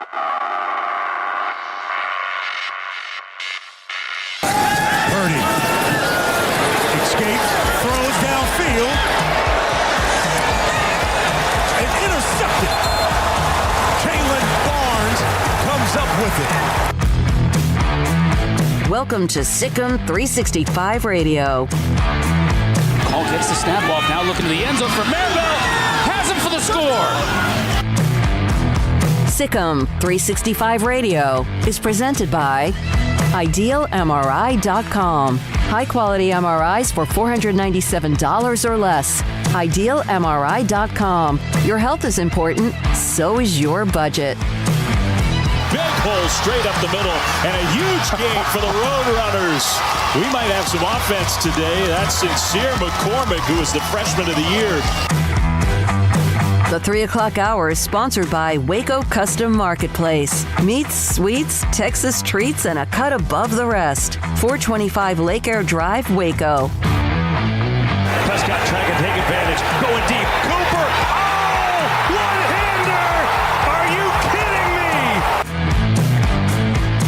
Purdy escapes, throws downfield, and intercepted. Kalen Barnes comes up with it. Welcome to Sikkim 365 Radio. Call gets the snap off, now looking to the end zone for Maribel. Has him for the score. Sikkim 365 Radio is presented by IdealMRI.com. High-quality MRIs for $497 or less. IdealMRI.com. Your health is important, so is your budget. Big hole straight up the middle, and a huge game for the Roadrunners. We might have some offense today. That's Sincere McCormick, who is the freshman of the year. The 3 o'clock hour is sponsored by Waco Custom Marketplace. Meats, sweets, Texas treats, and a cut above the rest. 425 Lake Air Drive, Waco. Prescott trying to take advantage, going deep. Cooper, oh, one-hander! Are you kidding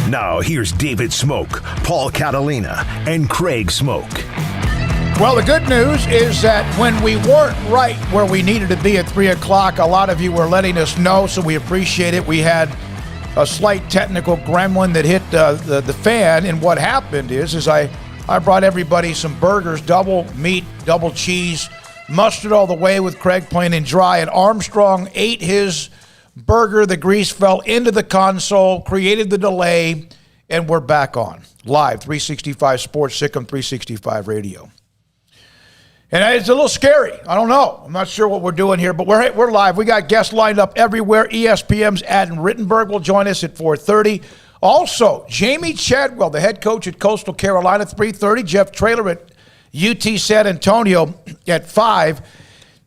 me? Now here's David Smoak, Paul Catalina, and Craig Smoak. Well, the good news is that when we weren't right where we needed to be at 3 o'clock, a lot of you were letting us know, so we appreciate it. We had a slight technical gremlin that hit the fan, and what happened is I brought everybody some burgers, double meat, double cheese, mustard all the way with Craig plain and dry, and Armstrong ate his burger. The grease fell into the console, created the delay, and we're back on. Live, 365 Sports, Sikkim 365 Radio. And it's a little scary. I don't know. I'm not sure what we're doing here, but we're live. We got guests lined up everywhere. ESPN's Adam Rittenberg will join us at 4:30. Also, Jamie Chadwell, the head coach at Coastal Carolina, 3:30. Jeff Traylor at UT San Antonio at 5.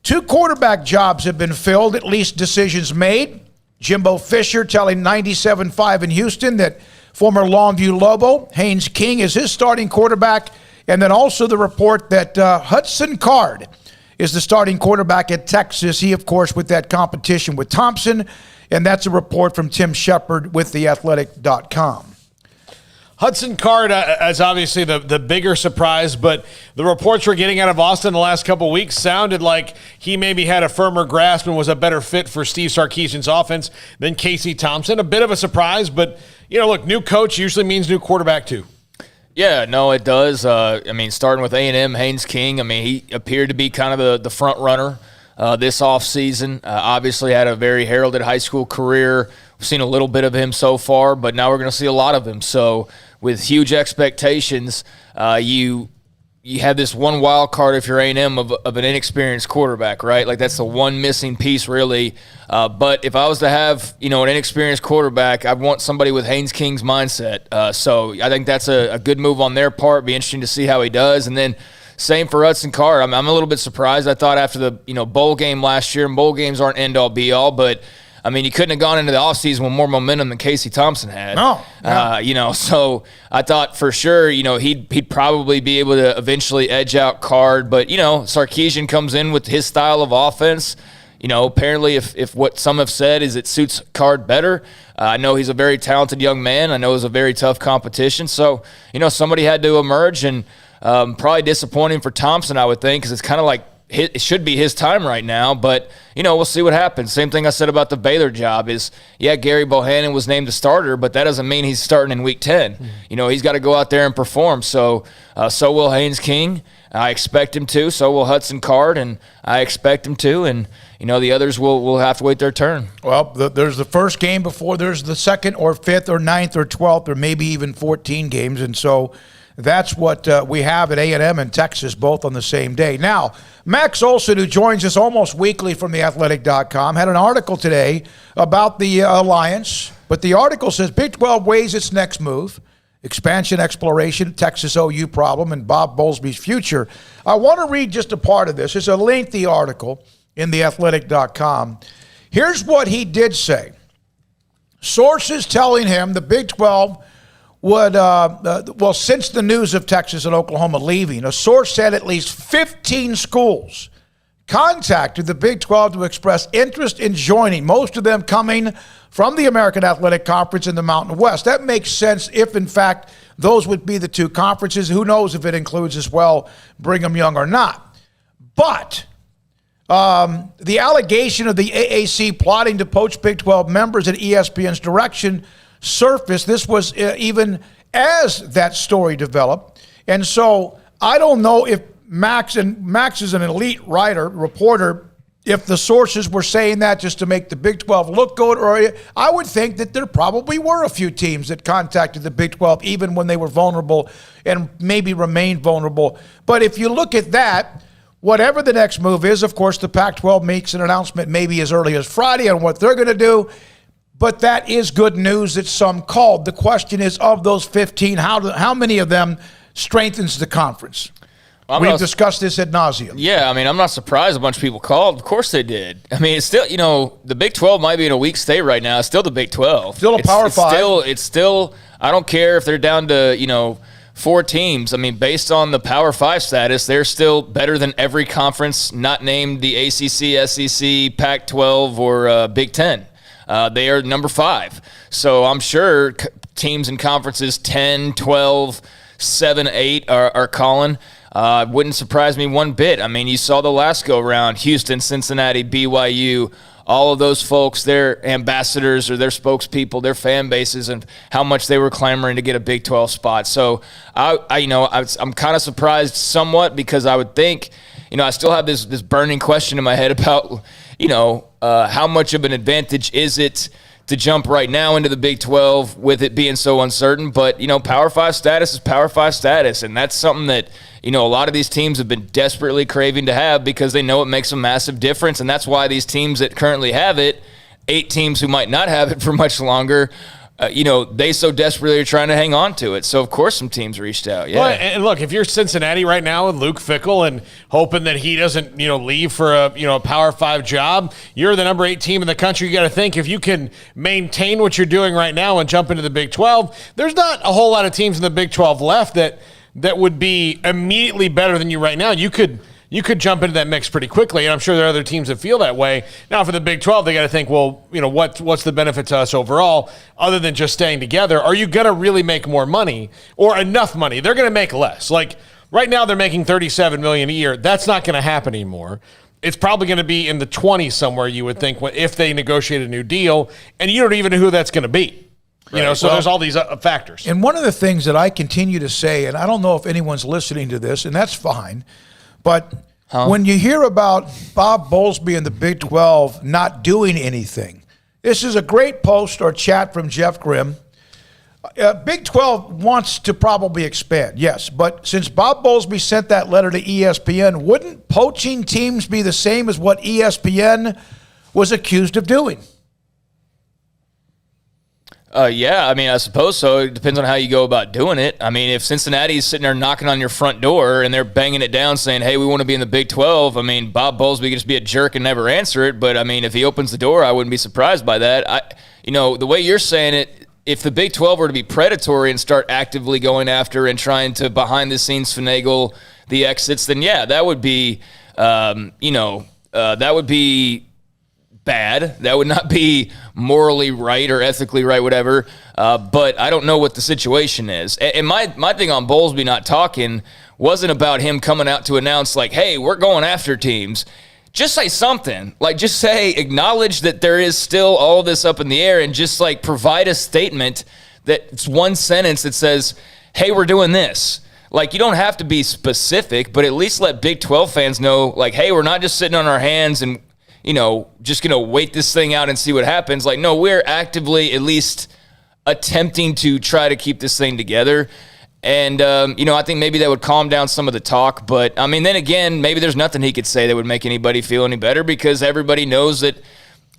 2 quarterback jobs have been filled, at least decisions made. Jimbo Fisher telling 97.5 in Houston that former Longview Lobo, Haynes King, is his starting quarterback. And then also the report that Hudson Card is the starting quarterback at Texas. He, of course, with that competition with Thompson. And that's a report from Tim Shepard with theathletic.com. Hudson Card is obviously the bigger surprise, but the reports we're getting out of Austin the last couple of weeks sounded like he maybe had a firmer grasp and was a better fit for Steve Sarkisian's offense than Casey Thompson. A bit of a surprise, but, look, new coach usually means new quarterback too. Yeah, no, it does. Starting with A&M, Haynes King, he appeared to be kind of the front runner this offseason. Obviously had a very heralded high school career. We've seen a little bit of him so far, but now we're going to see a lot of him. So with huge expectations, you have this one wild card if you're A&M of an inexperienced quarterback, right? Like that's the one missing piece really. But if I was to have, an inexperienced quarterback, I'd want somebody with Haynes King's mindset. So I think that's a good move on their part. Be interesting to see how he does. And then same for Hudson Card. I'm a little bit surprised. I thought after the, bowl game last year, and bowl games aren't end-all be-all, but you couldn't have gone into the offseason with more momentum than Casey Thompson had. No. So I thought for sure, he'd probably be able to eventually edge out Card. But, Sarkisian comes in with his style of offense. Apparently if what some have said is it suits Card better. I know he's a very talented young man. I know it was a very tough competition. So, somebody had to emerge, and probably disappointing for Thompson, I would think, because it's kind of like it should be his time right now, but, we'll see what happens. Same thing I said about the Baylor job is, Gary Bohannon was named the starter, but that doesn't mean he's starting in Week 10. He's got to go out there and perform. So will Haynes King. I expect him to. So will Hudson Card, and I expect him to. And, the others will have to wait their turn. Well, there's the first game before there's the second or fifth or ninth or 12th or maybe even 14 games. And so that's what we have at A&M and Texas, both on the same day. Now, Max Olson, who joins us almost weekly from theathletic.com, had an article today about the alliance. But the article says Big 12 weighs its next move, expansion, exploration, Texas OU problem, and Bob Bowlesby's future. I want to read just a part of this. It's a lengthy article in theathletic.com. Here's what he did say. Sources telling him the Big 12 would, since the news of Texas and Oklahoma leaving, a source said at least 15 schools contacted the Big 12 to express interest in joining, most of them coming from the American Athletic Conference in the Mountain West. That makes sense if, in fact, those would be the two conferences. Who knows if it includes as well Brigham Young or not. But the allegation of the AAC plotting to poach Big 12 members at ESPN's direction surfaced. This was even as that story developed. And so I don't know if Max is an elite reporter, if the sources were saying that just to make the Big 12 look good, or I would think that there probably were a few teams that contacted the Big 12 even when they were vulnerable and maybe remained vulnerable. But if you look at that, whatever the next move is, of course, the Pac-12 makes an announcement maybe as early as Friday on what they're going to do. But that is good news that some called. The question is, of those 15, how many of them strengthens the conference? We've discussed this ad nauseum. Yeah, I mean, I'm not surprised a bunch of people called. Of course they did. I mean, it's still, the Big 12 might be in a weak state right now. It's still the Big 12. Still a Power 5. It's still, I don't care if they're down to, 4 teams. I mean, based on the Power 5 status, they're still better than every conference not named the ACC, SEC, Pac-12, or Big 10. They are number 5. So I'm sure teams and conferences 10, 12, 7, 8 are calling. Wouldn't surprise me one bit. I mean, you saw the last go-round, Houston, Cincinnati, BYU, all of those folks, their ambassadors or their spokespeople, their fan bases, and how much they were clamoring to get a Big 12 spot. So, I'm kind of surprised somewhat because I would think, I still have this burning question in my head about, how much of an advantage is it to jump right now into the Big 12 with it being so uncertain. But, Power 5 status is Power 5 status, and that's something that, a lot of these teams have been desperately craving to have because they know it makes a massive difference, and that's why these teams that currently have it, 8 teams who might not have it for much longer, they so desperately are trying to hang on to it. So, of course, some teams reached out. Yeah. Well, and look, if you're Cincinnati right now and Luke Fickell and hoping that he doesn't, leave for a Power 5 job, you're the number 8 team in the country. You got to think if you can maintain what you're doing right now and jump into the Big 12, there's not a whole lot of teams in the Big 12 left that would be immediately better than you right now. You could jump into that mix pretty quickly, and I'm sure there are other teams that feel that way. Now, for the Big 12, they got to think, well, what's the benefit to us overall other than just staying together? Are you going to really make more money or enough money? They're going to make less. Like, right now they're making $37 million a year. That's not going to happen anymore. It's probably going to be in the 20s somewhere, you would think, if they negotiate a new deal, and you don't even know who that's going to be. So there's all these factors. And one of the things that I continue to say, and I don't know if anyone's listening to this, and that's fine, but when you hear about Bob Bowlesby and the Big 12 not doing anything, this is a great post or chat from Jeff Grimm. Big 12 wants to probably expand, yes, but since Bob Bowlesby sent that letter to ESPN, wouldn't poaching teams be the same as what ESPN was accused of doing? Yeah, I mean, I suppose so. It depends on how you go about doing it. I mean, if Cincinnati's sitting there knocking on your front door and they're banging it down saying, hey, we want to be in the Big 12, I mean, Bob Bowlesby could just be a jerk and never answer it. But, I mean, if he opens the door, I wouldn't be surprised by that. The way you're saying it, if the Big 12 were to be predatory and start actively going after and trying to behind-the-scenes finagle the exits, then, yeah, that would be, that would be bad. That would not be morally right or ethically right, whatever. But I don't know what the situation is. And my thing on Bowlesby not talking wasn't about him coming out to announce, like, hey, we're going after teams. Just say something. Like, just say, acknowledge that there is still all this up in the air and just, like, provide a statement that's one sentence that says, hey, we're doing this. Like, you don't have to be specific, but at least let Big 12 fans know, like, hey, we're not just sitting on our hands and just going to wait this thing out and see what happens. Like, no, we're actively at least attempting to try to keep this thing together. And, I think maybe that would calm down some of the talk. But, I mean, then again, maybe there's nothing he could say that would make anybody feel any better because everybody knows that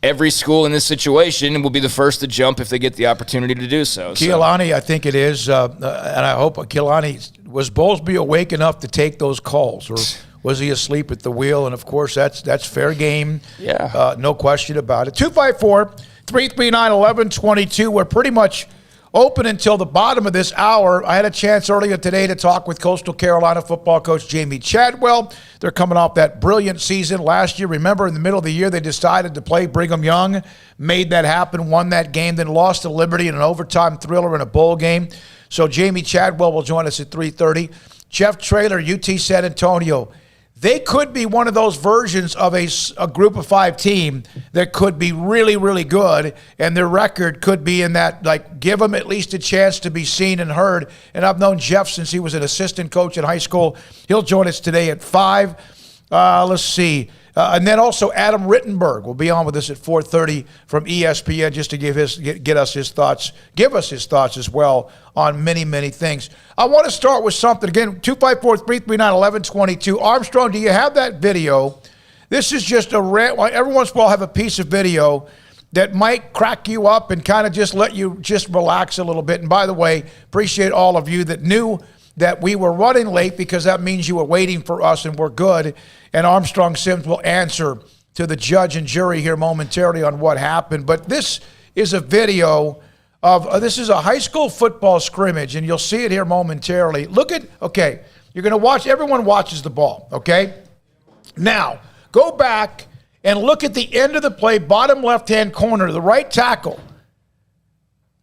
every school in this situation will be the first to jump if they get the opportunity to do so. Keilani, I think it is, and I hope Keilani, was Bowlesby awake enough to take those calls, or was he asleep at the wheel? And, of course, that's fair game. Yeah. No question about it. 254-339-1122. We're pretty much open until the bottom of this hour. I had a chance earlier today to talk with Coastal Carolina football coach Jamie Chadwell. They're coming off that brilliant season last year. Remember, in the middle of the year, they decided to play Brigham Young, made that happen, won that game, then lost to Liberty in an overtime thriller in a bowl game. So Jamie Chadwell will join us at 3:30. Jeff Traylor, UT San Antonio. They could be one of those versions of a group of 5 team that could be really, really good, and their record could be in that, like, give them at least a chance to be seen and heard. And I've known Jeff since he was an assistant coach in high school. He'll join us today at 5. Let's see. And then also Adam Rittenberg will be on with us at 4:30 from ESPN just to give us his thoughts as well on many, many things. I want to start with something. Again, 254-339-1122. Armstrong, do you have that video? This is just every once in a while have a piece of video that might crack you up and kind of just let you just relax a little bit. And by the way, appreciate all of you that knew that we were running late because that means you were waiting for us and we're good. And Armstrong Sims will answer to the judge and jury here momentarily on what happened. But this is a video of, this is a high school football scrimmage, and you'll see it here momentarily. Okay, you're going to watch, everyone watches the ball, okay? Now, go back and look at the end of the play, bottom left-hand corner, the right tackle.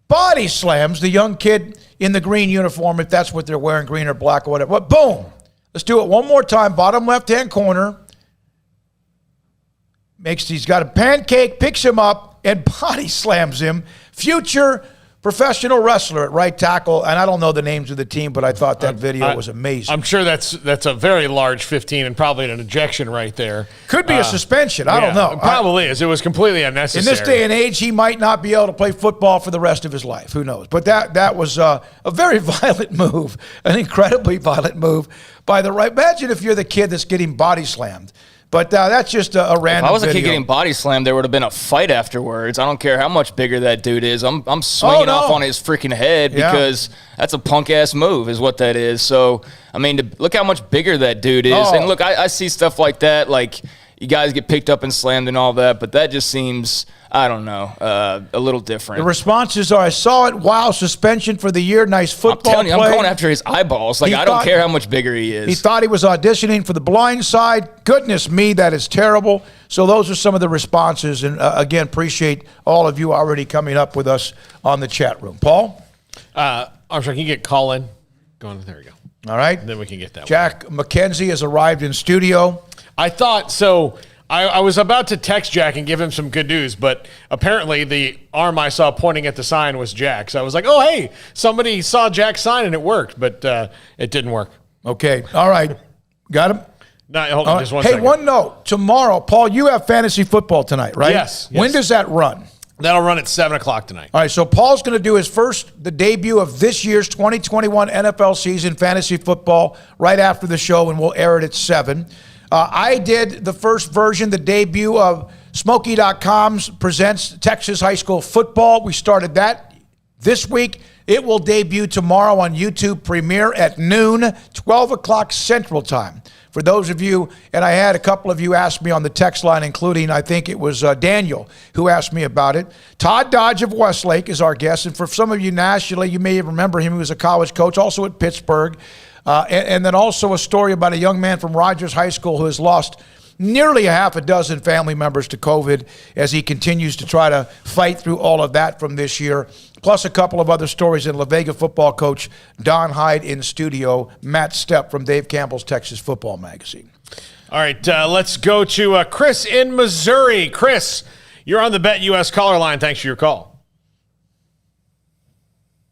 Body slams the young kid in the green uniform, if that's what they're wearing, green or black or whatever. But boom. Let's do it one more time. Bottom left-hand corner. He's got a pancake, picks him up, and body slams him. Future professional wrestler at right tackle. And I don't know the names of the team, but I thought that video was amazing. I'm sure that's a very large 15 and probably an ejection right there. Could be a suspension. I don't know. It probably is. It was completely unnecessary. In this day and age, he might not be able to play football for the rest of his life. Who knows? But that was a very violent move, an incredibly violent move by the right. Imagine if you're the kid that's getting body slammed. But that's just a random If I was a video. kid getting body slammed, there would have been a fight afterwards. I don't care how much bigger that dude is. I'm swinging off on his freaking head because that's a punk-ass move is what that is. So, I mean, look how much bigger that dude is. And look, I see stuff like that, like you guys get picked up and slammed and all that, but that just seems, I don't know, a little different. The responses are, I saw it, wow, suspension for the year, nice football I'm telling you, play. I'm going after his eyeballs. Like, I don't care how much bigger he is. He thought he was auditioning for The Blind Side. Goodness me, that is terrible. So those are some of the responses. And again, appreciate all of you already coming up with us on the chat room. Paul? Armstrong, can you get Colin going? There we go. All right. And then we can get that Jack McKenzie has arrived in studio. I thought so. I was about to text Jack and give him some good news, but apparently the arm I saw pointing at the sign was Jack. So I was like, oh, hey, somebody saw Jack's sign and it worked, but it didn't work. Okay. All right. Got him? No, hold on just one second. Hey, one note. Tomorrow, Paul, you have fantasy football tonight, right? Yes. When does that run? That'll run at 7 o'clock tonight. All right, so Paul's going to do the debut of this year's 2021 NFL season, fantasy football, right after the show, and we'll air it at 7. I did the first version, the debut of Smokey.com's presents Texas High School Football. We started that this week. It will debut tomorrow on YouTube Premiere at noon, 12 o'clock Central Time. For those of you, and I had a couple of you ask me on the text line, including I think it was Daniel who asked me about it. Todd Dodge of Westlake is our guest, and for some of you nationally, you may remember him. He was a college coach, also at Pittsburgh. And then also a story about a young man from Rogers High School who has lost nearly a half a dozen family members to COVID as he continues to try to fight through all of that from this year. Plus a couple of other stories in La Vega football coach Don Hyde in studio, Matt Stepp from Dave Campbell's Texas Football Magazine. All right, let's go to Chris in Missouri. Chris, you're on the Bet US caller line. Thanks for your call.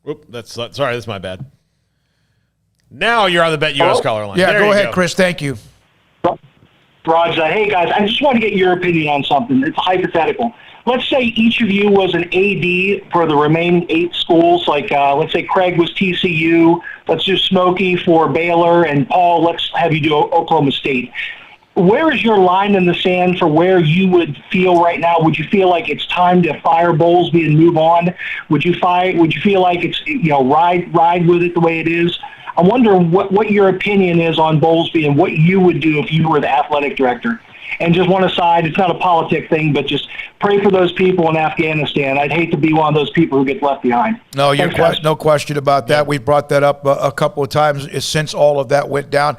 Oop, sorry, that's my bad. Now you're on the Bet US caller line. Yeah, there go ahead, go. Chris. Thank you. Raj, hey guys, I just want to get your opinion on something. It's hypothetical. Let's say each of you was an AD for the remaining 8 schools. Like, let's say Craig was TCU. Let's do Smokey for Baylor, and Paul, let's have you do Oklahoma State. Where is your line in the sand for where you would feel right now? Would you feel like it's time to fire Bowlesby and move on? Would you feel like it's ride with it the way it is? I'm wondering what your opinion is on Bowlesby and what you would do if you were the athletic director. and just one aside, it's not a politic thing, but just pray for those people in Afghanistan. I'd hate to be one of those people who gets left behind. No, no question about that. We brought that up a couple of times since all of that went down.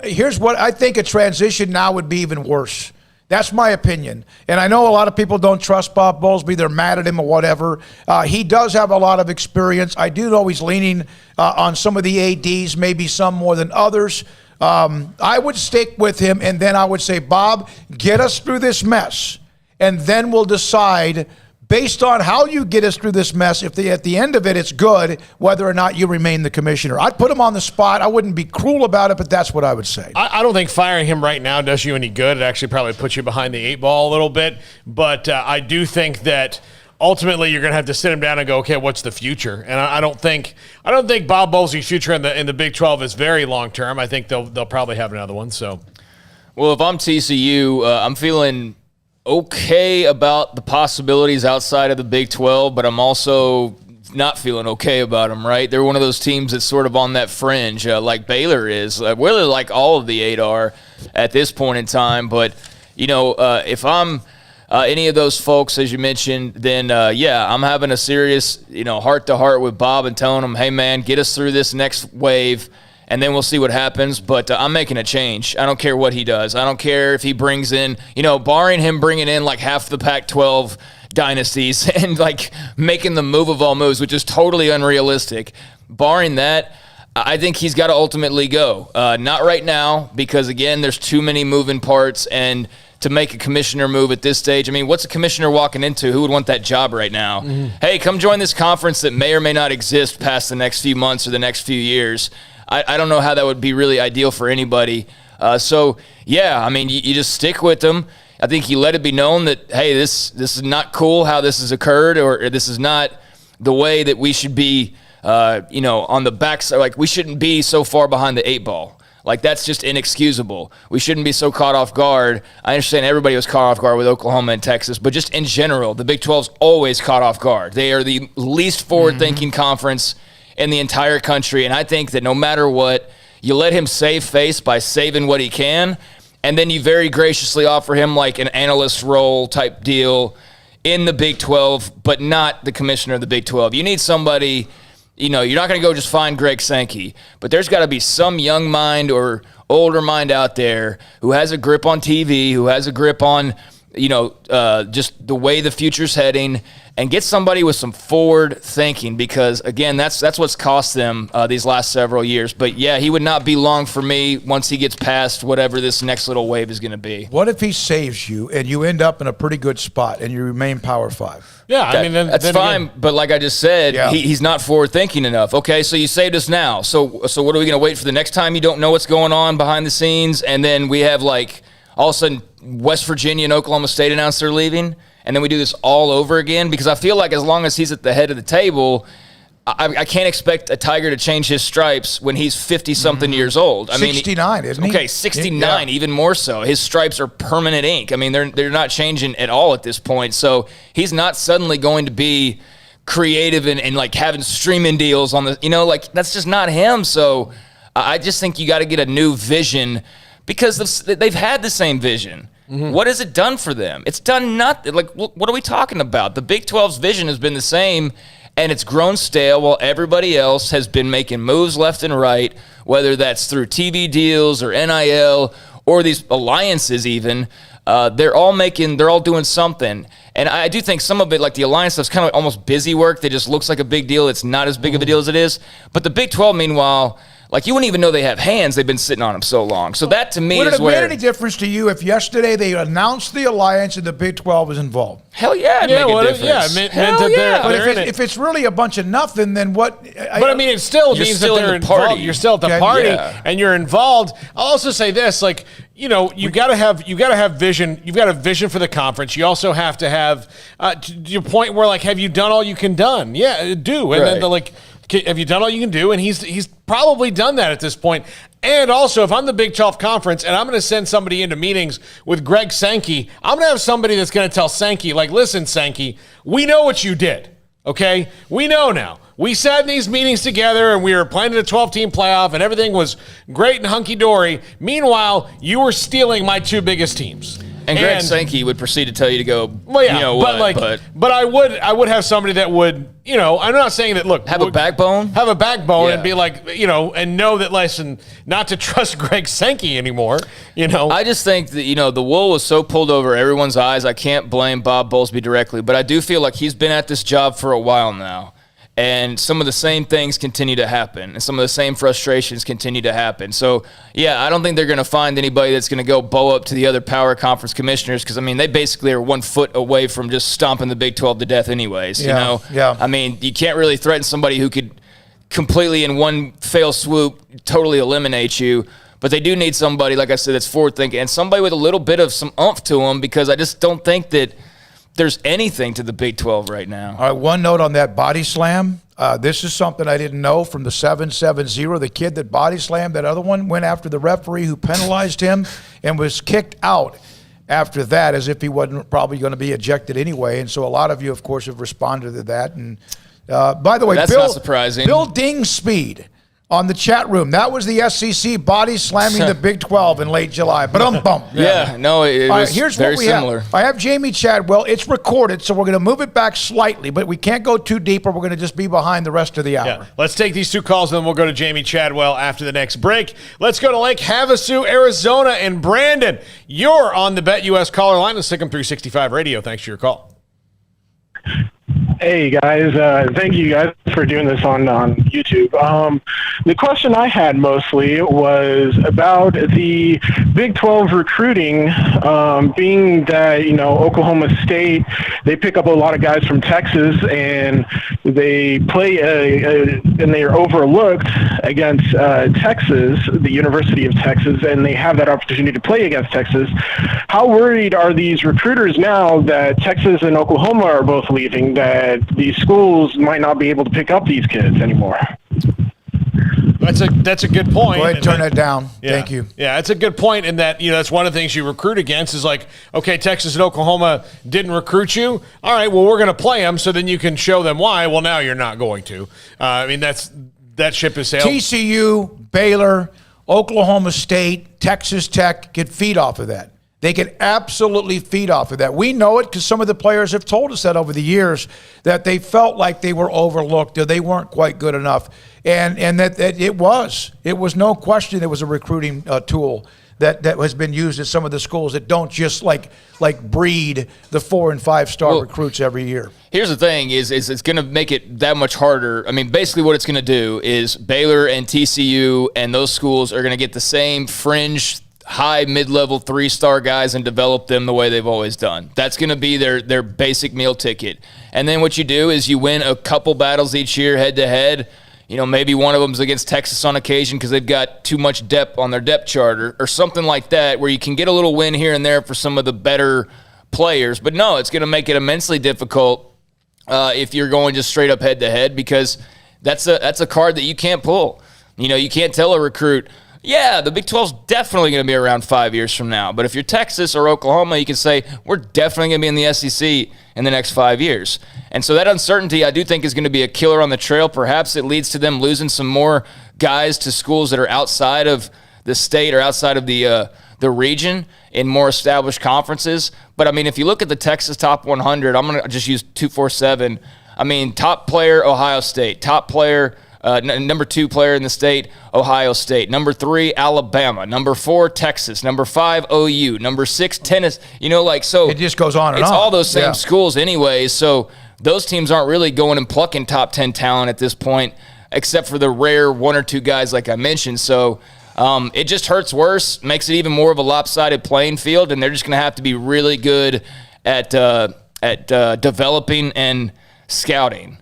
Here's what I think: a transition now would be even worse. That's my opinion. And I know a lot of people don't trust Bob Bowlesby. They're mad at him or whatever. He does have a lot of experience. I do know he's leaning on some of the ADs, maybe some more than others. I would stick with him, and then I would say, Bob, get us through this mess, and then we'll decide based on how you get us through this mess, if at the end of it it's good, whether or not you remain the commissioner. I'd put him on the spot. I wouldn't be cruel about it, but that's what I would say. I don't think firing him right now does you any good. It actually probably puts you behind the 8 ball a little bit. But I do think that ultimately you're going to have to sit him down and go, okay, what's the future? And I don't think Bob Bowlesby's future in the Big 12 is very long term. I think they'll probably have another one. So, well, if I'm TCU, I'm feeling okay about the possibilities outside of the Big 12, but I'm also not feeling okay about them, right? They're one of those teams that's sort of on that fringe, like Baylor is, really like all of the 8 are at this point in time. But, if I'm any of those folks, as you mentioned, then, I'm having a serious, heart-to-heart with Bob and telling him, hey, man, get us through this next wave, and then we'll see what happens. But I'm making a change. I don't care what he does. I don't care if he brings in, barring him bringing in like half the Pac-12 dynasties and like making the move of all moves, which is totally unrealistic. Barring that, I think he's got to ultimately go. Not right now, because, again, there's too many moving parts, and to make a commissioner move at this stage, I mean, what's a commissioner walking into? Who would want that job right now? Mm-hmm. Hey, come join this conference that may or may not exist past the next few months or the next few years. I don't know how that would be really ideal for anybody. You just stick with them. I think you let it be known that, hey, this is not cool how this has occurred, or this is not the way that we should be, on the backside. Like, we shouldn't be so far behind the 8 ball. Like, that's just inexcusable. We shouldn't be so caught off guard. I understand everybody was caught off guard with Oklahoma and Texas, but just in general, the Big 12's always caught off guard. They are the least forward-thinking conference in the entire country, and I think that no matter what, you let him save face by saving what he can, and then you very graciously offer him like an analyst role type deal in the Big 12, but not the commissioner of the Big 12. You need somebody, you're not going to go just find Greg Sankey, but there's got to be some young mind or older mind out there who has a grip on TV, who has a grip on, just the way the future's heading, and get somebody with some forward thinking, because, again, that's what's cost them these last several years. But, yeah, he would not be long for me once he gets past whatever this next little wave is going to be. What if he saves you and you end up in a pretty good spot and you remain Power 5? Yeah, that's fine. Again, but like I just said, he's not forward-thinking enough. Okay, so you saved us now. So what are we going to wait for the next time you don't know what's going on behind the scenes, and then we have, like, all of a sudden West Virginia and Oklahoma State announced they're leaving, and then we do this all over again? Because I feel like as long as he's at the head of the table, I can't expect a Tiger to change his stripes when he's 50-something years old. 69, isn't he? Okay, 69, even more so. His stripes are permanent ink. I mean, they're not changing at all at this point. So he's not suddenly going to be creative and like having streaming deals on the, that's just not him. So I just think you got to get a new vision, because they've had the same vision. Mm-hmm. What has it done for them? It's done nothing. Like, what are we talking about? The Big 12's vision has been the same, and it's grown stale while everybody else has been making moves left and right, whether that's through TV deals or NIL or these alliances even. They're all doing something. And I do think some of it, like the alliance stuff, is kind of almost busy work that just looks like a big deal. It's not as big of a deal as it is. But the Big 12, meanwhile, like, you wouldn't even know they have hands. They've been sitting on them so long. So that, to me, is where... Would it have made any difference to you if yesterday they announced the alliance and the Big 12 was involved? Hell yeah, it'd make a difference. Yeah, it meant that but if it's really a bunch of nothing, then what... But, it still means that they're involved. You're still at the party, and you're involved. I'll also say this, you got to have vision. You've got a vision for the conference. You also have to have, to your point where, have you done all you can done? Yeah, do. And then, have you done all you can do? And he's probably done that at this point. And also, if I'm the Big 12 Conference and I'm going to send somebody into meetings with Greg Sankey, I'm going to have somebody that's going to tell Sankey, listen, Sankey, we know what you did, okay? We know now. we sat in these meetings together and we were planning a 12-team playoff and everything was great and hunky-dory. Meanwhile, you were stealing my 2 biggest teams. And Greg Sankey would proceed to tell you to go, well, yeah, you know what, but I would have somebody that would, you know, I'm not saying that, look. Have a backbone and be like, you know, and know that, listen, not to trust Greg Sankey anymore, you know. I just think that, you know, the wool was so pulled over everyone's eyes. I can't blame Bob Bowlesby directly, but I do feel like he's been at this job for a while now. And some of the same things continue to happen, and some of the same frustrations continue to happen. So, yeah, I don't think they're going to find anybody that's going to go bow up to the other power conference commissioners because, I mean, they basically are 1 foot away from just stomping the Big 12 to death anyways, you know? Yeah. I mean, you can't really threaten somebody who could completely in one fell swoop totally eliminate you. But they do need somebody, like I said, that's forward-thinking and somebody with a little bit of some oomph to them because I just don't think that there's anything to the Big 12 right now. All right, one note on that body slam. This is something I didn't know from the 7-7-0. The kid that body slammed that other one went after the referee who penalized him and was kicked out after that as if he wasn't probably going to be ejected anyway. And so a lot of you, of course, have responded to that. And by the way, that's not surprising. Bill Ding Speed on the chat room. That was the SEC body slamming the Big 12 in late July. Bum. Yeah, no, it was here's very what we similar. Have. I have Jamie Chadwell. It's recorded, so we're going to move it back slightly, but we can't go too deep or we're going to just be behind the rest of the hour. Yeah. Let's take these 2 calls, and then we'll go to Jamie Chadwell after the next break. Let's go to Lake Havasu, Arizona, and Brandon. You're on the BetUS caller line with Sikkim 365 Radio. Thanks for your call. Hey guys, thank you guys for doing this on YouTube. The question I had mostly was about the Big 12 recruiting, being that, you know, Oklahoma State, they pick up a lot of guys from Texas and they play and they are overlooked against Texas, the University of Texas, and they have that opportunity to play against Texas. How worried are these recruiters now that Texas and Oklahoma are both leaving, that these schools might not be able to pick up these kids anymore? That's a good point. Go ahead and turn that down. Yeah. Thank you. Yeah, it's a good point in that, you know, that's one of the things you recruit against is like, okay, Texas and Oklahoma didn't recruit you. All right, well, we're going to play them so then you can show them why. Well, now you're not going to. I mean, that ship has sailed. TCU, Baylor, Oklahoma State, Texas Tech could feed off of that. They can absolutely feed off of that. We know it because some of the players have told us that over the years, that they felt like they were overlooked or they weren't quite good enough. And that it was no question it was a recruiting tool that has been used at some of the schools that don't just like breed the 4- and 5-star recruits every year. Here's the thing is it's going to make it that much harder. I mean, basically what it's going to do is Baylor and TCU and those schools are going to get the same fringe high, mid-level 3-star guys and develop them the way they've always done. That's going to be their basic meal ticket. And then what you do is you win a couple battles each year head-to-head. You know, maybe one of them's against Texas on occasion because they've got too much depth on their depth chart or something like that where you can get a little win here and there for some of the better players. But no, it's going to make it immensely difficult if you're going just straight up head-to-head because that's a card that you can't pull. You know, you can't tell a recruit, yeah, the Big 12's definitely going to be around 5 years from now. But if you're Texas or Oklahoma, you can say, we're definitely going to be in the SEC in the next 5 years. And so that uncertainty, I do think, is going to be a killer on the trail. Perhaps it leads to them losing some more guys to schools that are outside of the state or outside of the region in more established conferences. But, I mean, if you look at the Texas top 100, I'm going to just use 247. I mean, top player, Ohio State. Top player, number 2 player in the state, Ohio State. Number 3, Alabama. Number 4, Texas. Number 5, OU. Number 6, Tennessee. You know, like, so it just goes on and it's on. all those same schools anyways. So those teams aren't really going and plucking top 10 talent at this point, except for the rare 1 or 2 guys like I mentioned. So it just hurts worse, makes it even more of a lopsided playing field, and they're just going to have to be really good at developing and scouting.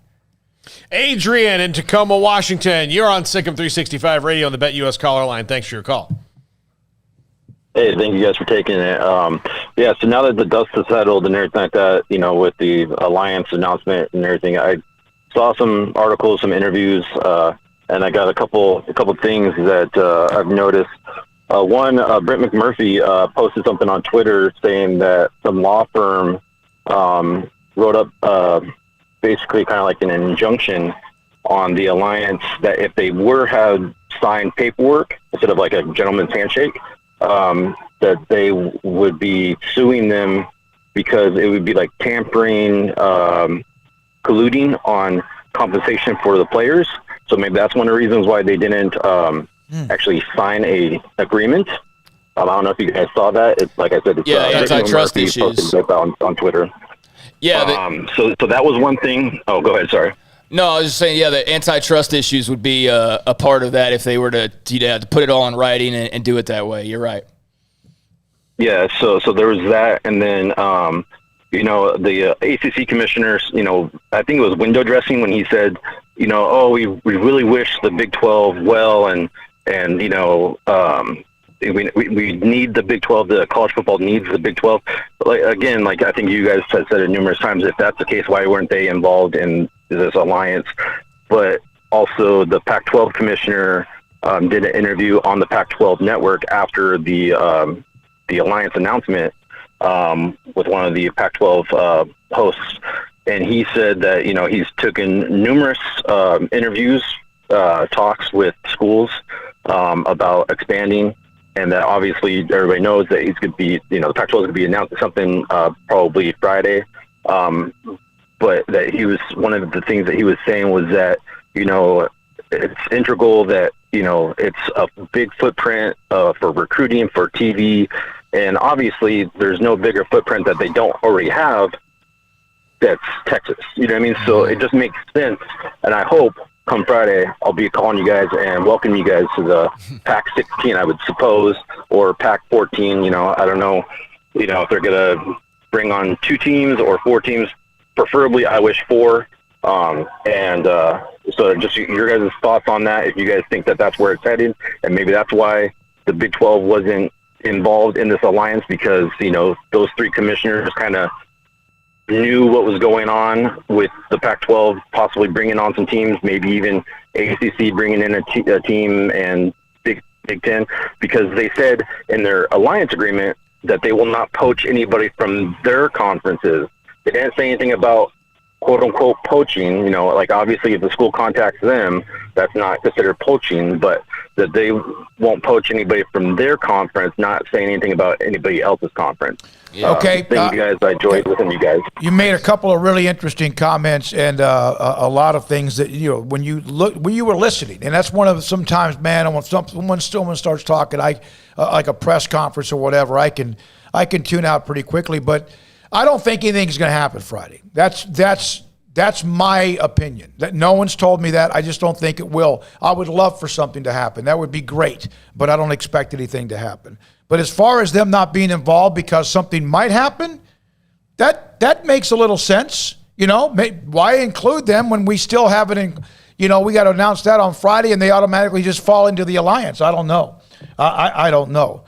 Adrian in Tacoma, Washington. You're on Sikkim 365 Radio on the BetUS caller line. Thanks for your call. Hey, thank you guys for taking it. So now that the dust has settled and everything like that, you know, with the alliance announcement and everything, I saw some articles, some interviews, and I got a couple things that I've noticed. One, Brent McMurphy posted something on Twitter saying that some law firm wrote up basically kind of like an injunction on the alliance that if they had signed paperwork instead of like a gentleman's handshake, that they would be suing them because it would be like tampering, colluding on compensation for the players. So maybe that's one of the reasons why they didn't actually sign a agreement. I don't know if you guys saw that. It's like I said, it's antitrust issues on Twitter. Yeah. So that was one thing. Oh, go ahead. Sorry. No, I was just saying, the antitrust issues would be a part of that if they were to put it all in writing and do it that way. You're right. Yeah, so there was that, and then the ACC commissioners, I think it was window dressing when he said, we really wish the Big 12 well, and we need the Big 12. The college football needs the Big 12. But I think you guys have said it numerous times. If that's the case, why weren't they involved in this alliance? But also, the Pac-12 commissioner did an interview on the Pac-12 network after the alliance announcement with one of the Pac-12 hosts, and he said that he's taken numerous interviews, talks with schools about expanding. And that obviously everybody knows that he's going to be, the Pac-12 is going to be announcing something probably Friday. But that he was, one of the things that he was saying was that, it's integral that, it's a big footprint for recruiting, for TV. And obviously there's no bigger footprint that they don't already have. That's Texas. You know what I mean? So it just makes sense. And I hope come Friday, I'll be calling you guys and welcome you guys to the Pac-16, I would suppose, or Pac-14. I don't know, if they're going to bring on 2 teams or 4 teams. Preferably, I wish 4. So just your guys' thoughts on that, if you guys think that that's where it's headed, and maybe that's why the Big 12 wasn't involved in this alliance, because, those 3 commissioners kind of knew what was going on with the Pac-12 possibly bringing on some teams, maybe even ACC bringing in a team, and Big Ten, because they said in their alliance agreement that they will not poach anybody from their conferences. They didn't say anything about quote-unquote poaching, obviously if the school contacts them, that's not considered poaching, but that they won't poach anybody from their conference, not saying anything about anybody else's conference. Yeah. Okay. Thank you guys. I enjoyed listening to you guys. You made a couple of really interesting comments and a lot of things that, when you were listening, and that's one of sometimes, man, when someone starts talking, like a press conference or whatever, I can tune out pretty quickly, but I don't think anything's going to happen Friday. That's my opinion. That no one's told me that. I just don't think it will. I would love for something to happen. That would be great, but I don't expect anything to happen. But as far as them not being involved because something might happen, that makes a little sense. Why include them when we still haven't? We got to announce that on Friday, and they automatically just fall into the alliance. I don't know. I don't know.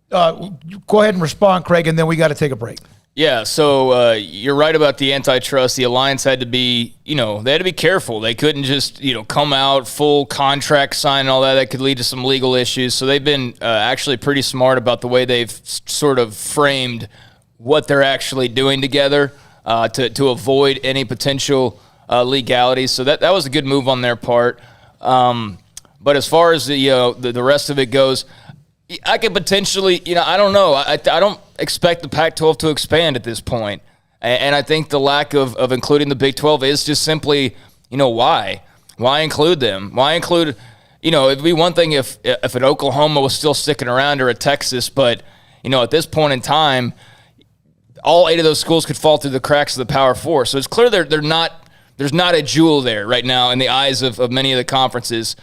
Go ahead and respond, Craig, and then we got to take a break. Yeah, so you're right about the antitrust. The alliance had to be, they had to be careful. They couldn't just, come out full contract sign and all that. That could lead to some legal issues. So they've been actually pretty smart about the way they've sort of framed what they're actually doing together to avoid any potential legalities. So that was a good move on their part. But as far as the rest of it goes, I could potentially, I don't know. I don't expect the Pac-12 to expand at this point. And I think the lack of including the Big 12 is just simply, why? Why include them? Why include, it'd be one thing if an Oklahoma was still sticking around or a Texas, but, at this point in time, all 8 of those schools could fall through the cracks of the Power 4. So it's clear there's not a jewel there right now in the eyes of many of the conferences.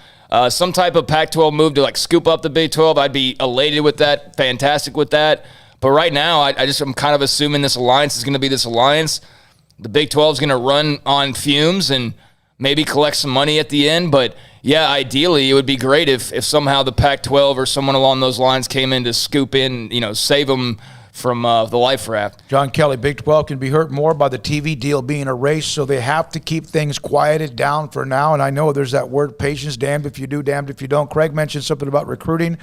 Some type of Pac-12 move to scoop up the Big 12, I'd be elated with that, fantastic with that. But right now, I'm kind of assuming this alliance is going to be this alliance. The Big 12 is going to run on fumes and maybe collect some money at the end. But yeah, ideally, it would be great if somehow the Pac-12 or someone along those lines came in to scoop in, save them from the life raft. John Kelly, Big 12 can be hurt more by the TV deal being erased, so they have to keep things quieted down for now. And I know there's that word patience, damned if you do, damned if you don't. Craig mentioned something about recruiting.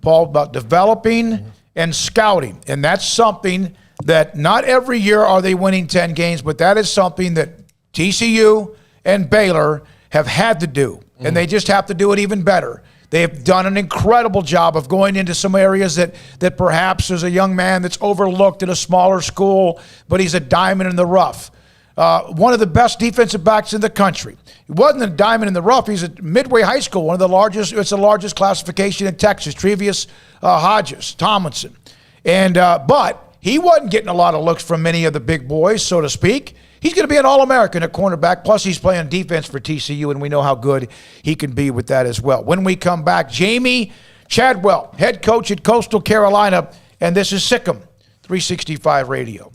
Paul, about developing and scouting. And that's something that not every year are they winning 10 games, but that is something that TCU and Baylor have had to do, and they just have to do it even better. They have done an incredible job of going into some areas that perhaps there's a young man that's overlooked at a smaller school, but he's a diamond in the rough. One of the best defensive backs in the country. He wasn't a diamond in the rough. He's at Midway High School, one of the largest. It's the largest classification in Texas. Trevius Hodges Tomlinson, but he wasn't getting a lot of looks from many of the big boys, so to speak. He's going to be an All-American at cornerback, plus he's playing defense for TCU, and we know how good he can be with that as well. When we come back, Jamie Chadwell, head coach at Coastal Carolina, and this is Sikkim 365 Radio.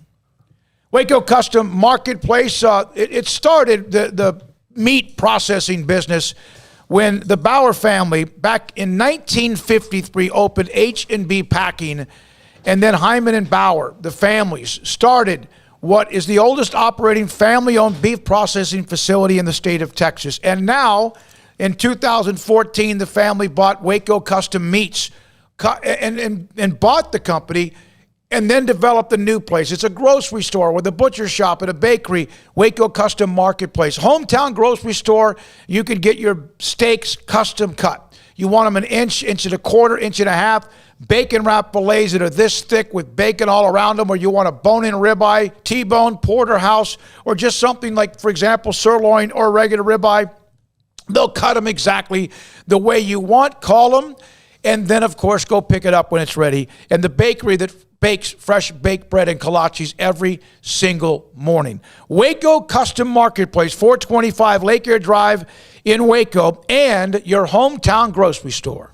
Waco Custom Marketplace, it started the meat processing business when the Bauer family, back in 1953, opened H&B Packing, and then Hyman and Bauer, the families, started what is the oldest operating family-owned beef processing facility in the state of Texas. And now, in 2014, the family bought Waco Custom Meats and bought the company and then developed a new place. It's a grocery store with a butcher shop and a bakery, Waco Custom Marketplace. Hometown grocery store, you can get your steaks custom cut. You want them an inch and a quarter, inch and a half, bacon wrap fillets that are this thick with bacon all around them, or you want a bone-in ribeye, T-bone, porterhouse, or just something like, for example, sirloin or regular ribeye. They'll cut them exactly the way you want. Call them, and then, of course, go pick it up when it's ready. And the bakery that bakes fresh baked bread and kolaches every single morning. Waco Custom Marketplace, 425 Lake Air Drive in Waco, and your hometown grocery store.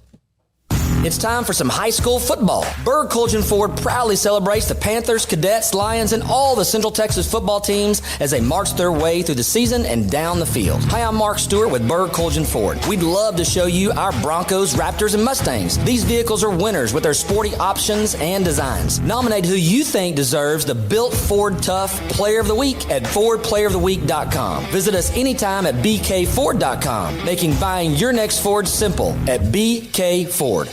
It's time for some high school football. Berg Colgan Ford proudly celebrates the Panthers, Cadets, Lions, and all the Central Texas football teams as they march their way through the season and down the field. Hi, I'm Mark Stewart with Berg Colgan Ford. We'd love to show you our Broncos, Raptors, and Mustangs. These vehicles are winners with their sporty options and designs. Nominate who you think deserves the Built Ford Tough Player of the Week at FordPlayerOfTheWeek.com. Visit us anytime at BKFord.com, making buying your next Ford simple at BK Ford.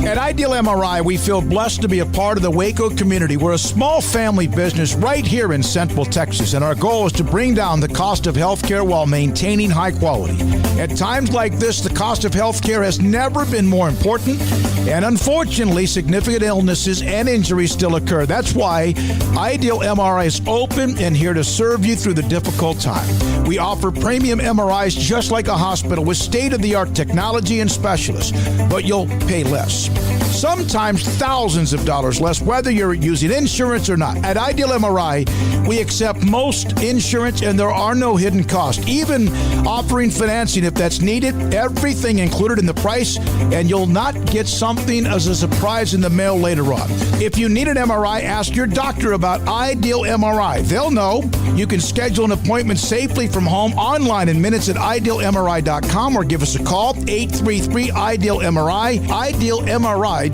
At Ideal MRI, we feel blessed to be a part of the Waco community. We're a small family business right here in Central Texas, and our goal is to bring down the cost of healthcare while maintaining high quality. At times like this, the cost of healthcare has never been more important, and unfortunately, significant illnesses and injuries still occur. That's why Ideal MRI is open and here to serve you through the difficult time. We offer premium MRIs just like a hospital with state-of-the-art technology and specialists, but you'll pay less. Sometimes thousands of dollars less, whether you're using insurance or not. At Ideal MRI, we accept most insurance and there are no hidden costs, even offering financing if that's needed. Everything included in the price, and you'll not get something as a surprise in the mail later on. If you need an MRI, ask your doctor about Ideal MRI. They'll know. You can schedule an appointment safely from home online in minutes at idealmri.com or give us a call, 833-IDEAL-MRI, idealmri.com.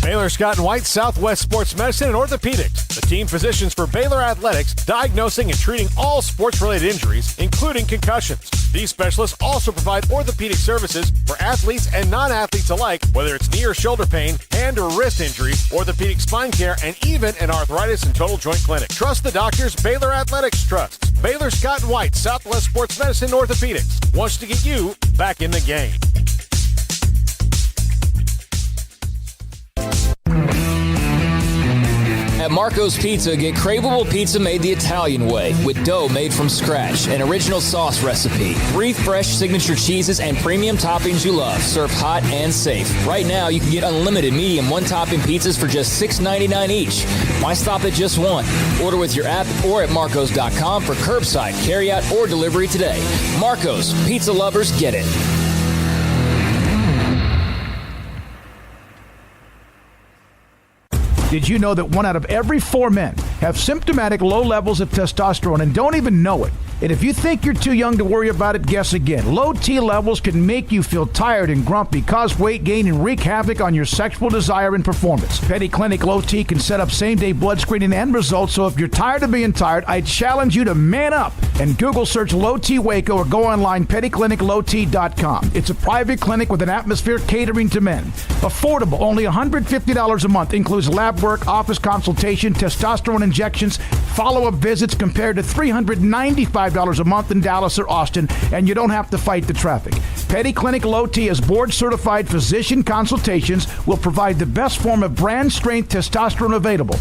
Baylor Scott and White, Southwest Sports Medicine and Orthopedics, the team physicians for Baylor Athletics, diagnosing and treating all sports-related injuries, including concussions. These specialists also provide orthopedic services for athletes and non-athletes alike, whether it's knee or shoulder pain, hand or wrist injury, orthopedic spine care, and even an arthritis and total joint clinic. Trust the doctors Baylor Athletics trusts. Baylor Scott and White, Southwest Sports Medicine and Orthopedics wants to get you back in the game. At Marco's Pizza, get craveable pizza made the Italian way with dough made from scratch, an original sauce recipe, 3 fresh signature cheeses, and premium toppings you love, served hot and safe. Right now, you can get unlimited medium one-topping pizzas for just $6.99 each. Why stop at just one? Order with your app or at marcos.com for curbside, carryout, or delivery today. Marco's, pizza lovers get it. Did you know that 1 out of every 4 men have symptomatic low levels of testosterone and don't even know it? And if you think you're too young to worry about it, guess again. Low T levels can make you feel tired and grumpy, cause weight gain, and wreak havoc on your sexual desire and performance. Petty Clinic Low T can set up same-day blood screening and results, so if you're tired of being tired, I challenge you to man up and Google search Low T Waco or go online pettycliniclowt.com. It's a private clinic with an atmosphere catering to men. Affordable, only $150 a month, includes lab work, office consultation, testosterone injections, follow-up visits compared to $395 a month in Dallas or Austin, and you don't have to fight the traffic. Petty Clinic Low T is board-certified physician consultations, will provide the best form of brand-strength testosterone available.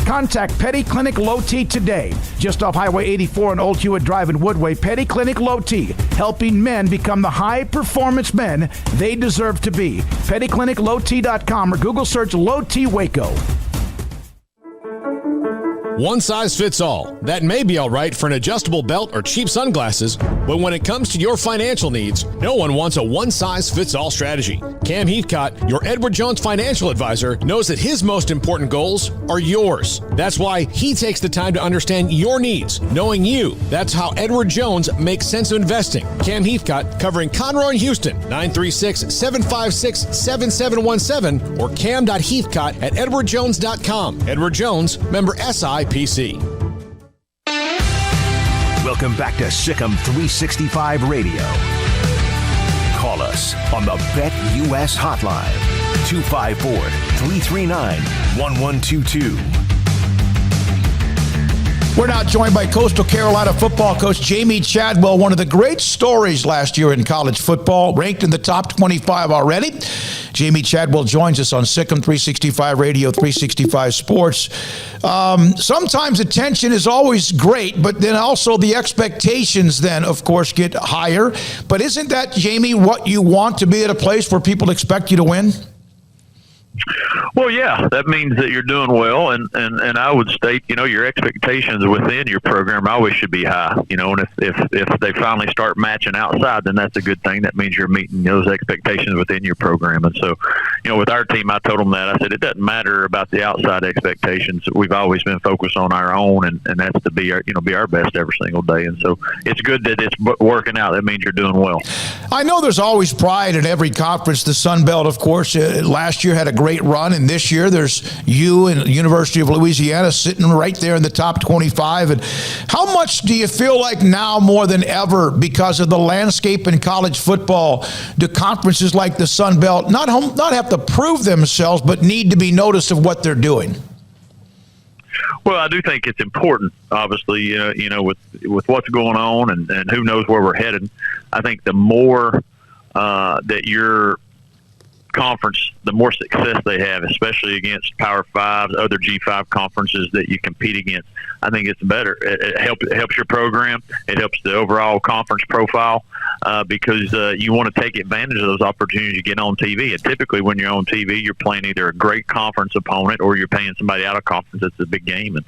Contact Petty Clinic Low T today, just off Highway 84 and Old Hewitt Drive in Woodway. Petty Clinic Low T, helping men become the high-performance men they deserve to be. PettyClinicLowT.com or Google search Low T Waco. One size fits all. That may be all right for an adjustable belt or cheap sunglasses, but when it comes to your financial needs, no one wants a one-size-fits-all strategy. Cam Heathcott, your Edward Jones financial advisor, knows that his most important goals are yours. That's why he takes the time to understand your needs, knowing you. That's how Edward Jones makes sense of investing. Cam Heathcott, covering Conroe and Houston, 936-756-7717 or cam.heathcott@edwardjones.com. Edward Jones, member SIPC. Welcome back to Sikkim 365 Radio. Call us on the BetUS hotline, 254-339-1122. We're now joined by Coastal Carolina football coach Jamie Chadwell, one of the great stories last year in college football, ranked in the top 25 already. Jamie Chadwell joins us on Sikkim 365 Radio, 365 Sports. Sometimes attention is always great, but then also the expectations then, of course, get higher. But isn't that, Jamie, what you want, to be at a place where people expect you to win? Well, yeah, that means that you're doing well, and I would state, your expectations within your program always should be high, and if they finally start matching outside, then that's a good thing. That means you're meeting those expectations within your program. And so, with our team, I told them that. I said, it doesn't matter about the outside expectations. We've always been focused on our own, and that's to be our best every single day. And so it's good that it's working out. That means you're doing well. I know there's always pride in every conference. The Sun Belt, of course, last year had a great run, and this year there's you and the University of Louisiana sitting right there in the top 25. And how much do you feel like now more than ever, because of the landscape in college football, do conferences like the Sun Belt not have to prove themselves, but need to be noticed of what they're doing? Well, I do think it's important, obviously, with what's going on and who knows where we're headed. I think the more that your conference, the more success they have, especially against Power 5s, other G5 conferences that you compete against, I think it's better. It helps your program. It helps the overall conference profile because you want to take advantage of those opportunities you get on TV. And typically when you're on TV, you're playing either a great conference opponent or you're paying somebody out of conference. It's a big game.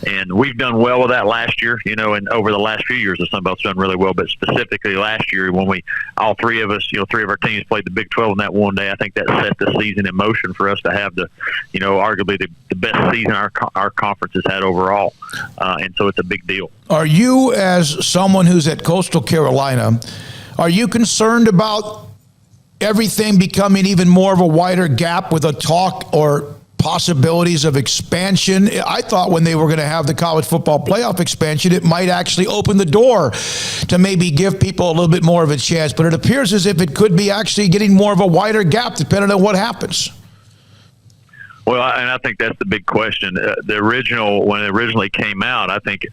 And we've done well with that last year, and over the last few years, the Sun Belt's done really well. But specifically last year, when all three of us, three of our teams played the Big 12 in that one day, I think that set the season in motion for us to have arguably the best season our conference has had overall. And so it's a big deal. Are you, as someone who's at Coastal Carolina, are you concerned about everything becoming even more of a wider gap with a talk or possibilities of expansion? I thought when they were going to have the college football playoff expansion, it might actually open the door to maybe give people a little bit more of a chance. But it appears as if it could be actually getting more of a wider gap depending on what happens. Well, and I think that's the big question. When it originally came out, I think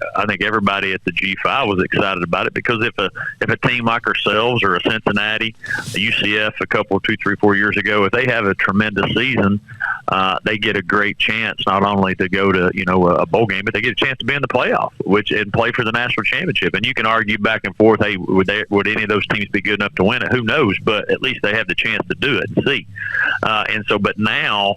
everybody at the G5 was excited about it because if a team like ourselves or a Cincinnati, a UCF a couple, 2, 3, 4 years ago, if they have a tremendous season, they get a great chance not only to go to a bowl game, but they get a chance to be in the playoff, and play for the national championship. And you can argue back and forth, hey, would any of those teams be good enough to win it? Who knows? But at least they have the chance to do it and see. But now.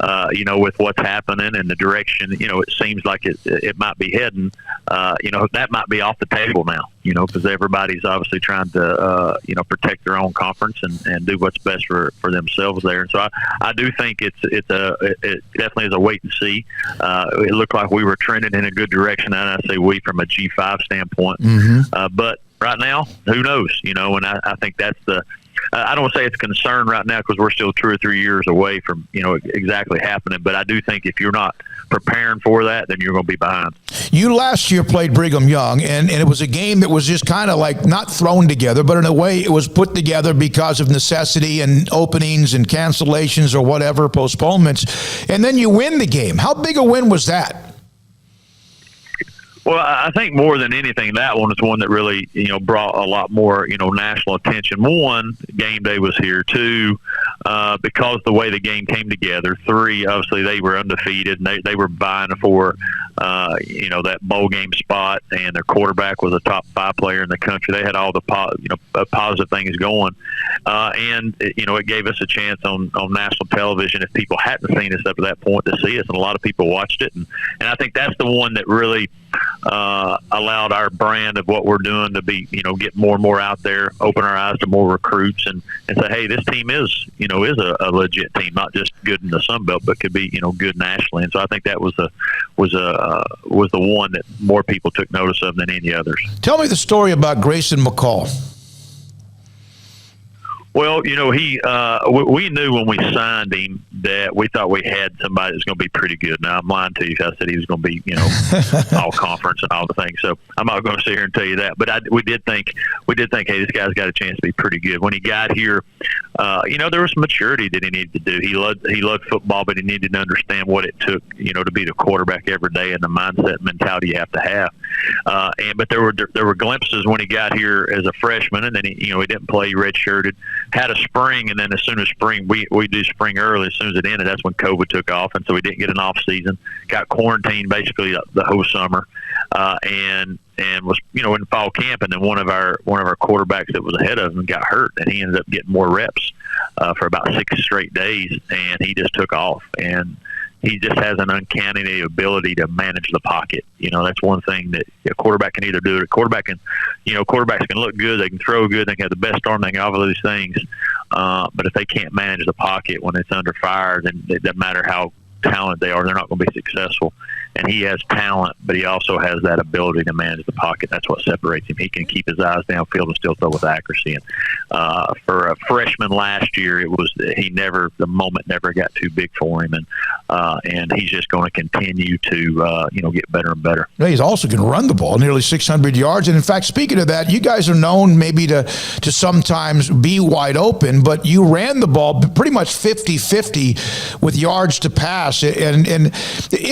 with what's happening and the direction, it seems like it might be heading, that might be off the table now, because everybody's obviously trying to, protect their own conference and do what's best for themselves there. And so I do think it definitely is a wait and see. It looked like we were trending in a good direction, and I say we from a G5 standpoint. But right now, who knows? And I think that's I don't want to say it's a concern right now because we're still 2 or 3 years away from exactly happening. But I do think if you're not preparing for that, then you're going to be behind. You last year played Brigham Young, and it was a game that was just kind of like not thrown together, but in a way it was put together because of necessity and openings and cancellations or whatever, postponements. And then you win the game. How big a win was that? Well, I think more than anything, that one is one that really, brought a lot more, national attention. One, game day was here. Two, because the way the game came together. Three, obviously they were undefeated and they were vying for, that bowl game spot, and their quarterback was a top 5 player in the country. They had all the positive things going, and it gave us a chance on national television if people hadn't seen us up to that point to see us, and a lot of people watched it, and I think that's the one that really allowed our brand of what we're doing to be, get more and more out there, open our eyes to more recruits, and say, hey, this team is a legit team, not just good in the Sun Belt, but could be, good nationally. And so I think that was the one that more people took notice of than any others. Tell me the story about Grayson Mccall. Well, we knew when we signed him that we thought we had somebody that's going to be pretty good. Now, I'm lying to you if I said he was going to be, all conference and all the things. So I'm not going to sit here and tell you that. But we did think, hey, this guy's got a chance to be pretty good. When he got here, there was some maturity that he needed to do. He loved football, but he needed to understand what it took, to be the quarterback every day and the mindset and mentality you have to have. But there were glimpses when he got here as a freshman, and then he didn't play. He redshirted. Had a spring, and then as soon as spring, we do spring early. As soon as it ended, that's when COVID took off, and so we didn't get an off season. Got quarantined basically the whole summer, and was in fall camp, and then one of our quarterbacks that was ahead of him got hurt, and he ended up getting more reps for about 6 straight days, and he just took off. And he just has an uncanny ability to manage the pocket. That's one thing that a quarterback can either do. Quarterbacks can look good, they can throw good, they can have the best arm, they can have all of these things. But if they can't manage the pocket when it's under fire, then it doesn't matter how talented they are, they're not going to be successful. And he has talent, but he also has that ability to manage the pocket. That's what separates him. He can keep his eyes downfield and still throw with accuracy. And for a freshman last year, the moment never got too big for him, and he's just going to continue to get better and better. He's also going to run the ball nearly 600 yards. And in fact, speaking of that, you guys are known maybe to sometimes be wide open, but you ran the ball pretty much 50-50 with yards to pass. And in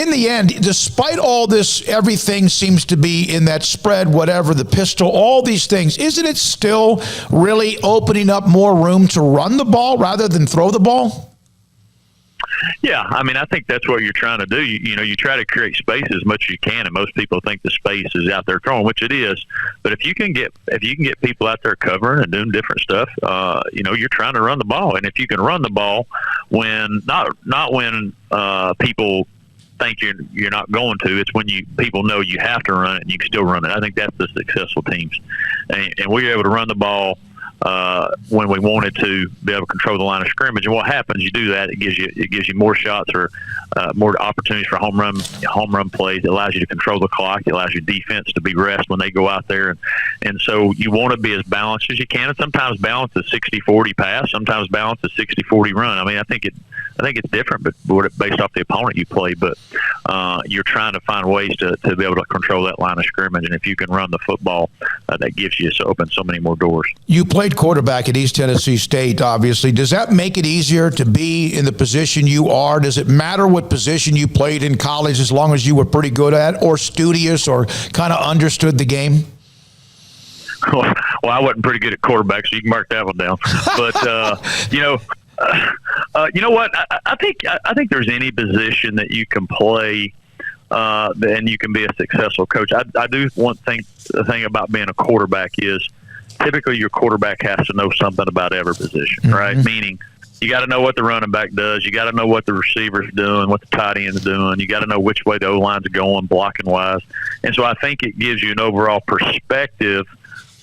the end, despite all this, everything seems to be in that spread, whatever, the pistol, all these things. Isn't it still really opening up more room to run the ball rather than throw the ball? Yeah, I think that's what you're trying to do. You try to create space as much as you can, and most people think the space is out there throwing, which it is. But if you can get people out there covering and doing different stuff, you're trying to run the ball. And if you can run the ball when not when people think you're not going to, it's when people know you have to run it and you can still run it. I think that's the successful teams, and we were able to run the ball when we wanted to be able to control the line of scrimmage. And what happens, you do that, it gives you more shots or more opportunities for home run plays. It allows you to control the clock. It allows your defense to be rest when they go out there. And so you want to be as balanced as you can. And sometimes balance is 60-40 pass. Sometimes balance is 60-40 run. I think it's different, but based off the opponent you play. But you're trying to find ways to be able to control that line of scrimmage. And if you can run the football, that gives you open so many more doors. You played quarterback at East Tennessee State, obviously. Does that make it easier to be in the position you are? Does it matter what position you played in college as long as you were pretty good at or studious or kind of understood the game? Well, I wasn't pretty good at quarterback, so you can mark that one down. But, you know what? I think there's any position that you can play and you can be a successful coach. I do the thing about being a quarterback is typically your quarterback has to know something about every position, right? Meaning You got to know what the running back does. You got to know what the receiver's doing, what the tight end's doing. You got to know which way the O-line's going, blocking wise. And so I think it gives you an overall perspective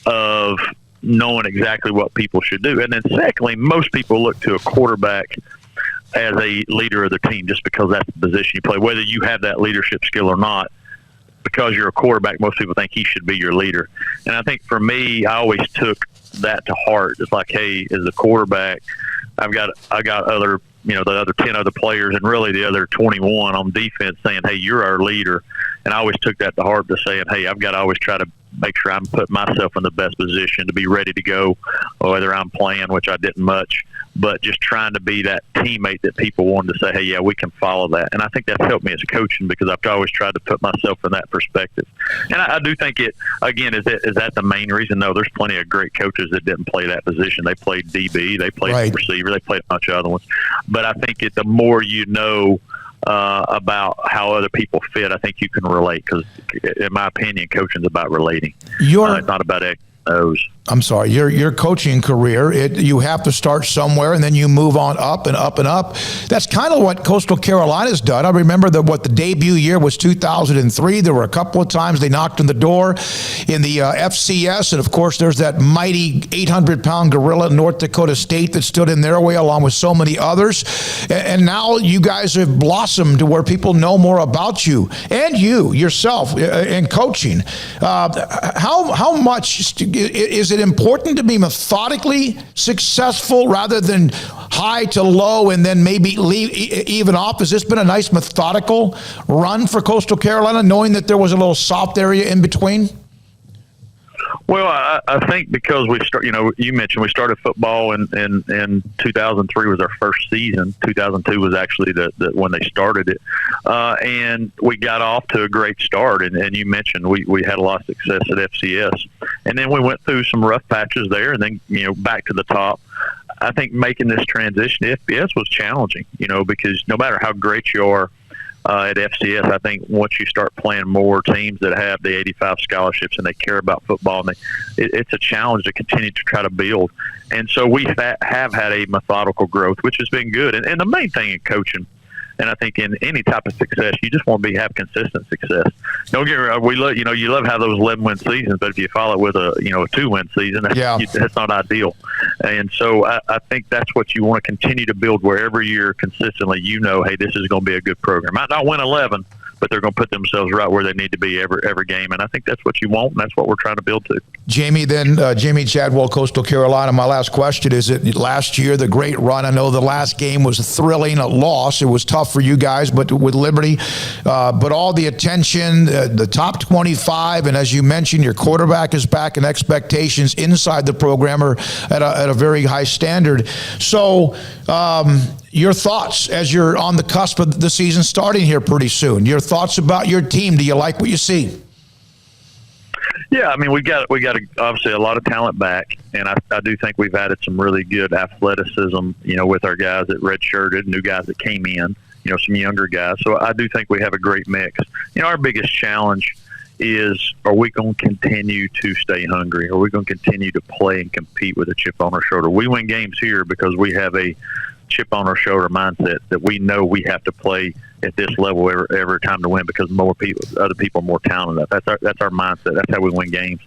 of knowing exactly what people should do. And then secondly, most people look to a quarterback as a leader of the team just because that's the position you play, whether you have that leadership skill or not. Because you're a quarterback, most people think he should be your leader. And I think for me, I always took that to heart. It's like, hey, as a quarterback, I got other, the other 10 other players and really the other 21 on defense saying, hey, you're our leader. And I always took that to heart to saying, hey, I've got to always try to make sure I'm putting myself in the best position to be ready to go, whether I'm playing, which I didn't much, but just trying to be that teammate that people wanted to say, hey, yeah, we can follow that. And I think that's helped me as coaching because I've always tried to put myself in that perspective. And I do think it, again, is that the main reason? No, there's plenty of great coaches that didn't play that position. They played DB, they played receiver, they played a bunch of other ones. But I think the more you know about how other people fit, I think you can relate because, in my opinion, coaching is about relating. It's not about O's. I'm sorry, your coaching career, you have to start somewhere and then you move on up and up and up. That's kind of what Coastal Carolina's done. I remember the debut year was 2003. There were a couple of times they knocked on the door in the FCS, and of course there's that mighty 800-pound gorilla, North Dakota State, that stood in their way along with so many others. And now you guys have blossomed to where people know more about you and you yourself in coaching. How much is it important to be methodically successful rather than high to low and then maybe leave even off? Has this been a nice methodical run for Coastal Carolina, knowing that there was a little soft area in between? Well, I think because you mentioned we started football in 2003 was our first season. 2002 was actually the when they started it, and we got off to a great start. And you mentioned we had a lot of success at FCS, and then we went through some rough patches there, and then back to the top. I think making this transition to FBS was challenging, because no matter how great you are at FCS, I think once you start playing more teams that have the 85 scholarships and they care about football, and it's a challenge to continue to try to build. And so we have had a methodical growth, which has been good. And the main thing in coaching, and I think in any type of success, you just want to have consistent success. Don't get me wrong, you love how those 11-win seasons, but if you follow it with a 2-win season, that's not ideal. And so I think that's what you want to continue to build wherever you're consistently, hey, this is going to be a good program. Might not win 11, but they're going to put themselves right where they need to be every game. And I think that's what you want, and that's what we're trying to build to. Jamie Chadwell, Coastal Carolina. My last question is, last year, the great run. I know the last game was thrilling, a loss. It was tough for you guys, but with Liberty. But all the attention, the top 25, and as you mentioned, your quarterback is back, and expectations inside the program are at a very high standard. So, your thoughts as you're on the cusp of the season starting here pretty soon. Your thoughts about your team. Do you like what you see? Yeah, I mean, we got obviously a lot of talent back, and I do think we've added some really good athleticism, with our guys that redshirted, new guys that came in, some younger guys. So I do think we have a great mix. Our biggest challenge is, are we going to continue to stay hungry? Are we going to continue to play and compete with a chip on our shoulder? We win games here because we have a chip on our shoulder mindset that we know we have to play at this level every time to win because other people are more talented. That's our mindset. That's how we win games.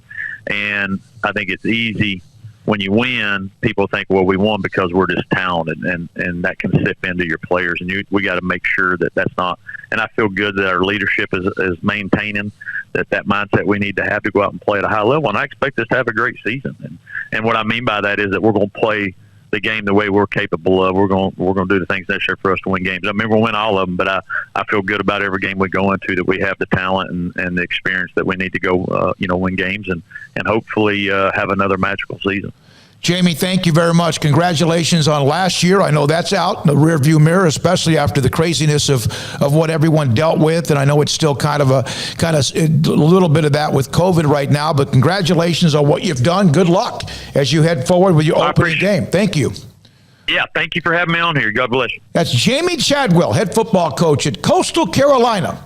And I think it's easy when you win, people think, well, we won because we're just talented, and that can sip into your players. And we got to make sure that that's not. And I feel good that our leadership is maintaining that mindset we need to have to go out and play at a high level. And I expect us to have a great season. And what I mean by that is that we're going to play the game the way we're capable of. We're going to do the things necessary for us to win games. I mean, we'll win all of them, but I feel good about every game we go into that we have the talent and the experience that we need to go, win games and hopefully have another magical season. Jamie, thank you very much. Congratulations on last year. I know that's out in the rearview mirror, especially after the craziness of what everyone dealt with. And I know it's still kind of a little bit of that with COVID right now. But congratulations on what you've done. Good luck as you head forward with your opening game. Thank you. Yeah, thank you for having me on here. God bless you. That's Jamie Chadwell, head football coach at Coastal Carolina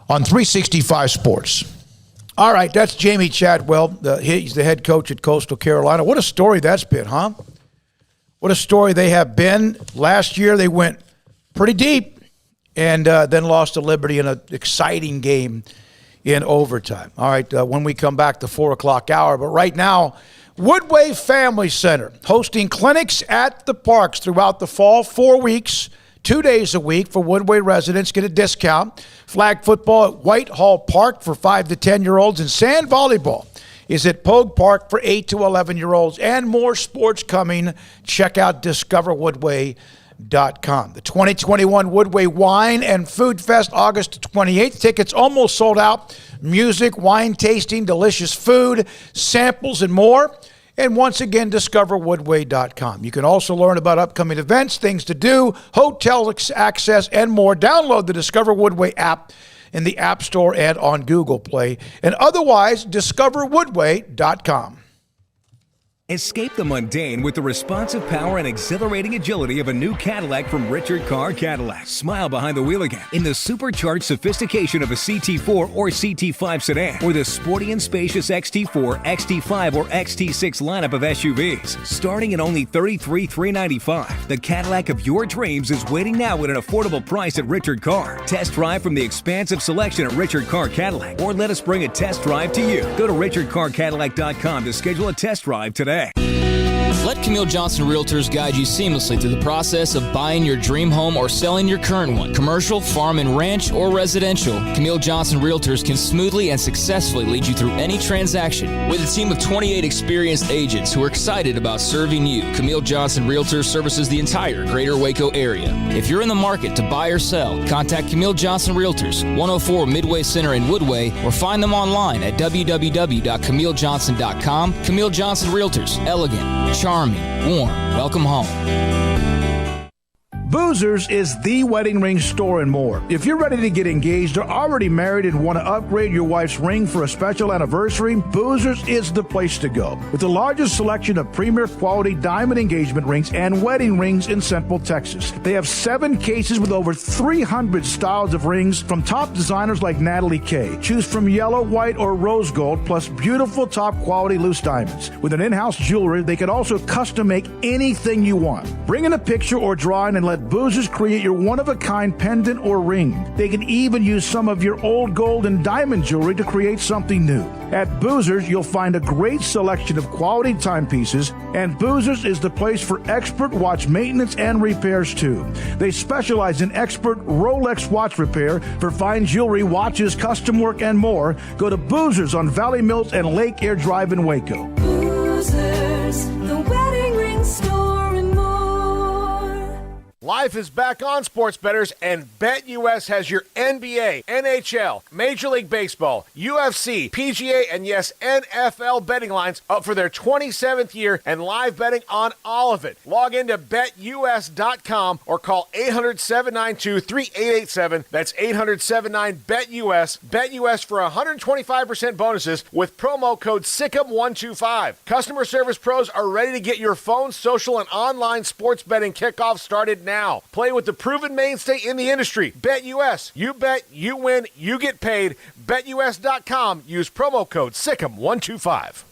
on 365 Sports. All right, that's Jamie Chadwell. He's the head coach at Coastal Carolina. What a story that's been, huh? what a story they have been. Last year they went pretty deep and then lost to Liberty in an exciting game in overtime. All right, when we come back, the 4 o'clock hour. But right now, Woodway Family Center hosting clinics at the parks throughout the fall, 4 weeks, 2 days a week for Woodway residents. Get a discount. Flag football at Whitehall Park for 5 to 10-year-olds, and sand volleyball is at Pogue Park for 8 to 11-year-olds, and more sports coming. Check out discoverwoodway.com. The 2021 Woodway Wine and Food Fest, August 28th. Tickets almost sold out. Music, wine tasting, delicious food, samples, and more. And once again, discoverwoodway.com. You can also learn about upcoming events, things to do, hotel access, and more. Download the Discover Woodway app in the App Store and on Google Play. And otherwise, discoverwoodway.com. Escape the mundane with the responsive power and exhilarating agility of a new Cadillac from Richard Carr Cadillac. Smile behind the wheel again in the supercharged sophistication of a CT4 or CT5 sedan, or the sporty and spacious XT4, XT5, or XT6 lineup of SUVs. Starting at only $33,395, the Cadillac of your dreams is waiting now at an affordable price at Richard Carr. Test drive from the expansive selection at Richard Carr Cadillac, or let us bring a test drive to you. Go to richardcarcadillac.com to schedule a test drive today. Let Camille Johnson Realtors guide you seamlessly through the process of buying your dream home or selling your current one. Commercial, farm and ranch, or residential, Camille Johnson Realtors can smoothly and successfully lead you through any transaction. With a team of 28 experienced agents who are excited about serving you, Camille Johnson Realtors services the entire greater Waco area. If you're in the market to buy or sell, contact Camille Johnson Realtors, 104 Midway Center in Woodway, or find them online at www.camillejohnson.com. Camille Johnson Realtors, elegant, charming, warm. Welcome home. Boozers is the wedding ring store and more. If you're ready to get engaged or already married and want to upgrade your wife's ring for a special anniversary, Boozers is the place to go. With the largest selection of premier quality diamond engagement rings and wedding rings in Central Texas. They have 7 cases with over 300 styles of rings from top designers like Natalie Kay. Choose from yellow, white, or rose gold, plus beautiful top quality loose diamonds. With an in-house jeweler, they can also custom make anything you want. Bring in a picture or drawing and let Boozers create your one-of-a-kind pendant or ring. They can even use some of your old gold and diamond jewelry to create something new. At Boozers, you'll find a great selection of quality timepieces, and Boozers is the place for expert watch maintenance and repairs too. They specialize in expert Rolex watch repair for fine jewelry, watches, custom work, and more. Go to Boozers on Valley Mills and Lake Air Drive in Waco. Boozers, the wedding ring store and more. Life is back on, sports bettors, and BetUS has your NBA, NHL, Major League Baseball, UFC, PGA, and yes, NFL betting lines up for their 27th year and live betting on all of it. Log into BetUS.com or call 800-792-3887. That's 800-79-BETUS. BetUS for 125% bonuses with promo code SICK'EM125. Customer service pros are ready to get your phone, social, and online sports betting kickoff started now. Play with the proven mainstay in the industry. BetUS. You bet, you win, you get paid. BetUS.com. Use promo code SICK'EM125.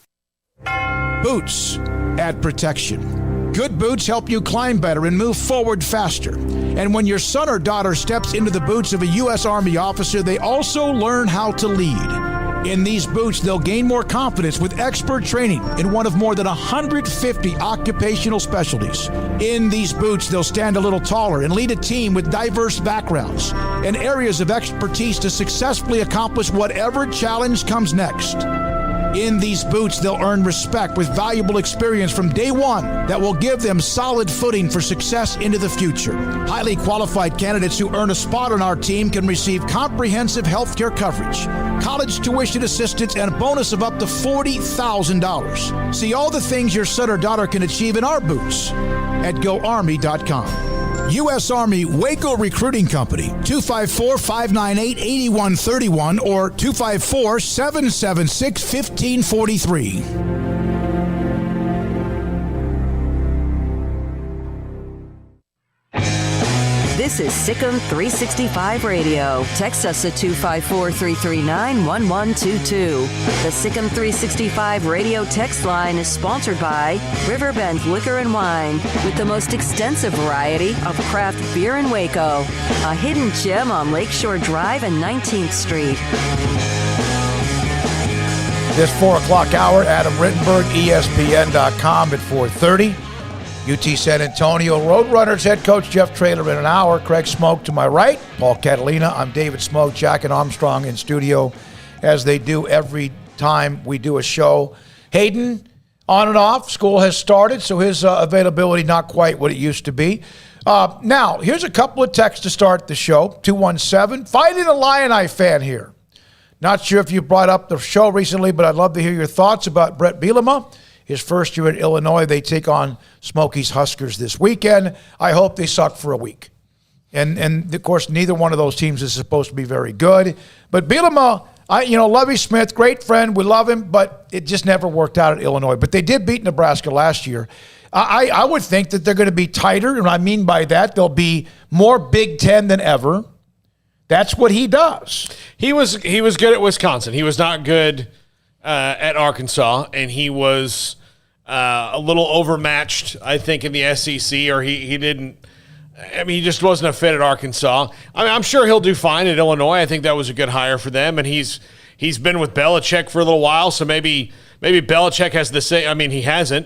Boots add protection. Good boots help you climb better and move forward faster. And when your son or daughter steps into the boots of a U.S. Army officer, they also learn how to lead. In these boots, they'll gain more confidence with expert training in one of more than 150 occupational specialties. In these boots, they'll stand a little taller and lead a team with diverse backgrounds and areas of expertise to successfully accomplish whatever challenge comes next. In these boots, they'll earn respect with valuable experience from day one that will give them solid footing for success into the future. Highly qualified candidates who earn a spot on our team can receive comprehensive health care coverage, college tuition assistance, and a bonus of up to $40,000. See all the things your son or daughter can achieve in our boots at GoArmy.com. U.S. Army Waco Recruiting Company, 254-598-8131 or 254-776-1543. This This is Sikkim 365 Radio. Text us at 254-339-1122. The Sikkim 365 Radio text line is sponsored by Riverbend Liquor and Wine, with the most extensive variety of craft beer in Waco. A hidden gem on Lakeshore Drive and 19th Street. This 4 o'clock hour, Adam Rittenberg, ESPN.com at 4:30. UT San Antonio Roadrunners head coach Jeff Traylor in an hour. Craig Smoak to my right. Paul Catalina. I'm David Smoak. Jack and Armstrong in studio, as they do every time we do a show. Hayden, on and off. School has started, so his availability not quite what it used to be. Now, here's a couple of texts to start the show. 217, Fighting Illini fan here. Not sure if you brought up the show recently, but I'd love to hear your thoughts about Brett Bielema. His first year at Illinois, they take on Smoky's Huskers this weekend. I hope they suck for a week. And of course, neither one of those teams is supposed to be very good. But Bielema, Lovie Smith, great friend. We love him, but it just never worked out at Illinois. But they did beat Nebraska last year. I would think that they're going to be tighter, and I mean by that, they'll be more Big Ten than ever. That's what he does. He was good at Wisconsin. He was not good at Arkansas, and he was a little overmatched, I think, in the SEC, or he didn't. I mean, he just wasn't a fit at Arkansas. I mean, I'm sure he'll do fine at Illinois. I think that was a good hire for them, and he's been with Belichick for a little while, so maybe Belichick has the same. I mean, he hasn't.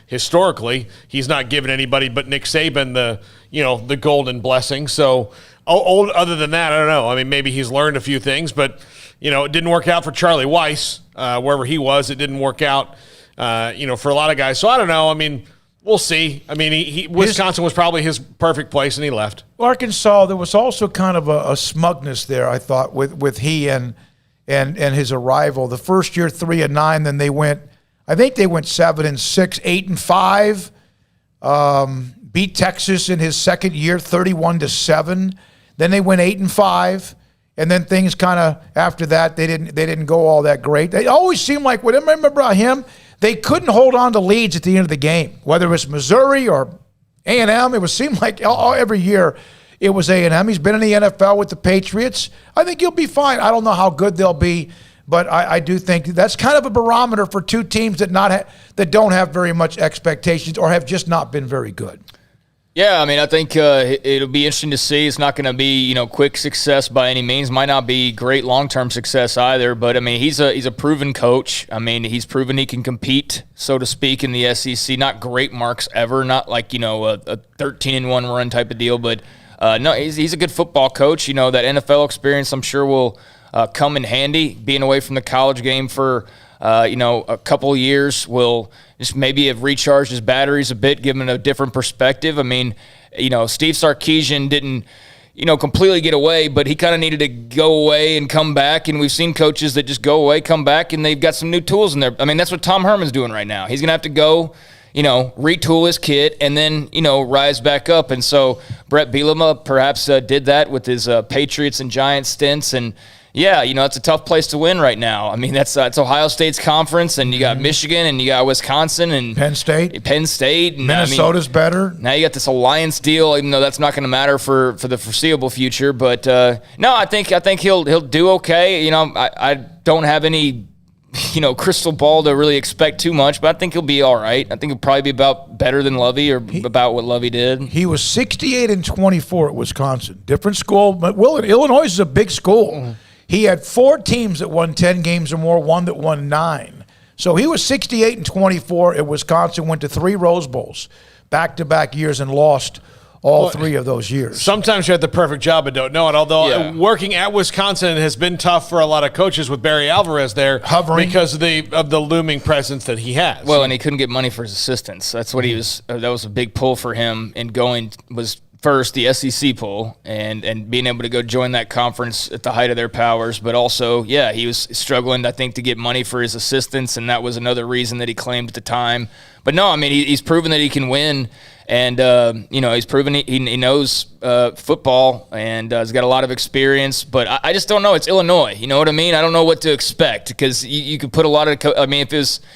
Historically, he's not given anybody but Nick Saban the golden blessing. So, other than that, I don't know. I mean, maybe he's learned a few things, but it didn't work out for Charlie Weiss wherever he was. It didn't work out, for a lot of guys. So I don't know. I mean, we'll see. I mean, Wisconsin was probably his perfect place, and he left. Arkansas, there was also kind of a smugness there, I thought, with he and his arrival. The first year 3-9, then they went 7-6, 8-5. Beat Texas in his second year, 31-7. Then they went 8-5, and then things kind of after that they didn't go all that great. They always seemed like, whatever I remember about him, they couldn't hold on to leads at the end of the game, whether it was Missouri or A&M. It seemed like every year it was A&M. He's been in the NFL with the Patriots. I think he'll be fine. I don't know how good they'll be, but I do think that's kind of a barometer for two teams that don't have very much expectations or have just not been very good. Yeah, I mean, I think it'll be interesting to see. It's not going to be, quick success by any means. Might not be great long-term success either. But I mean, he's a proven coach. I mean, he's proven he can compete, so to speak, in the SEC. Not great marks ever. Not like a 13-1 run type of deal. But no, he's a good football coach. That NFL experience, I'm sure, will come in handy. Being away from the college game for a couple of years will just maybe have recharged his batteries a bit, given a different perspective. I mean, Steve Sarkisian didn't, completely get away, but he kind of needed to go away and come back. And we've seen coaches that just go away, come back, and they've got some new tools in there. I mean, that's what Tom Herman's doing right now. He's going to have to go, retool his kit and then, rise back up. And so Brett Bielema perhaps did that with his Patriots and Giants stints. And yeah, it's a tough place to win right now. I mean, that's Ohio State's conference, and you got Michigan, and you got Wisconsin, and Penn State. And, Minnesota's better. Now you got this alliance deal, even though that's not going to matter for the foreseeable future. But no, I think he'll do okay. I don't have any crystal ball to really expect too much, but I think he'll be all right. I think he'll probably be about better than Lovie or about what Lovie did. He was 68-24 at Wisconsin. Different school, but Illinois is a big school. Mm-hmm. He had 4 teams that won 10 games or more, one that won 9. So he was 68-24 at Wisconsin, went to 3 Rose Bowls, back-to-back years, and lost all 3 of those years. Sometimes you have the perfect job and don't know it, although working at Wisconsin has been tough for a lot of coaches with Barry Alvarez there. Hovering. Because of the looming presence that he has. Well, and he couldn't get money for his assistants. That's what he was. That was a big pull for him in going was – first, the SEC poll and being able to go join that conference at the height of their powers. But also, he was struggling, I think, to get money for his assistants, and that was another reason that he claimed at the time. But no, I mean, he's proven that he can win, and, he's proven he knows football and has got a lot of experience. But I just don't know. It's Illinois. You know what I mean? I don't know what to expect because you could put a lot of – if it was –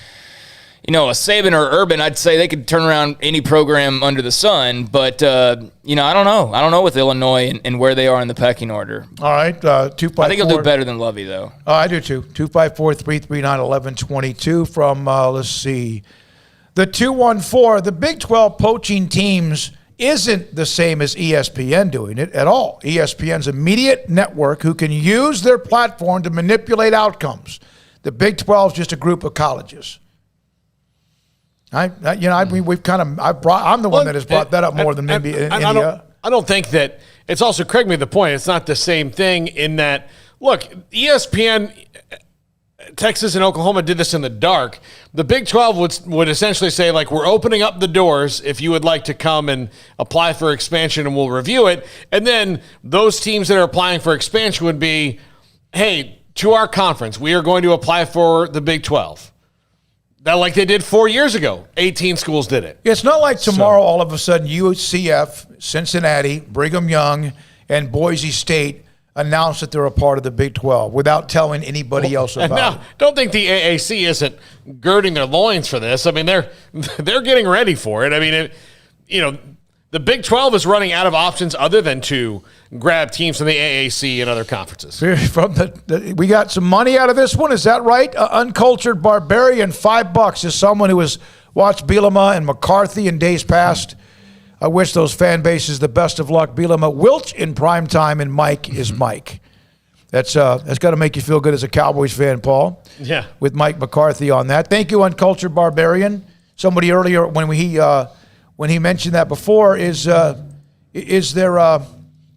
a Saban or Urban, I'd say they could turn around any program under the sun. But, I don't know. I don't know with Illinois and where they are in the pecking order. All right. 254. I think he'll do better than Lovey, though. I do, too. 254-339-1122 from, let's see, the 214. The Big 12 poaching teams isn't the same as ESPN doing it at all. ESPN's a media network who can use their platform to manipulate outcomes. The Big 12 is just a group of colleges. I'm the one that has brought that up more than maybe India. I don't think that it's also, Craig made the point, it's not the same thing in that, look, ESPN, Texas and Oklahoma did this in the dark. The Big 12 would essentially say, like, we're opening up the doors if you would like to come and apply for expansion and we'll review it. And then those teams that are applying for expansion would be, hey, to our conference, we are going to apply for the Big 12. That, like they did 4 years ago. 18 schools did it. It's not like tomorrow all of a sudden UCF, Cincinnati, Brigham Young, and Boise State announce that they're a part of the Big 12 without telling anybody else about it. Don't think the AAC isn't girding their loins for this. I mean, they're getting ready for it. I mean, the Big 12 is running out of options other than to grab teams from the AAC and other conferences. We got some money out of this one. Is that right? Uncultured Barbarian, $5 is someone who has watched Bielema and McCarthy in days past. I wish those fan bases the best of luck. Bielema, Wilch in prime time, and Mike is Mike. That's got to make you feel good as a Cowboys fan, Paul. Yeah. With Mike McCarthy on that. Thank you, Uncultured Barbarian. Somebody earlier when he mentioned that before, is there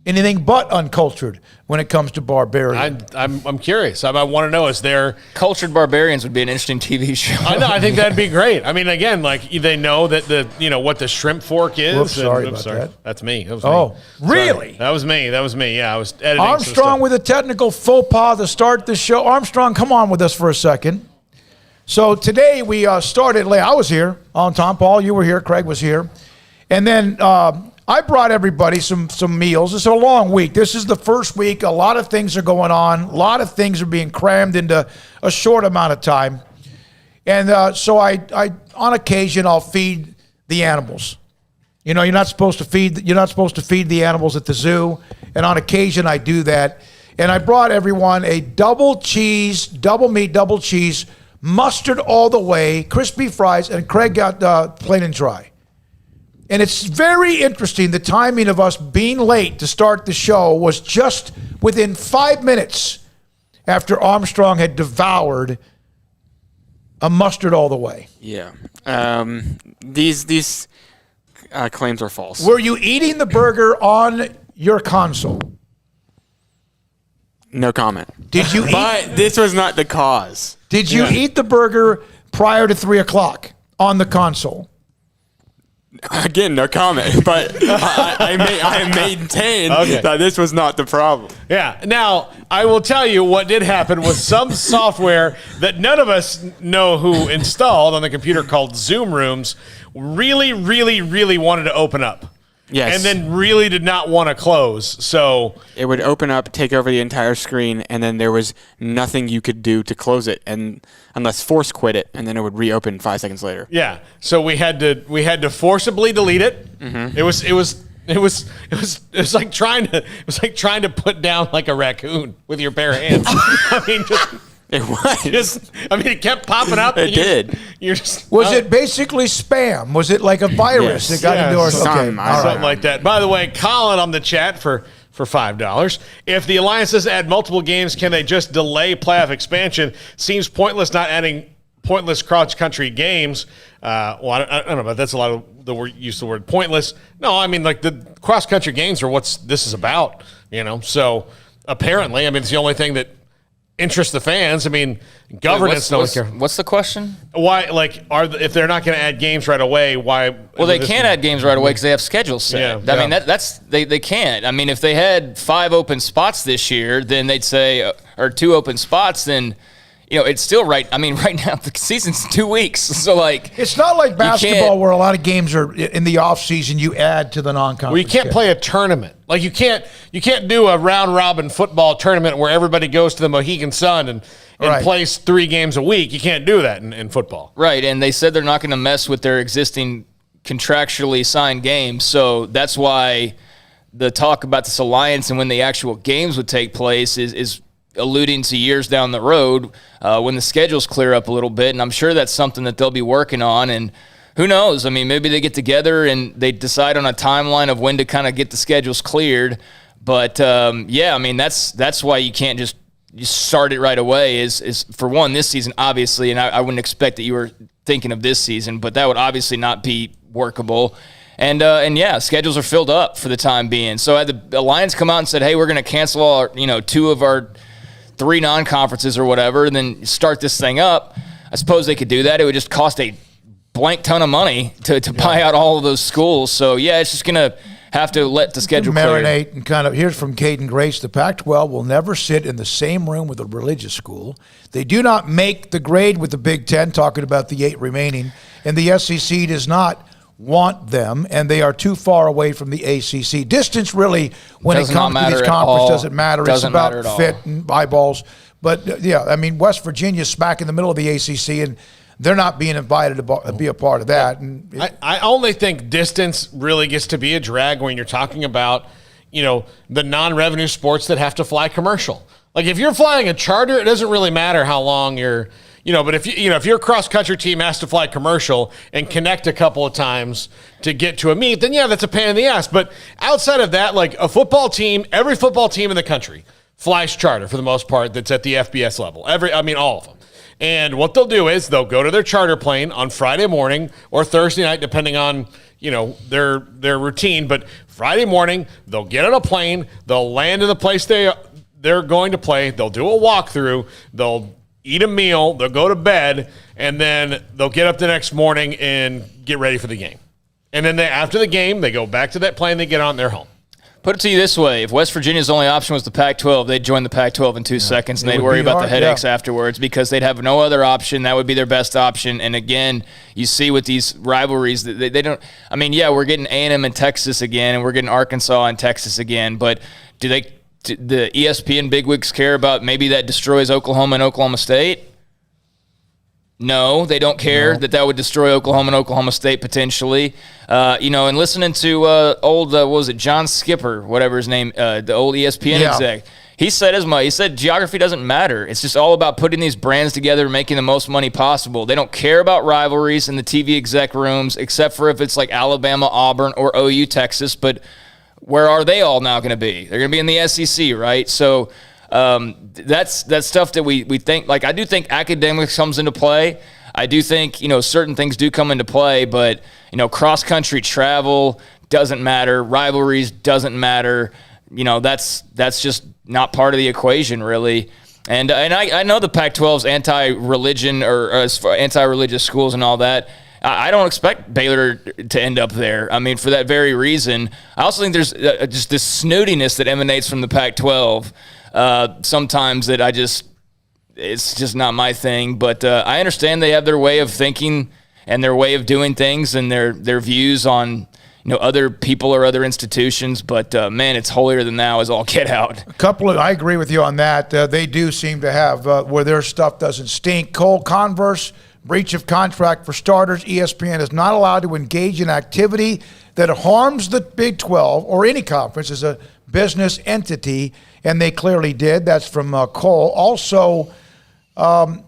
anything but uncultured when it comes to Barbarian? I'm curious. I want to know, is there... Cultured Barbarians would be an interesting TV show. I know. I think that'd be great. I mean, again, like, they know that what the shrimp fork is. Whoops, sorry about that. That's me. That was me. Really? That was me. Yeah, I was editing. Armstrong with a technical faux pas to start the show. Armstrong, come on with us for a second. So today we started late. I was here on time. Paul, you were here. Craig was here. And then I brought everybody some meals. It's a long week. This is the first week. A lot of things are going on. A lot of things are being crammed into a short amount of time. And so I on occasion I'll feed the animals. You're not supposed to feed the animals at the zoo. And on occasion I do that. And I brought everyone a double meat, double cheese, mustard all the way, crispy fries, and Craig got plain and dry. And it's very interesting, the timing of us being late to start the show was just within 5 minutes after Armstrong had devoured a mustard all the way. Yeah. These claims are false. Were you eating the burger on your console? No comment. Did you eat? But this was not the cause. Did you eat the burger prior to 3 o'clock on the console? Again, no comment, but I maintain that this was not the problem. Yeah. Now, I will tell you what did happen was some software that none of us know who installed on the computer called Zoom Rooms really, really, really wanted to open up. Yes. And then really did not want to close. So it would open up, take over the entire screen, and then there was nothing you could do to close it, and unless force quit it, and then it would reopen 5 seconds later. Yeah. So we had to forcibly delete it. Mm-hmm. It was like trying to put down like a raccoon with your bare hands. I mean, it kept popping up. It did. Was it basically spam? Was it like a virus that got into our something like that? By the way, Colin on the chat for $5. If the alliances add multiple games, can they just delay playoff expansion? Seems pointless not adding pointless cross-country games. I don't know, but that's a lot of the word. Use the word pointless. No, I mean, like, the cross-country games are what this is about. So apparently, I mean, it's the only thing that interest the fans. I mean, governance. What's the question? Why, like, if they're not going to add games right away, why? Well, they can't add games right away because they have schedules set. I mean, they can't. I mean, if they had 5 open spots this year, then they'd say, or 2 open spots, then it's still right. I mean, right now the season's 2 weeks, so like it's not like basketball where a lot of games are in the off season. You add to the non-conference. Well, you can't play a tournament. Like you can't do a round robin football tournament where everybody goes to the Mohegan Sun and plays 3 games a week. You can't do that in football. Right, and they said they're not going to mess with their existing contractually signed games, so that's why the talk about this alliance and when the actual games would take place is alluding to years down the road when the schedules clear up a little bit, and I'm sure that's something that they'll be working on, and who knows? I mean, maybe they get together and they decide on a timeline of when to kind of get the schedules cleared, but I mean, that's why you can't just start it right away is for one, this season, obviously, and I wouldn't expect that you were thinking of this season, but that would obviously not be workable. And schedules are filled up for the time being. So had the Alliance come out and said, hey, we're going to cancel all our, 2 of our 3 non-conferences or whatever, and then start this thing up, I suppose they could do that. It would just cost a blank ton of money to buy out all of those schools. So, it's just going to have to let the schedule marinate clear. And kind of, here's from Caden Grace, the Pac-12 will never sit in the same room with a religious school. They do not make the grade with the Big Ten, talking about the 8 remaining, and the SEC does not want them, and they are too far away from the ACC. Distance really, when it comes to these conferences, doesn't matter. It's about fit and eyeballs. But, West Virginia's smack in the middle of the ACC, and they're not being invited to be a part of that. And I only think distance really gets to be a drag when you're talking about, the non-revenue sports that have to fly commercial. Like if you're flying a charter, it doesn't really matter how long you're – but if your cross-country team has to fly commercial and connect a couple of times to get to a meet, then that's a pain in the ass. But outside of that, like a football team, every football team in the country flies charter for the most part that's at the FBS level. All of them. And what they'll do is they'll go to their charter plane on Friday morning or Thursday night, depending on, their routine. But Friday morning, they'll get on a plane, they'll land in the place they're going to play, they'll do a walkthrough, they'll eat a meal, they'll go to bed, and then they'll get up the next morning and get ready for the game. And then after the game, they go back to that plane, they get on, they're home. Put it to you this way. If West Virginia's only option was the Pac-12, they'd join the Pac-12 in 2 seconds, and they'd worry about the headaches afterwards because they'd have no other option. That would be their best option. And, again, you see with these rivalries, they don't – we're getting A&M and Texas again, and we're getting Arkansas and Texas again, but do the ESPN bigwigs care about maybe that destroys Oklahoma and Oklahoma State? No, they don't care that would destroy Oklahoma and Oklahoma State potentially. And listening to old, what was it, John Skipper, whatever his name, the old ESPN exec, he said as much. He said geography doesn't matter. It's just all about putting these brands together and making the most money possible. They don't care about rivalries in the TV exec rooms, except for if it's like Alabama, Auburn, or OU, Texas, but where are they all now going to be? They're going to be in the SEC, right? So that's stuff that we think. Like, I do think academics comes into play. I do think, certain things do come into play, but, cross-country travel doesn't matter. Rivalries doesn't matter. That's just not part of the equation, really. And I know the Pac-12's anti-religion or anti-religious schools and all that. I don't expect Baylor to end up there. For that very reason. I also think there's just this snootiness that emanates from the Pac-12 sometimes that it's just not my thing. But I understand they have their way of thinking and their way of doing things and their views on other people or other institutions. But, man, it's holier than thou as all get out. I agree with you on that. They do seem to have where their stuff doesn't stink. Cole, Converse, breach of contract for starters. ESPN is not allowed to engage in activity that harms the Big 12 or any conference as a business entity, and they clearly did. That's from Cole. Also, what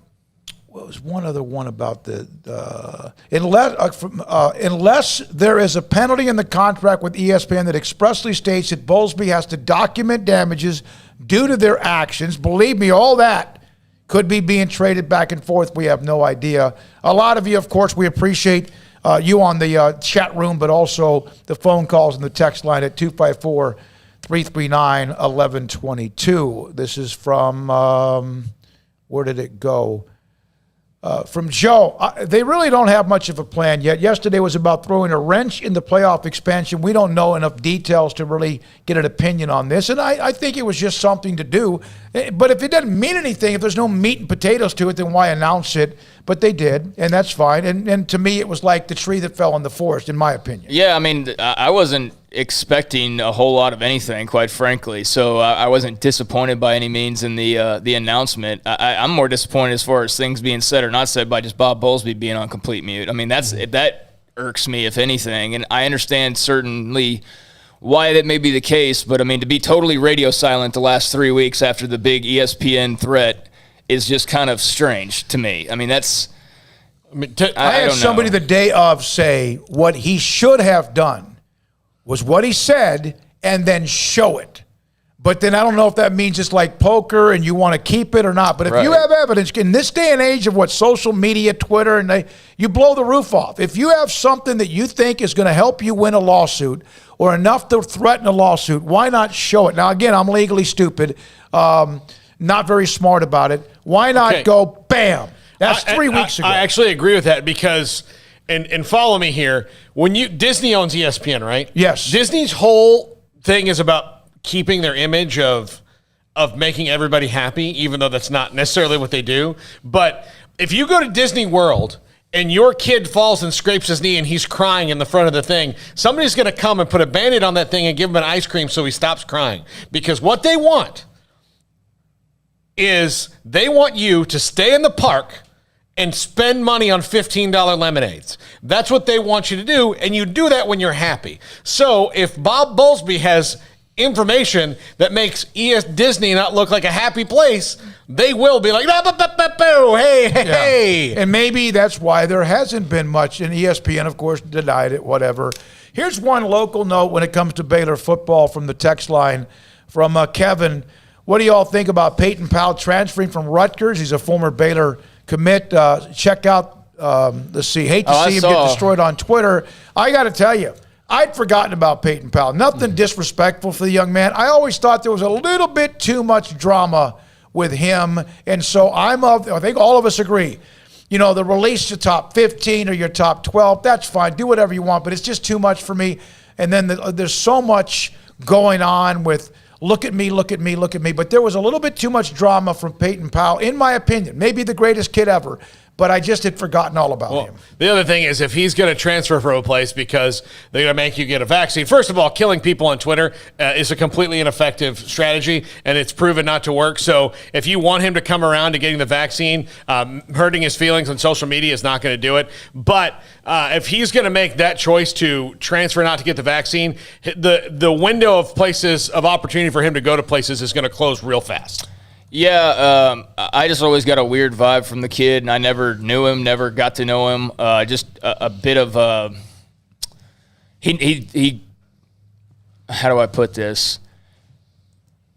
was one other one about unless there is a penalty in the contract with ESPN that expressly states that Bowlesby has to document damages due to their actions. Believe me, all that could be being traded back and forth. We have no idea. A lot of you, of course, we appreciate you on the chat room, but also the phone calls and the text line at 254-339-1122. This is from, where did it go? From Joe, they really don't have much of a plan yet. Yesterday was about throwing a wrench in the playoff expansion. We don't know enough details to really get an opinion on this, and I think it was just something to do. But if it doesn't mean anything, if there's no meat and potatoes to it, then why announce it? But they did, and that's fine. And to me, it was like the tree that fell in the forest, in my opinion. Yeah, I mean, I wasn't expecting a whole lot of anything, quite frankly. So I wasn't disappointed by any means in the announcement. I'm more disappointed as far as things being said or not said by just Bob Bowlesby being on complete mute. I mean, that irks me, if anything. And I understand certainly why that may be the case, but I mean, to be totally radio silent the last 3 weeks after the big ESPN threat is just kind of strange to me. I mean, that's... I had somebody the day of say what he should have done was what he said and then show it. But then I don't know if that means it's like poker and you want to keep it or not. But if you have evidence, in this day and age of what social media, Twitter, and you blow the roof off. If you have something that you think is going to help you win a lawsuit or enough to threaten a lawsuit, why not show it? Now, again, I'm legally stupid, not very smart about it. Why not go, bam? That's 3 weeks ago. I actually agree with that because, and follow me here, Disney owns ESPN, right? Yes. Disney's whole thing is about keeping their image of making everybody happy, even though that's not necessarily what they do. But if you go to Disney World and your kid falls and scrapes his knee and he's crying in the front of the thing, somebody's going to come and put a Band-Aid on that thing and give him an ice cream so he stops crying. Because what they want is they want you to stay in the park and spend money on $15 lemonades. That's what they want you to do, and you do that when you're happy. So if Bob Bowlesby has information that makes Disney not look like a happy place, they will be like, hey. And maybe that's why there hasn't been much, and ESPN, of course, denied it, whatever. Here's one local note when it comes to Baylor football from the text line from Kevin. What do you all think about Peyton Powell transferring from Rutgers? He's a former Baylor commit. Check out, let's see, hate to see him get destroyed on Twitter. I got to tell you, I'd forgotten about Peyton Powell. Nothing disrespectful for the young man. I always thought there was a little bit too much drama with him. And so I think all of us agree, the release to top 15 or your top 12, that's fine. Do whatever you want, but it's just too much for me. And then there's so much going on with look at me. But there was a little bit too much drama from Peyton Powell, in my opinion. Maybe the greatest kid ever. But I just had forgotten all about him. The other thing is if he's going to transfer from a place because they're going to make you get a vaccine, first of all, killing people on Twitter is a completely ineffective strategy, and it's proven not to work. So if you want him to come around to getting the vaccine, hurting his feelings on social media is not going to do it. But if he's going to make that choice to transfer not to get the vaccine, the window of places of opportunity for him to go to places is going to close real fast. Yeah, I just always got a weird vibe from the kid, and I never knew him, never got to know him. Just a bit of he. How do I put this?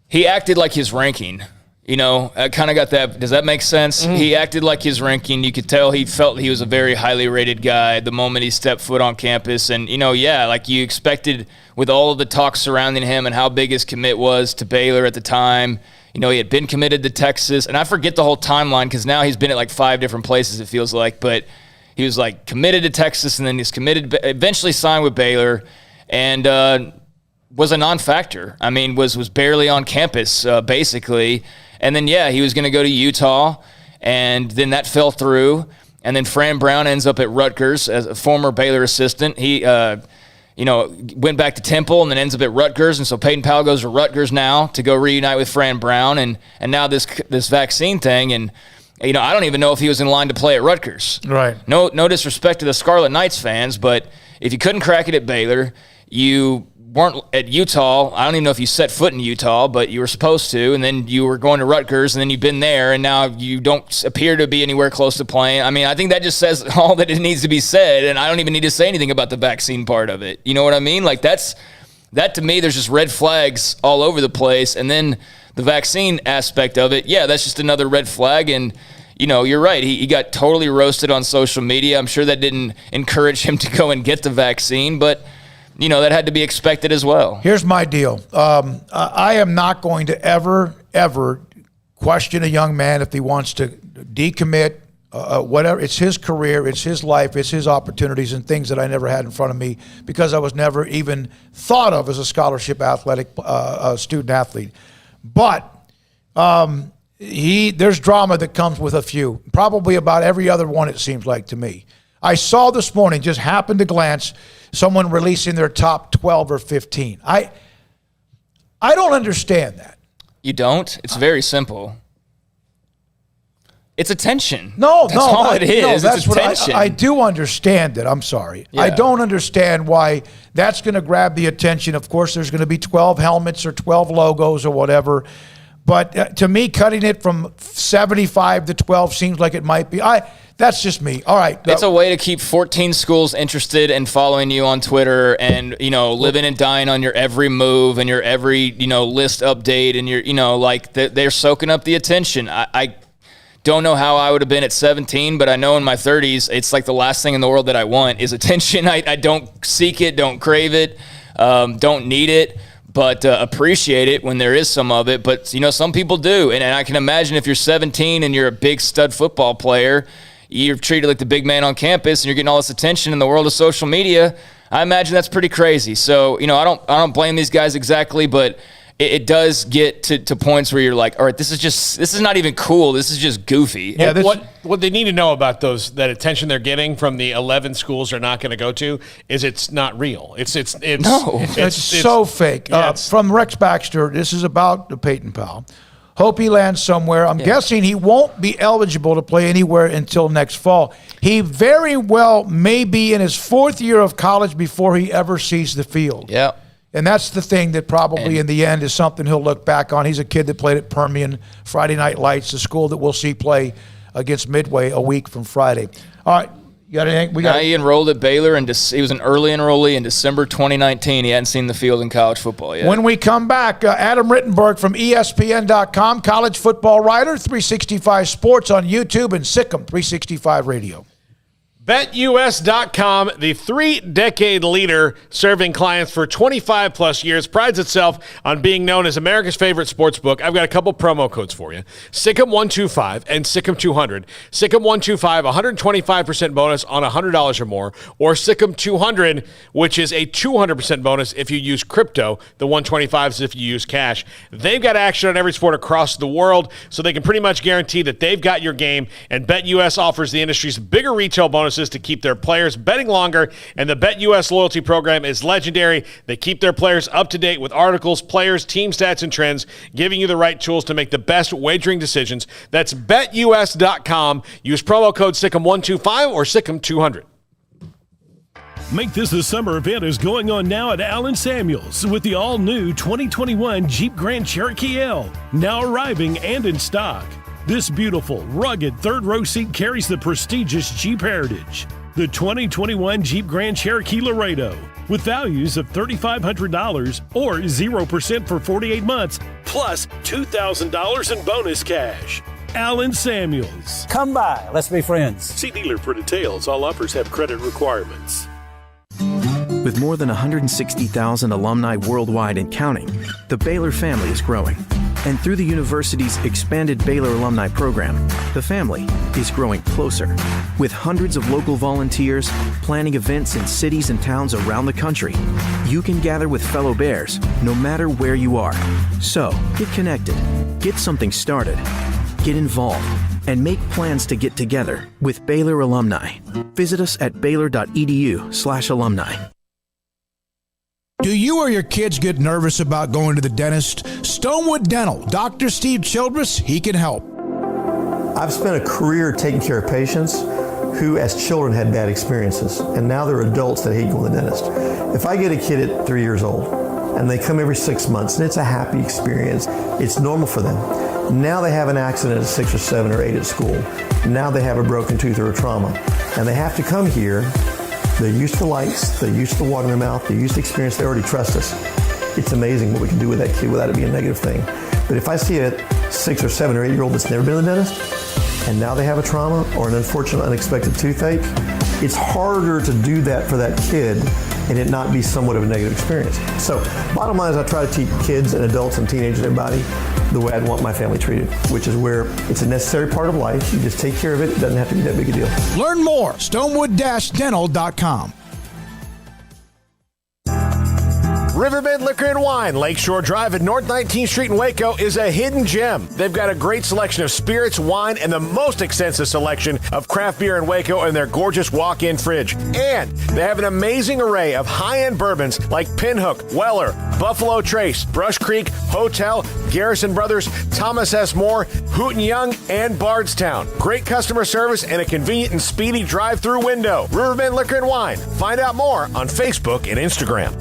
He acted like his ranking. I kind of got that. Does that make sense? Mm-hmm. He acted like his ranking. You could tell he felt he was a very highly rated guy the moment he stepped foot on campus. And, like you expected with all of the talk surrounding him and how big his commit was to Baylor at the time. He had been committed to Texas, and I forget the whole timeline because now he's been at like 5 different places, it feels like. But he was like committed to Texas, and then he's eventually signed with Baylor, and was a non-factor. I mean, was barely on campus basically. And then he was going to go to Utah, and then that fell through. And then Fran Brown ends up at Rutgers as a former Baylor assistant. He went back to Temple and then ends up at Rutgers. And so Peyton Powell goes to Rutgers now to go reunite with Fran Brown. And now this vaccine thing. And, I don't even know if he was in line to play at Rutgers. Right. No disrespect to the Scarlet Knights fans, but if you couldn't crack it at Baylor, you weren't at Utah. I don't even know if you set foot in Utah, but you were supposed to. And then you were going to Rutgers, and then you've been there, and now you don't appear to be anywhere close to playing. I mean, I think that just says all that it needs to be said, and I don't even need to say anything about the vaccine part of it. You know what I mean? Like, that to me, there's just red flags all over the place. And then the vaccine aspect of it, that's just another red flag. And, you're right. He got totally roasted on social media. I'm sure that didn't encourage him to go and get the vaccine, but that had to be expected as well. Here's my deal. I am not going to ever question a young man if he wants to decommit, whatever. It's his career, it's his life, it's his opportunities and things that I never had in front of me because I was never even thought of as a scholarship athletic student athlete. But there's drama that comes with a few, probably about every other one, it seems like to me. I saw this morning, just happened to glance, someone releasing their top 12 or 15. I don't understand that. You don't? It's very simple. It's attention. That's all it is. No, that's it's attention. I do understand it. I'm sorry. Yeah. I don't understand why that's going to grab the attention. Of course, there's going to be 12 helmets or 12 logos or whatever. But to me, cutting it from 75 to 12 seems like it might be. That's just me. All right. It's a way to keep 14 schools interested and following you on Twitter and, living and dying on your every move and your every, list update and your, they're soaking up the attention. I don't know how I would have been at 17, but I know in my 30s, it's like the last thing in the world that I want is attention. I don't seek it, don't crave it, don't need it, but appreciate it when there is some of it. But, some people do. And I can imagine if you're 17 and you're a big stud football player, you're treated like the big man on campus and you're getting all this attention in the world of social media. I imagine that's pretty crazy. So, I don't blame these guys exactly, but it does get to points where you're like, all right, this is not even cool. This is just goofy. Yeah, what they need to know about that attention they're getting from the 11 schools they're not going to go to is it's not real. It's so fake. Yeah, from Rex Baxter, this is about the Peyton Powell. Hope he lands somewhere. I'm guessing he won't be eligible to play anywhere until next fall. He very well may be in his 4th year of college before he ever sees the field. Yeah. And that's the thing that probably in the end is something he'll look back on. He's a kid that played at Permian, Friday Night Lights, the school that we'll see play against Midway a week from Friday. All right. You got anything? He enrolled at Baylor, and he was an early enrollee in December 2019. He hadn't seen the field in college football yet. When we come back, Adam Rittenberg from ESPN.com, college football writer, 365 Sports on YouTube, and Sikkim 365 Radio. BetUS.com, the 3-decade leader serving clients for 25-plus years, prides itself on being known as America's favorite sports book. I've got a couple promo codes for you. Sikkim125 and Sikkim200. Sikkim125, 125% bonus on $100 or more, or Sikkim200, which is a 200% bonus if you use crypto. The 125 is if you use cash. They've got action on every sport across the world, so they can pretty much guarantee that they've got your game, and BetUS offers the industry's bigger retail bonuses to keep their players betting longer, and the BetUS loyalty program is legendary. They keep their players up to date with articles, players, team stats, and trends, giving you the right tools to make the best wagering decisions. That's BetUS.com. Use promo code Sikkim125 or Sikkim200. Make this a summer event is going on now at Allen Samuels with the all-new 2021 Jeep Grand Cherokee L, now arriving and in stock. This beautiful, rugged third-row seat carries the prestigious Jeep heritage. The 2021 Jeep Grand Cherokee Laredo, with values of $3,500 or 0% for 48 months, plus $2,000 in bonus cash. Allen Samuels. Come by. Let's be friends. See dealer for details. All offers have credit requirements. With more than 160,000 alumni worldwide and counting, the Baylor family is growing. And through the university's expanded Baylor alumni program, the family is growing closer. With hundreds of local volunteers planning events in cities and towns around the country, you can gather with fellow Bears no matter where you are. So, get connected, get something started, get involved, and make plans to get together with Baylor alumni. Visit us at baylor.edu/alumni. Do you or your kids get nervous about going to the dentist? Stonewood Dental, Dr. Steve Childress, he can help. I've spent a career taking care of patients who as children had bad experiences, and now they're adults that hate going to the dentist. If I get a kid at 3 years old and they come every 6 months and it's a happy experience, it's normal for them. Now they have an accident at 6 or 7 or 8 at school. Now they have a broken tooth or a trauma, and they have to come here. They're used to lights, they're used to water in their mouth, they're used to experience, they already trust us. It's amazing what we can do with that kid without it being a negative thing. But if I see a 6 or 7 or 8 year old that's never been to the dentist, and now they have a trauma or an unfortunate unexpected toothache, it's harder to do that for that kid and it not be somewhat of a negative experience. So bottom line is I try to teach kids and adults and teenagers and everybody the way I'd want my family treated, which is where it's a necessary part of life. You just take care of it. It doesn't have to be that big a deal. Learn more, stonewood-dental.com. Riverbend Liquor and Wine, Lakeshore Drive at North 19th Street in Waco is a hidden gem. They've got a great selection of spirits, wine, and the most extensive selection of craft beer in Waco in their gorgeous walk-in fridge. And they have an amazing array of high-end bourbons like Pinhook, Weller, Buffalo Trace, Brush Creek, Hotel, Garrison Brothers, Thomas S. Moore, Hooten Young, and Bardstown. Great customer service and a convenient and speedy drive-through window. Riverbend Liquor and Wine. Find out more on Facebook and Instagram.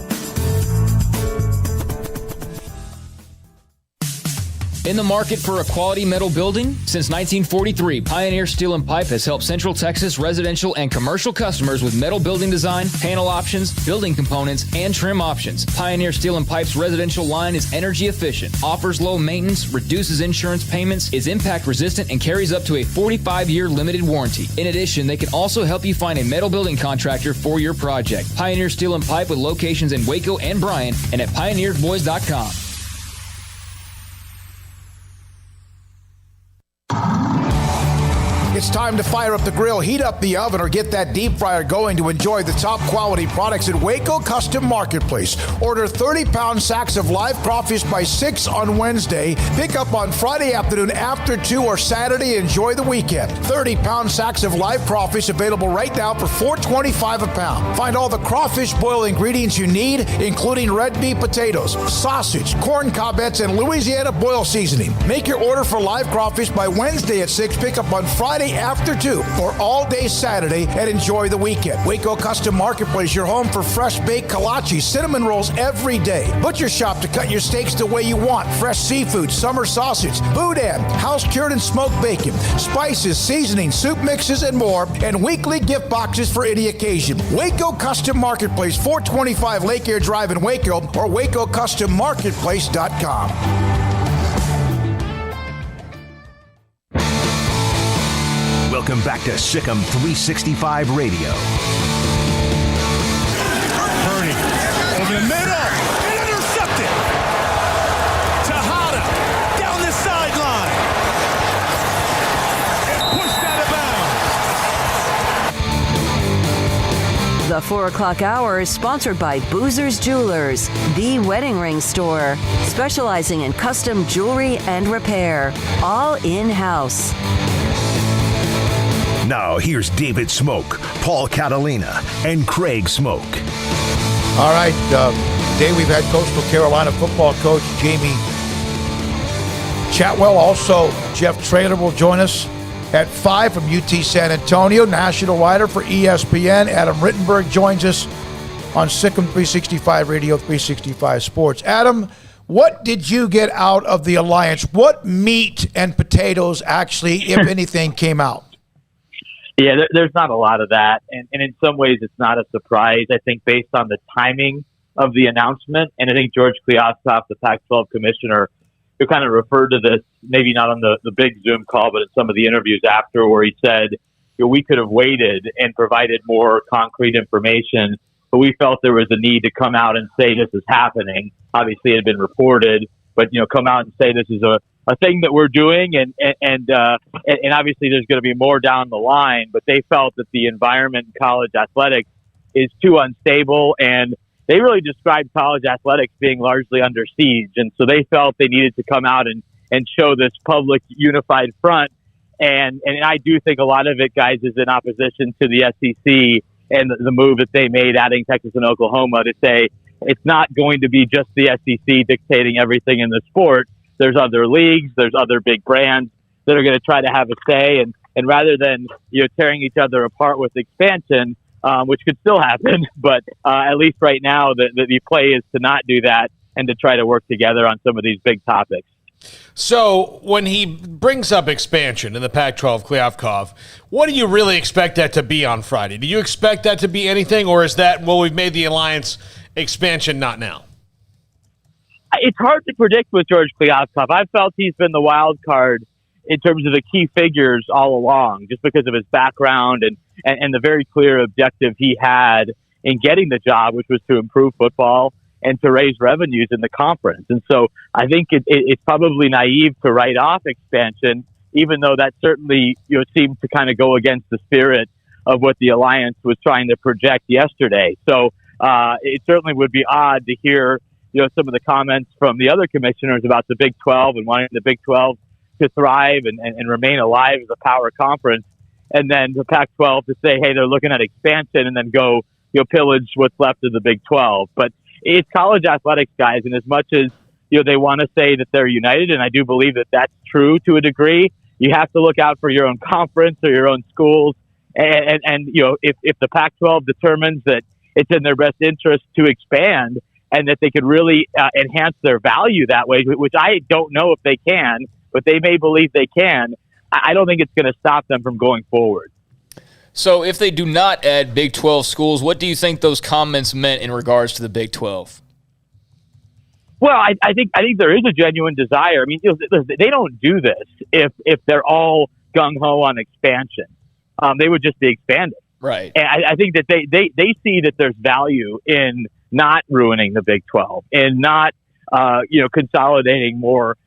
In the market for a quality metal building? Since 1943, Pioneer Steel & Pipe has helped Central Texas residential and commercial customers with metal building design, panel options, building components, and trim options. Pioneer Steel & Pipe's residential line is energy efficient, offers low maintenance, reduces insurance payments, is impact resistant, and carries up to a 45-year limited warranty. In addition, they can also help you find a metal building contractor for your project. Pioneer Steel & Pipe with locations in Waco and Bryan and at pioneersboys.com. It's time to fire up the grill, heat up the oven, or get that deep fryer going to enjoy the top quality products at Waco Custom Marketplace. Order 30-pound sacks of live crawfish by 6 on Wednesday. Pick up on Friday afternoon after 2 or Saturday. Enjoy the weekend. 30-pound sacks of live crawfish available right now for $4.25 a pound. Find all the crawfish boil ingredients you need, including red beef potatoes, sausage, corn cobbettes, and Louisiana boil seasoning. Make your order for live crawfish by Wednesday at 6. Pick up on Friday after 2 or all day Saturday, and enjoy the weekend. Waco Custom Marketplace, your home for fresh baked kolache, cinnamon rolls every day. Butcher shop to cut your steaks the way you want. Fresh seafood, summer sausage, boudin, house cured and smoked bacon, spices, seasonings, soup mixes, and more, and weekly gift boxes for any occasion. Waco Custom Marketplace, 425 Lake Air Drive in Waco, or WacoCustomMarketplace.com. Welcome back to Sikkim 365 Radio. Purdy over the middle, and intercepted. Tejada down the sideline, and pushed out of bounds. The 4 o'clock hour is sponsored by Boozer's Jewelers, the wedding ring store, specializing in custom jewelry and repair, all in-house. Now, here's David Smoak, Paul Catalina, and Craig Smoak. All right, today we've had Coastal Carolina football coach Jamie Chatwell. Also, Jeff Traylor will join us at 5 from UT San Antonio, national writer for ESPN. Adam Rittenberg joins us on Sikkim 365 Radio, 365 Sports. Adam, what did you get out of the alliance? What meat and potatoes actually, if anything, came out? Yeah, there's not a lot of that. And in some ways, it's not a surprise, I think, based on the timing of the announcement. And I think George Kliavkoff, the Pac-12 commissioner, who kind of referred to this, maybe not on the big Zoom call, but in some of the interviews after, where he said, we could have waited and provided more concrete information, but we felt there was a need to come out and say this is happening. Obviously, it had been reported, but, come out and say this is a thing that we're doing, and obviously there's going to be more down the line, but they felt that the environment in college athletics is too unstable, and they really described college athletics being largely under siege, and so they felt they needed to come out and show this public unified front, and I do think a lot of it, guys, is in opposition to the SEC and the move that they made, adding Texas and Oklahoma, to say it's not going to be just the SEC dictating everything in the sport. There's other leagues, there's other big brands that are going to try to have a say, and rather than tearing each other apart with expansion, which could still happen, but at least right now the play is to not do that and to try to work together on some of these big topics. So when he brings up expansion in the Pac-12, Kliavkoff, what do you really expect that to be on Friday? Do you expect that to be anything, or is that, we've made the alliance, expansion not now? It's hard to predict with George Kliavkoff. I felt he's been the wild card in terms of the key figures all along, just because of his background and the very clear objective he had in getting the job, which was to improve football and to raise revenues in the conference. And so I think it's probably naive to write off expansion, even though that certainly seemed to kind of go against the spirit of what the alliance was trying to project yesterday. So it certainly would be odd to hear some of the comments from the other commissioners about the Big 12 and wanting the Big 12 to thrive and remain alive as a power conference, and then the Pac-12 to say, hey, they're looking at expansion, and then go pillage what's left of the Big 12. But it's college athletics, guys, and as much as they want to say that they're united, and I do believe that that's true to a degree, you have to look out for your own conference or your own schools. And if the Pac-12 determines that it's in their best interest to expand and that they could really enhance their value that way, which I don't know if they can, but they may believe they can, I don't think it's going to stop them from going forward. So if they do not add Big 12 schools, what do you think those comments meant in regards to the Big 12? Well, I think there is a genuine desire. I mean, they don't do this if they're all gung-ho on expansion. They would just be expanded. Right. And I think that they see that there's value in not ruining the Big 12 and not, consolidating more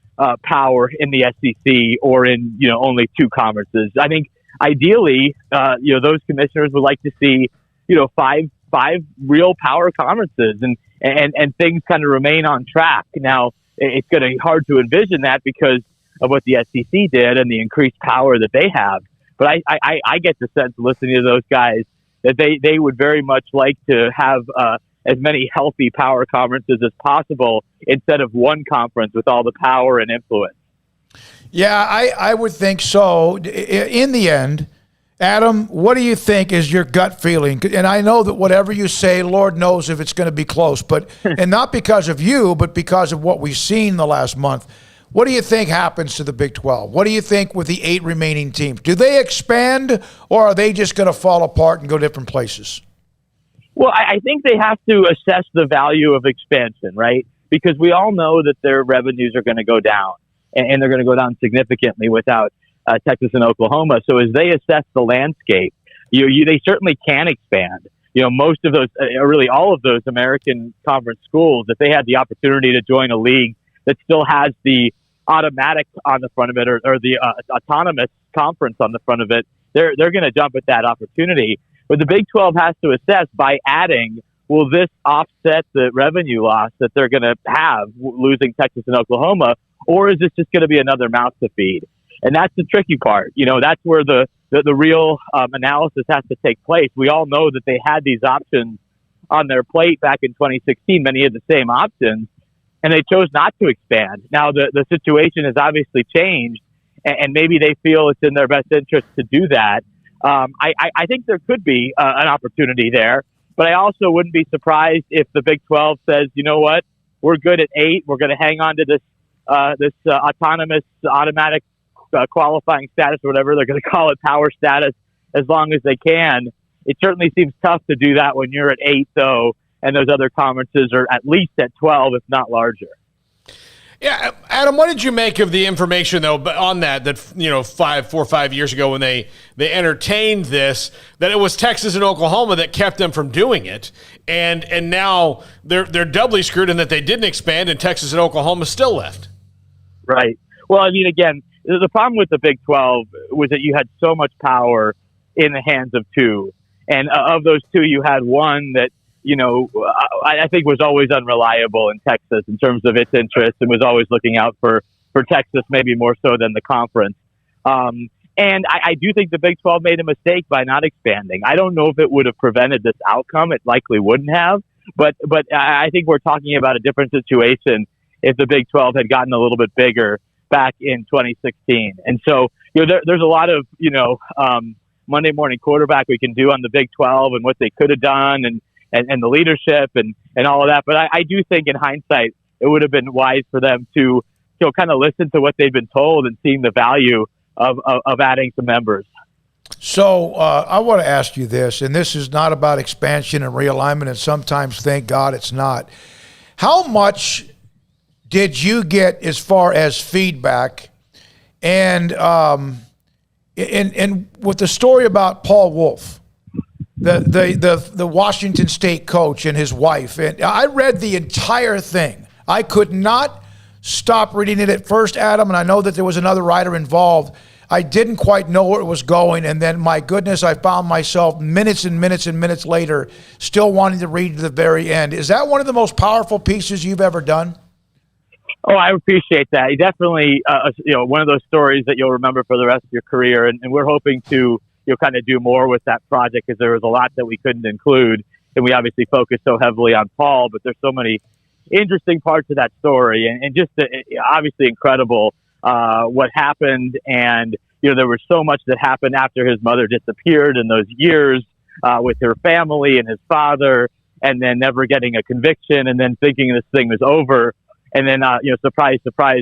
power in the SEC or in, only two conferences. I think ideally, those commissioners would like to see, five real power conferences and things kind of remain on track. Now, it's going to be hard to envision that because of what the SEC did and the increased power that they have. But I get the sense listening to those guys that they would very much like to have as many healthy power conferences as possible instead of one conference with all the power and influence. Yeah, I would think so. In the end, Adam, what do you think is your gut feeling? And I know that whatever you say, Lord knows if it's going to be close, but and not because of you, but because of what we've seen the last month. What do you think happens to the Big 12? What do you think with the 8 remaining teams? Do they expand, or are they just going to fall apart and go different places? Well, I think they have to assess the value of expansion, right? Because we all know that their revenues are going to go down, and they're going to go down significantly without Texas and Oklahoma. So as they assess the landscape, they certainly can expand. Most of those, or really all of those American conference schools, if they had the opportunity to join a league that still has the automatic on the front of it or the autonomous conference on the front of it, they're going to jump at that opportunity. But the Big 12 has to assess by adding, will this offset the revenue loss that they're going to have losing Texas and Oklahoma, or is this just going to be another mouth to feed? And that's the tricky part. That's where the real analysis has to take place. We all know that they had these options on their plate back in 2016, many of the same options, and they chose not to expand. Now, the situation has obviously changed, and maybe they feel it's in their best interest to do that. I think there could be an opportunity there, but I also wouldn't be surprised if the Big 12 says, you know what, we're good at 8. We're going to hang on to this autonomous, automatic qualifying status, or whatever they're going to call it, power status, as long as they can. It certainly seems tough to do that when you're at 8, though, and those other conferences are at least at 12, if not larger. Yeah, Adam, what did you make of the information, though, on that 4 or 5 years ago when they entertained this, that it was Texas and Oklahoma that kept them from doing it, and now they're doubly screwed in that they didn't expand and Texas and Oklahoma still left? Right. Well, I mean, again, the problem with the Big 12 was that you had so much power in the hands of 2, and of those 2, you had one that, I think was always unreliable in Texas in terms of its interest and was always looking out for Texas, maybe more so than the conference. And I do think the Big 12 made a mistake by not expanding. I don't know if it would have prevented this outcome. It likely wouldn't have. But I think we're talking about a different situation if the Big 12 had gotten a little bit bigger back in 2016. And so there's a lot of, Monday morning quarterback we can do on the Big 12 and what they could have done and the leadership and all of that. But I do think in hindsight, it would have been wise for them to kind of listen to what they've been told and seeing the value of adding some members. So I want to ask you this, and this is not about expansion and realignment, and sometimes, thank God, it's not. How much did you get as far as feedback and with the story about Paul Wolf? the Washington State coach and his wife. And I read the entire thing. I could not stop reading it at first, Adam, and I know that there was another writer involved. I didn't quite know where it was going, and then, my goodness, I found myself minutes and minutes and minutes later still wanting to read to the very end. Is that one of the most powerful pieces you've ever done? Oh, I appreciate that. Definitely, one of those stories that you'll remember for the rest of your career, and we're hoping to kind of do more with that project because there was a lot that we couldn't include, and we obviously focused so heavily on Paul, but there's so many interesting parts of that story, and just obviously incredible what happened. And there was so much that happened after his mother disappeared in those years with her family and his father, and then never getting a conviction, and then thinking this thing was over, and then surprise,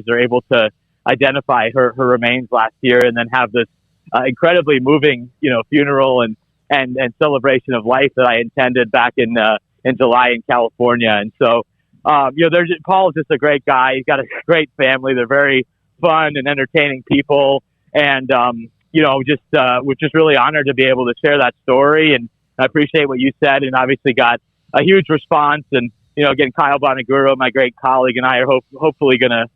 they're able to identify her remains last year, and then have this incredibly moving funeral and celebration of life that I attended back in July in California. And so Paul's just a great guy. He's got a great family. They're very fun and entertaining people. And, we're just really honored to be able to share that story. And I appreciate what you said, and obviously got a huge response. And, again, Kyle Bonaguro, my great colleague, and I are hopefully going to,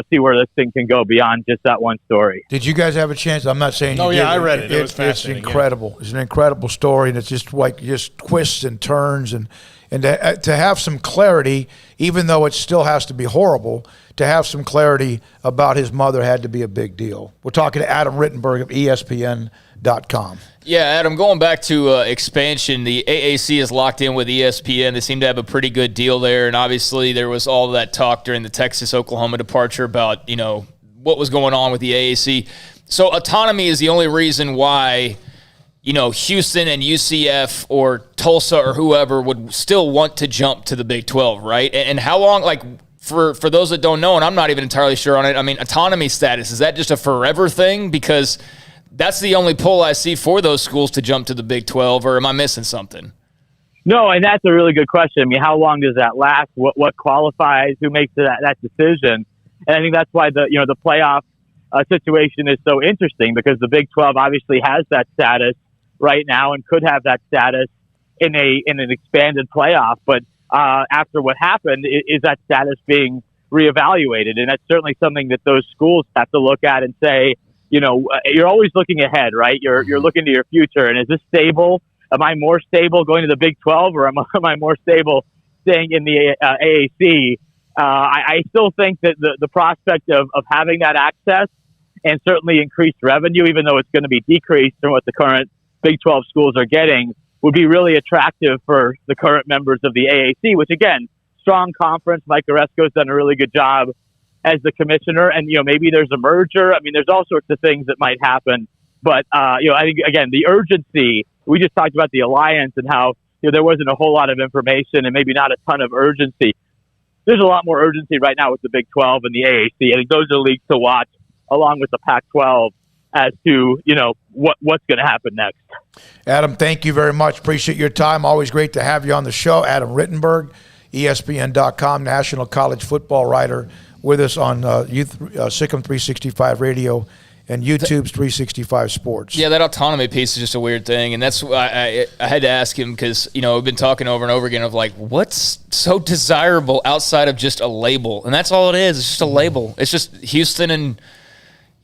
see where this thing can go beyond just that one story. Did you guys have a chance? I'm not saying you did. I read it. It was fascinating. It's incredible. Yeah. It's an incredible story, and it's just twists and turns, and to have some clarity, even though it still has to be horrible, to have some clarity about his mother had to be a big deal. We're talking to Adam Rittenberg of ESPN.com. Yeah, Adam, going back to expansion, the AAC is locked in with ESPN. They seem to have a pretty good deal there, and obviously there was all that talk during the Texas-Oklahoma departure about, what was going on with the AAC. So autonomy is the only reason why, Houston and UCF or Tulsa or whoever would still want to jump to the Big 12, right? And how long, for those that don't know, and I'm not even entirely sure on it, I mean, autonomy status, is that just a forever thing? Because that's the only pull I see for those schools to jump to the Big 12, or am I missing something? No, and that's a really good question. I mean, how long does that last? What qualifies? Who makes that decision? And I think that's why the playoff situation is so interesting, because the Big 12 obviously has that status right now and could have that status in an expanded playoff. But after what happened, is that status being reevaluated? And that's certainly something that those schools have to look at and say, you're always looking ahead, right? You're looking to your future. And is this stable? Am I more stable going to the Big 12, or am I more stable staying in the AAC? I still think that the prospect of having that access and certainly increased revenue, even though it's going to be decreased from what the current Big 12 schools are getting, would be really attractive for the current members of the AAC, which, again, strong conference. Mike Oresco's done a really good job as the commissioner, and maybe there's a merger. I mean, there's all sorts of things that might happen, but I think, again, the urgency. We just talked about the alliance and how there wasn't a whole lot of information and maybe not a ton of urgency. There's a lot more urgency right now with the Big 12 and the AAC. I think those are leagues to watch, along with the Pac-12, as to what's going to happen next. Adam, thank you very much. Appreciate your time. Always great to have you on the show. Adam Rittenberg, ESPN.com, national college football writer, with us on Sikkim 365 Radio and YouTube's 365 Sports. Yeah, that autonomy piece is just a weird thing, and that's why I had to ask him, because we've been talking over and over again of what's so desirable outside of just a label, and that's all it is. It's just a label. It's just Houston and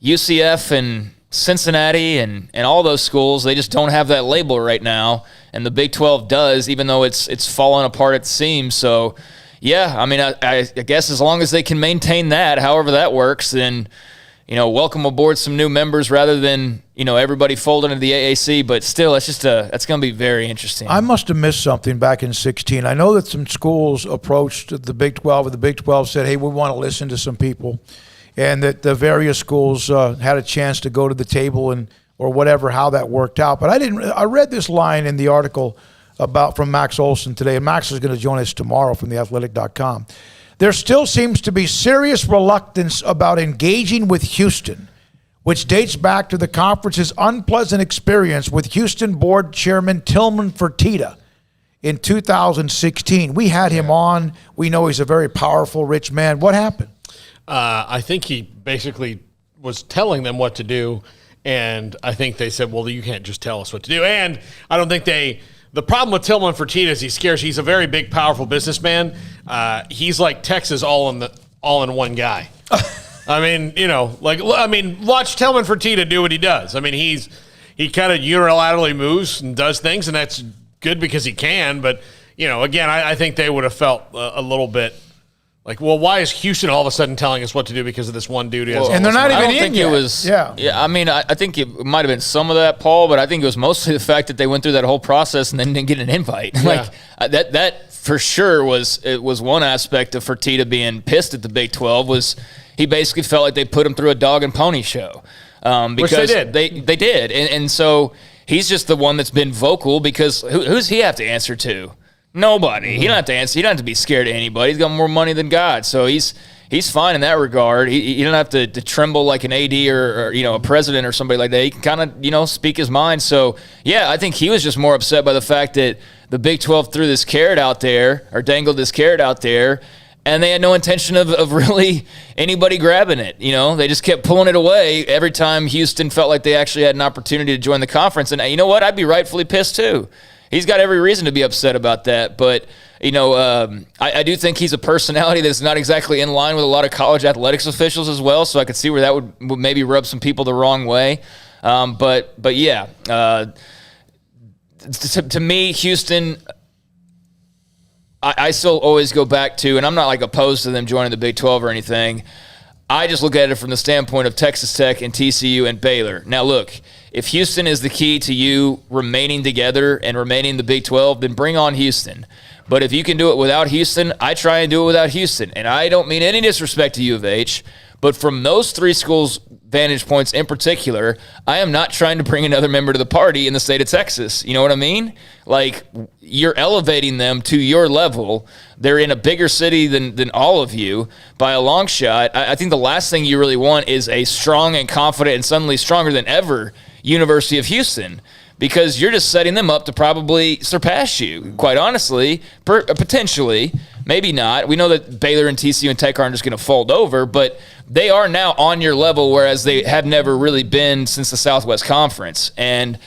UCF and Cincinnati and all those schools. They just don't have that label right now, and the Big 12 does, even though it's falling apart at the seams. So, yeah, I mean, I guess as long as they can maintain that, however that works, then welcome aboard some new members rather than everybody folding into the AAC. But still, that's going to be very interesting. I must have missed something back in 2016. I know that some schools approached the Big 12, and the Big 12 said, "Hey, we want to listen to some people," and that the various schools had a chance to go to the table or whatever, how that worked out. But I read this line in the article from Max Olson today, and Max is going to join us tomorrow from theathletic.com. There still seems to be serious reluctance about engaging with Houston, which dates back to the conference's unpleasant experience with Houston Board Chairman Tillman Fertitta in 2016. We had him on. We know he's a very powerful, rich man. What happened? I think he basically was telling them what to do, And I think they said, well, you can't just tell us what to do. And I don't think the problem with Tillman Fertitta is he's a very big, powerful businessman. He's like Texas all in one guy. I mean, watch Tillman Fertitta do what he does. I mean, he kind of unilaterally moves and does things, and that's good because he can. But, again, I think they would have felt a little bit like, well, why is Houston all of a sudden telling us what to do because of this one dude? And they're not even in yet. I think it might have been some of that, Paul, but I think it was mostly the fact that they went through that whole process and then didn't get an invite. Yeah. That for sure was one aspect of Fertitta being pissed at the Big 12 was he basically felt like they put him through a dog and pony show. Because which they did. They did. And so he's just the one that's been vocal because who's he have to answer to? Nobody. He don't have to answer. He don't have to be scared of anybody. He's got more money than God. So he's fine in that regard. He don't have to tremble like an AD or a president or somebody like that. He can kind of, speak his mind. So, yeah, I think he was just more upset by the fact that the Big 12 threw this carrot out there or dangled this carrot out there, and they had no intention of really anybody grabbing it. They just kept pulling it away every time Houston felt like they actually had an opportunity to join the conference. And you know what? I'd be rightfully pissed too. He's got every reason to be upset about that. But, I do think he's a personality that's not exactly in line with a lot of college athletics officials as well. So I could see where that would maybe rub some people the wrong way. But yeah, to me, Houston, I still always go back to, and I'm not like opposed to them joining the Big 12 or anything. I just look at it from the standpoint of Texas Tech and TCU and Baylor. Now, look, if Houston is the key to you remaining together and remaining the Big 12, then bring on Houston. But if you can do it without Houston, I try and do it without Houston. And I don't mean any disrespect to U of H, but from those three schools' vantage points in particular, I am not trying to bring another member to the party in the state of Texas. You know what I mean? Like, you're elevating them to your level. They're in a bigger city than all of you by a long shot. I think the last thing you really want is a strong and confident and suddenly stronger than ever University of Houston, because you're just setting them up to probably surpass you, quite honestly, potentially, maybe not. We know that Baylor and TCU and Tech aren't just going to fold over, but they are now on your level, whereas they have never really been since the Southwest Conference. And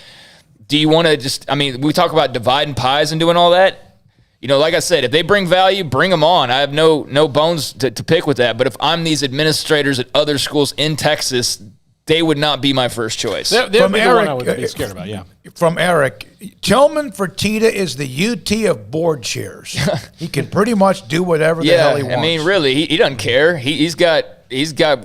do you want to we talk about dividing pies and doing all that. Like I said, if they bring value, bring them on. I have no bones to pick with that. But if I'm these administrators at other schools in Texas, they would not be my first choice. From Eric, I would be scared about, yeah. From Eric, Tillman Fertitta is the UT of board chairs. He can pretty much do whatever the hell he wants. I mean, really, he doesn't care. He's got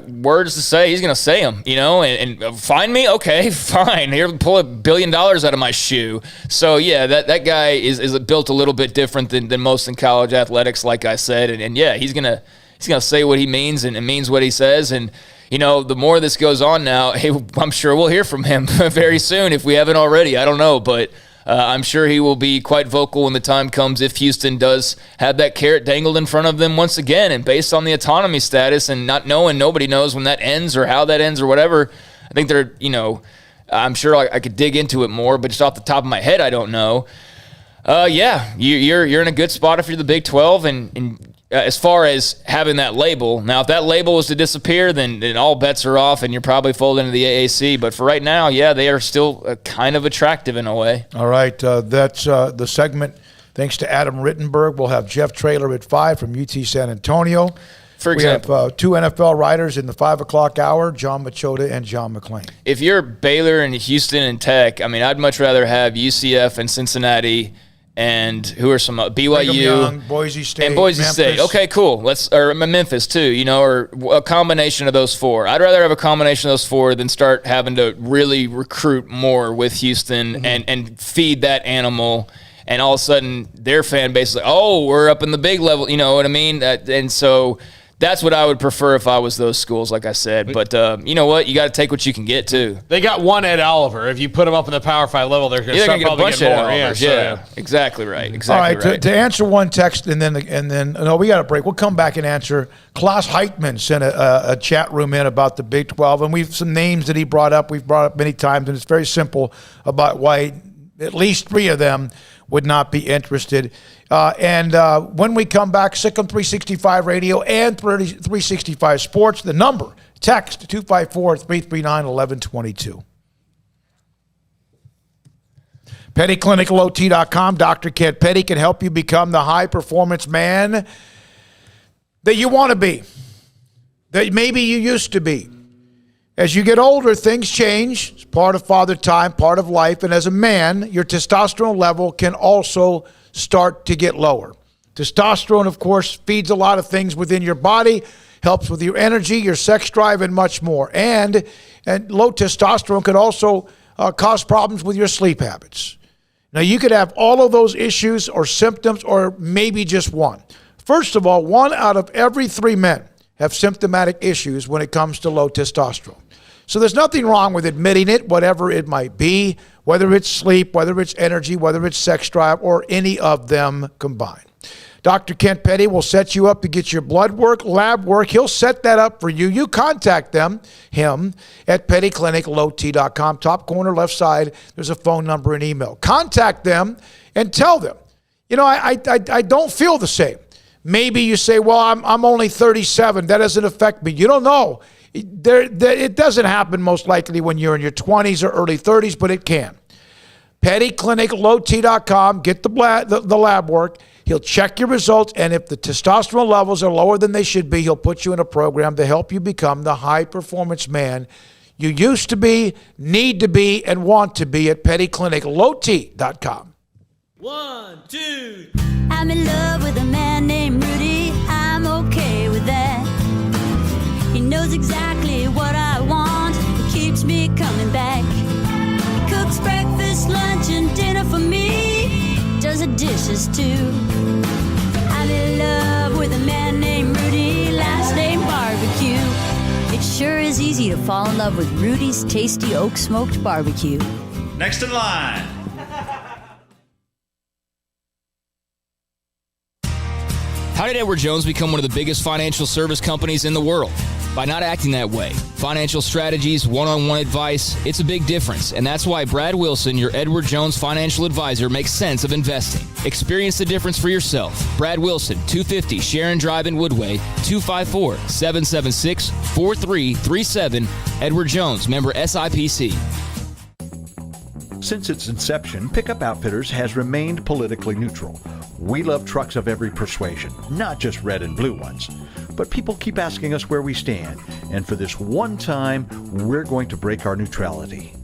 words to say. He's going to say them, and find me? Okay, fine. Here, pull $1 billion out of my shoe. So, yeah, that guy is built a little bit different than most in college athletics, like I said. And yeah, he's going to say what he means and means what he says. And, the more this goes on now, I'm sure we'll hear from him very soon if we haven't already. I don't know, but I'm sure he will be quite vocal when the time comes if Houston does have that carrot dangled in front of them once again. And based on the autonomy status and not knowing, nobody knows when that ends or how that ends or whatever, I think they're, I'm sure I could dig into it more, but just off the top of my head, I don't know. You're in a good spot if you're the Big 12 and as far as having that label. Now, if that label was to disappear, then all bets are off and you're probably folding into the AAC. But for right now, yeah, they are still kind of attractive in a way. All right, that's the segment. Thanks to Adam Rittenberg. We'll have Jeff Traylor at 5 from UT San Antonio. For example, we have two NFL writers in the 5 o'clock hour, John Machota and John McClain. If you're Baylor and Houston and Tech, I'd much rather have UCF and Cincinnati and who are some BYU, Young, Boise State, and Boise Memphis. State. Okay, cool. Or Memphis too. Or a combination of those four. I'd rather have a combination of those four than start having to really recruit more with Houston and feed that animal. And all of a sudden, their fan base is like, "Oh, we're up in the big level." You know what I mean? And so that's what I would prefer if I was those schools, like I said. But you know what? You got to take what you can get, too. They got one Ed Oliver. If you put them up in the Power 5 level, they're going to get a bunch of more. Yeah, exactly right. Exactly All right, right. To answer one text, and then no, we got a break. We'll come back and answer. Klaus Heitman sent a chat room in about the Big 12, and we've some names that he brought up. We've brought up many times, and it's very simple about why at least 3 of them would not be interested. And when we come back, Sikkim 365 Radio and 365 Sports, the number, text 254-339-1122. PettyClinicalOT.com. Dr. Kent Petty can help you become the high-performance man that you want to be, that maybe you used to be. As you get older, things change. It's part of father time, part of life. And as a man, your testosterone level can also start to get lower. Testosterone, of course, feeds a lot of things within your body, helps with your energy, your sex drive, and much more. And low testosterone can also cause problems with your sleep habits. Now, you could have all of those issues or symptoms, or maybe just one. First of all, 1 out of every 3 men have symptomatic issues when it comes to low testosterone. So there's nothing wrong with admitting it, whatever it might be, whether it's sleep, whether it's energy, whether it's sex drive, or any of them combined. Dr. Kent Petty will set you up to get your blood work, lab work. He'll set that up for you. You contact him at PettyClinicalOT.com. Top corner, left side, there's a phone number and email. Contact them and tell them, I don't feel the same. Maybe you say, well, I'm only 37. That doesn't affect me. You don't know. It doesn't happen most likely when you're in your 20s or early 30s, but it can. PettyClinicalOT.com. Get the lab work. He'll check your results, and if the testosterone levels are lower than they should be, he'll put you in a program to help you become the high-performance man you used to be, need to be, and want to be at PettyClinicalOT.com. 1, 2. I'm in love with a man named Rudy. I'm okay with that. He knows exactly what I want. He keeps me coming back. He cooks breakfast, lunch, and dinner for me. Does the dishes too. I'm in love with a man named Rudy. Last name Barbecue. It sure is easy to fall in love with Rudy's tasty oak smoked barbecue. Next in line. How did Edward Jones become one of the biggest financial service companies in the world? By not acting that way. Financial strategies, one-on-one advice, it's a big difference. And that's why Brad Wilson, your Edward Jones financial advisor, makes sense of investing. Experience the difference for yourself. Brad Wilson, 250 Sharon Drive in Woodway, 254-776-4337. Edward Jones, member SIPC. Since its inception, Pickup Outfitters has remained politically neutral. We love trucks of every persuasion, not just red and blue ones. But people keep asking us where we stand, and for this one time, we're going to break our neutrality.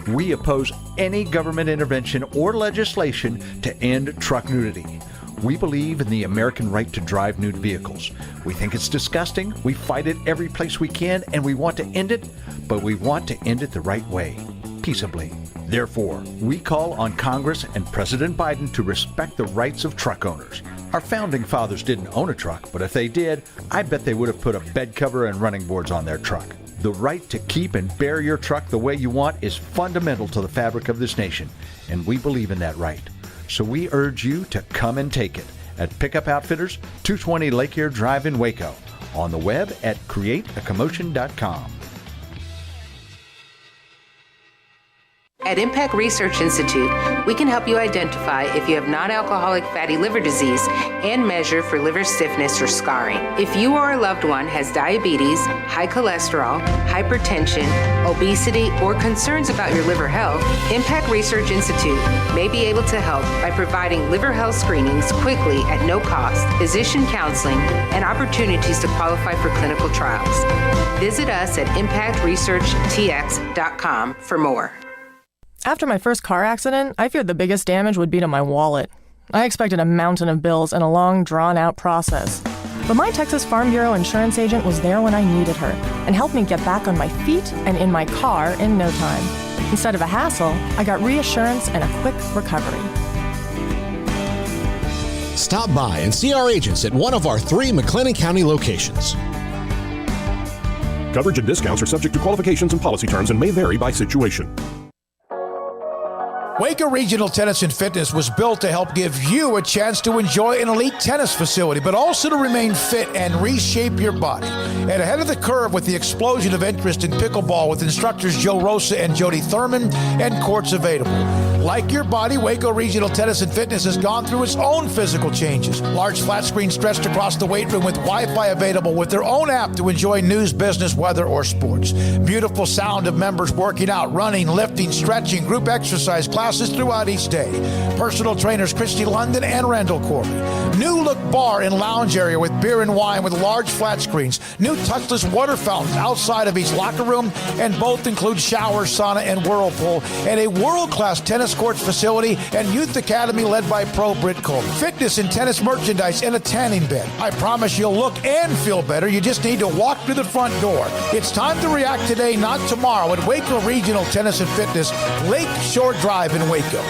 We oppose any government intervention or legislation to end truck nudity. We believe in the American right to drive nude vehicles. We think it's disgusting, we fight it every place we can, and we want to end it, but we want to end it the right way, peaceably. Therefore, we call on Congress and President Biden to respect the rights of truck owners. Our founding fathers didn't own a truck, but if they did, I bet they would have put a bed cover and running boards on their truck. The right to keep and bear your truck the way you want is fundamental to the fabric of this nation, and we believe in that right. So we urge you to come and take it at Pickup Outfitters, 220 Lake Air Drive in Waco, on the web at createacommotion.com. At Impact Research Institute, we can help you identify if you have non-alcoholic fatty liver disease and measure for liver stiffness or scarring. If you or a loved one has diabetes, high cholesterol, hypertension, obesity, or concerns about your liver health, Impact Research Institute may be able to help by providing liver health screenings quickly at no cost, physician counseling, and opportunities to qualify for clinical trials. Visit us at impactresearchtx.com for more. After my first car accident, I feared the biggest damage would be to my wallet. I expected a mountain of bills and a long, drawn-out process. But my Texas Farm Bureau insurance agent was there when I needed her and helped me get back on my feet and in my car in no time. Instead of a hassle, I got reassurance and a quick recovery. Stop by and see our agents at one of our 3 McLennan County locations. Coverage and discounts are subject to qualifications and policy terms and may vary by situation. Waco Regional Tennis and Fitness was built to help give you a chance to enjoy an elite tennis facility, but also to remain fit and reshape your body. And ahead of the curve with the explosion of interest in pickleball with instructors Joe Rosa and Jody Thurman and courts available. Like your body, Waco Regional Tennis and Fitness has gone through its own physical changes. Large flat screen stretched across the weight room with Wi-Fi available with their own app to enjoy news, business, weather, or sports. Beautiful sound of members working out, running, lifting, stretching, group exercise, class classes throughout each day. Personal trainers Christy London and Randall Corley. New look bar and lounge area with beer and wine with large flat screens. New touchless water fountains outside of each locker room, and both include showers, sauna, and whirlpool, and a world-class tennis courts facility and youth academy led by Pro Britt Coleman. Fitness and tennis merchandise and a tanning bed. I promise you'll look and feel better. You just need to walk through the front door. It's time to react today, not tomorrow, at Waco Regional Tennis and Fitness, Lake Shore Drive in Waco.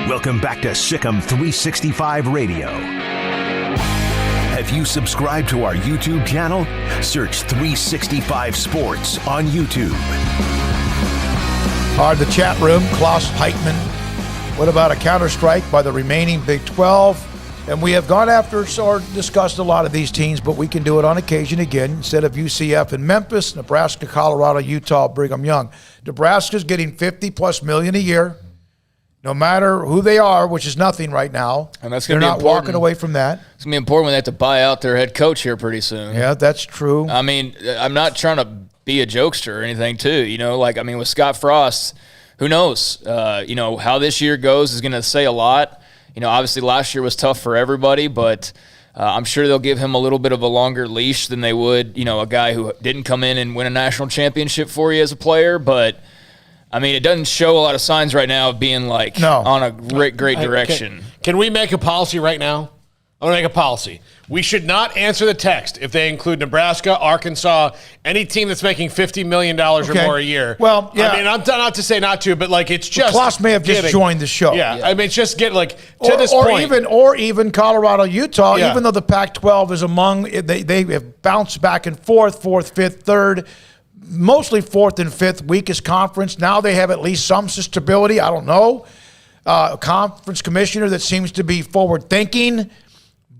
Welcome back to Sikkim 365 Radio. Have you subscribed to our YouTube channel? Search 365 Sports on YouTube. The chat room, Klaus Heitman. What about a counter-strike by the remaining Big 12? And we have gone after or discussed a lot of these teams, but we can do it on occasion again. Instead of UCF and Memphis, Nebraska, Colorado, Utah, Brigham Young. Nebraska's getting $50+ million a year, no matter who they are, which is nothing right now. And that's They're going to be not important. walking away from that. It's going to be important when they have to buy out their head coach here pretty soon. Yeah, that's true. I mean, I'm not trying to be a jokester or anything, too. You know, like, I mean, with Scott Frost, who knows? You know, how this year goes is going to say a lot. You know, obviously last year was tough for everybody, but I'm sure they'll give him a little bit of a longer leash than they would, you know, a guy who didn't come in and win a national championship for you as a player. But, I mean, it doesn't show a lot of signs right now of being, like, on a great direction. Can we make a policy right now? I'm going to make a policy. We should not answer the text if they include Nebraska, Arkansas, any team that's making $50 million or more a year. Well, yeah. I mean, I'm not to say not to, but, like, it's just. Klaus may have just joined the show. Yeah. I mean, it's just get, like, to this point. Or even Colorado, Utah, even though the Pac-12 is among, they have bounced back and forth, fourth, fifth, third, mostly fourth and fifth, weakest conference. Now they have at least some stability. I don't know. A conference commissioner that seems to be forward-thinking.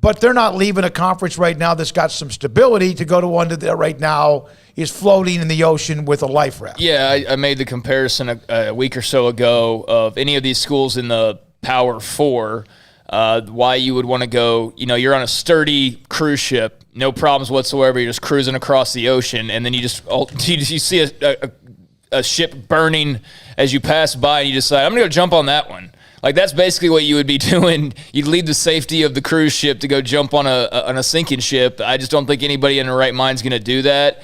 But they're not leaving a conference right now that's got some stability to go to one that right now is floating in the ocean with a life raft. Yeah, I made the comparison a week or so ago of any of these schools in the Power Four, why you would want to go, you know, you're on a sturdy cruise ship, no problems whatsoever, you're just cruising across the ocean, and then you see a ship burning as you pass by, and you decide, I'm going to go jump on that one. Like, that's basically what you would be doing. You'd leave the safety of the cruise ship to go jump on a sinking ship. I just don't think anybody in their right mind is going to do that.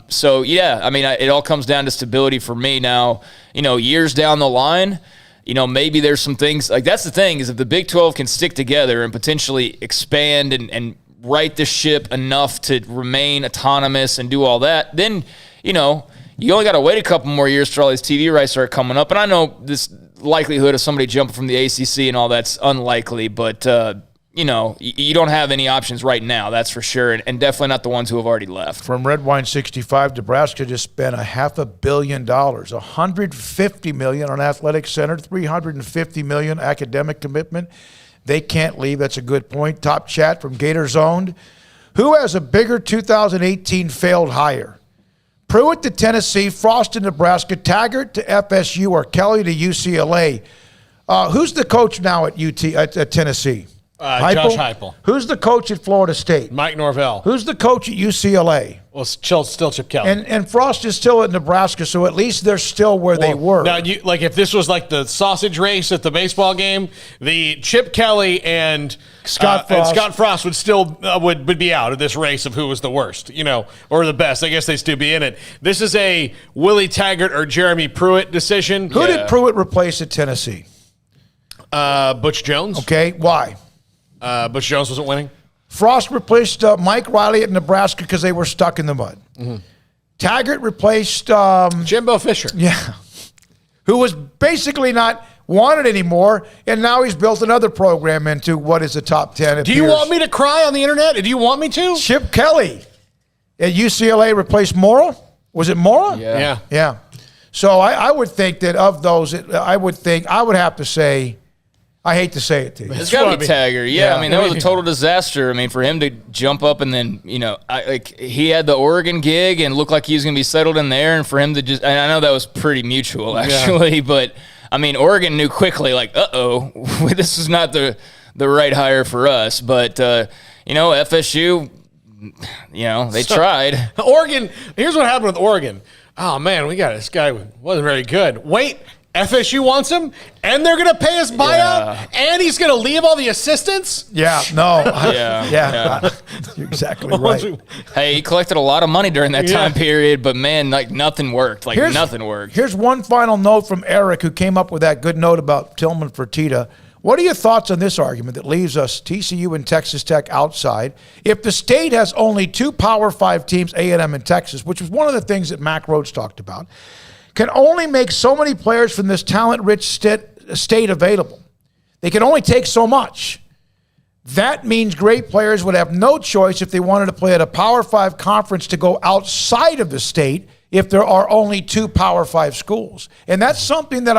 So, yeah, I mean, it all comes down to stability for me. Now, you know, years down the line, you know, maybe there's some things. Like, that's the thing, is if the Big 12 can stick together and potentially expand and right the ship enough to remain autonomous and do all that, then, you know, you only got to wait a couple more years till all these TV rights start coming up. And I know this likelihood of somebody jumping from the ACC and all that's unlikely, but, you know, you don't have any options right now, that's for sure, and definitely not the ones who have already left. From Red Wine 65, Nebraska just spent $500 million, $150 million on athletic center, $350 million academic commitment. They can't leave. That's a good point. Top chat from Gator Zoned. Who has a bigger 2018 failed hire? Pruitt to Tennessee, Frost to Nebraska, Taggart to FSU, or Kelly to UCLA. Who's the coach now at Tennessee? Josh Heupel. Who's the coach at Florida State? Mike Norvell. Who's the coach at UCLA? Well, still Chip Kelly. And Frost is still at Nebraska, so at least they're still where they were. Now, like, if this was like the sausage race at the baseball game, the Chip Kelly and Scott Frost would still would be out of this race of who was the worst, you know, or the best. I guess they'd still be in it. This is a Willie Taggart or Jeremy Pruitt decision. Who did Pruitt replace at Tennessee? Butch Jones. Okay, why? Butch Jones wasn't winning. Frost replaced Mike Riley at Nebraska because they were stuck in the mud. Mm-hmm. Taggart replaced Jimbo Fisher. Yeah, who was basically not wanted anymore, and now he's built another program into what is the top 10. Do you want me to cry on the internet? Do you want me to? Chip Kelly at UCLA replaced Mora. Was it Mora? Yeah. So I would think that of those, I would have to say, I hate to say it to you. It's got to be Taggart. Yeah, I mean, that was a total disaster. I mean, for him to jump up and then, you know, he had the Oregon gig and looked like he was going to be settled in there, and for him to just, and I know that was pretty mutual, actually, but, I mean, Oregon knew quickly, like, this is not the right hire for us. But, you know, FSU, you know, they tried. Oregon, here's what happened with Oregon. oh, man, we got this guy who wasn't very good. Wait, FSU wants him, and they're going to pay his buyout, and he's going to leave all the assistants? Yeah, no. Yeah. You're exactly right. Hey, he collected a lot of money during that time period, but, man, like nothing worked. Nothing worked. Here's one final note from Eric, who came up with that good note about Tillman Fertitta. What are your thoughts on this argument that leaves us, TCU and Texas Tech, outside? If the state has only 2 Power 5 teams, A&M and Texas, which was one of the things that Mack Rhodes talked about, can only make so many players from this talent-rich state available. They can only take so much. That means great players would have no choice if they wanted to play at a Power 5 conference to go outside of the state if there are only 2 Power 5 schools. And that's something that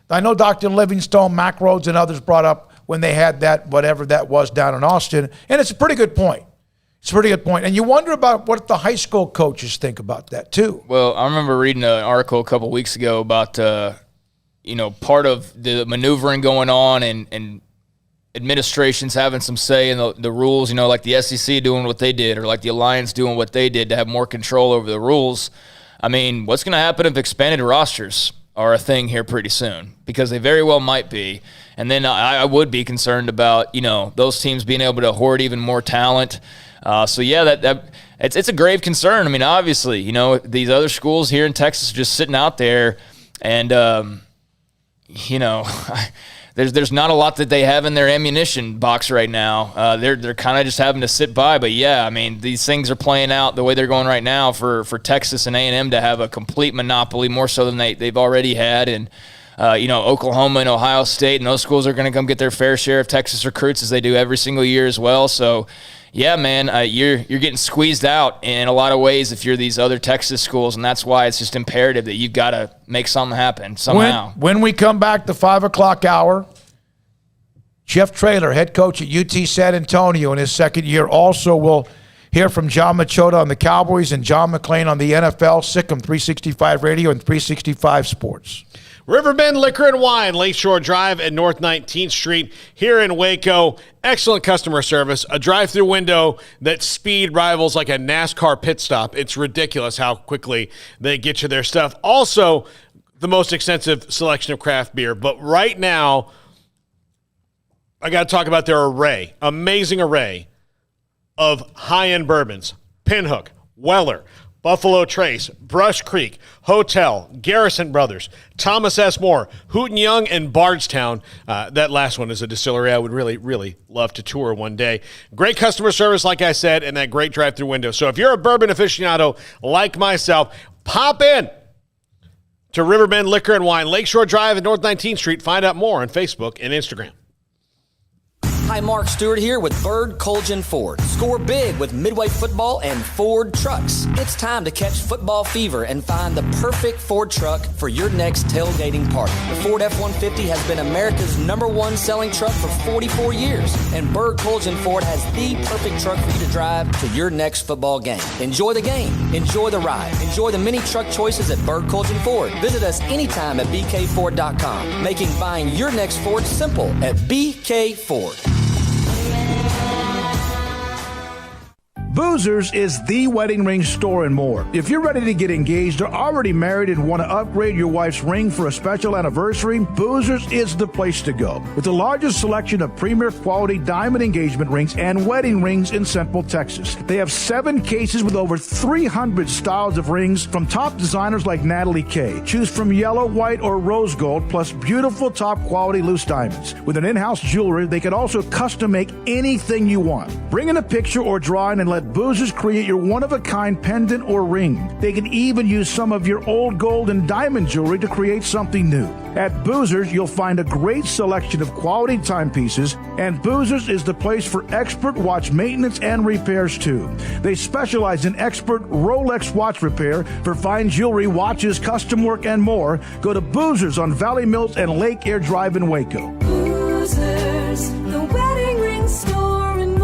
I know Dr. Livingstone, Mack Rhodes, and others brought up when they had that, whatever that was, down in Austin. And it's a pretty good point. It's a pretty good point. And you wonder about what the high school coaches think about that, too. Well, I remember reading an article a couple weeks ago about, part of the maneuvering going on and administrations having some say in the rules, like the SEC doing what they did or like the Alliance doing what they did to have more control over the rules. I mean, what's going to happen if expanded rosters are a thing here pretty soon? Because they very well might be. And then I would be concerned about, those teams being able to hoard even more talent. It's a grave concern. I mean, obviously, these other schools here in Texas are just sitting out there, and there's not a lot that they have in their ammunition box right now. They're kind of just having to sit by. But yeah, I mean, these things are playing out the way they're going right now for Texas and A&M to have a complete monopoly, more so than they've already had, and Oklahoma and Ohio State and those schools are going to come get their fair share of Texas recruits, as they do every single year as well. So. Yeah, man, you're getting squeezed out in a lot of ways if you're these other Texas schools, and that's why it's just imperative that you've got to make something happen somehow. When we come back, the 5 o'clock hour, Jeff Traylor, head coach at UT San Antonio in his second year. Also, we'll hear from John Machota on the Cowboys and John McClain on the NFL, Sikkim 365 Radio and 365 Sports. Riverbend Liquor and Wine, Lakeshore Drive and North 19th Street here in Waco. Excellent customer service. A drive-through window that speed rivals like a NASCAR pit stop. It's ridiculous how quickly they get you their stuff. Also, the most extensive selection of craft beer. But right now, I got to talk about their amazing array of high-end bourbons. Pinhook, Weller, Buffalo Trace, Brush Creek, Hotel, Garrison Brothers, Thomas S. Moore, Hooten Young, and Bardstown. That last one is a distillery I would really, really love to tour one day. Great customer service, like I said, and that great drive-through window. So if you're a bourbon aficionado like myself, pop in to Riverbend Liquor and Wine, Lakeshore Drive and North 19th Street. Find out more on Facebook and Instagram. Hi, Mark Stewart here with Bird Colgin Ford. Score big with Midway Football and Ford Trucks. It's time to catch football fever and find the perfect Ford truck for your next tailgating party. The Ford F-150 has been America's #1 selling truck for 44 years, and Bird Colgin Ford has the perfect truck for you to drive to your next football game. Enjoy the game. Enjoy the ride. Enjoy the many truck choices at Bird Colgin Ford. Visit us anytime at bkford.com, making buying your next Ford simple at BK Ford. Boozers is the wedding ring store and more. If you're ready to get engaged or already married and want to upgrade your wife's ring for a special anniversary, Boozers is the place to go. With the largest selection of premier quality diamond engagement rings and wedding rings in Central Texas. They have 7 cases with over 300 styles of rings from top designers like Natalie Kay. Choose from yellow, white, or rose gold, plus beautiful top quality loose diamonds. With an in-house jeweler, they can also custom make anything you want. Bring in a picture or drawing and let Boozers create your one-of-a-kind pendant or ring. They can even use some of your old gold and diamond jewelry to create something new. At Boozers, you'll find a great selection of quality timepieces, and Boozers is the place for expert watch maintenance and repairs too. They specialize in expert Rolex watch repair for fine jewelry, watches, custom work, and more. Go to Boozers on Valley Mills and Lake Air Drive in Waco. Boozers, the wedding ring store and more.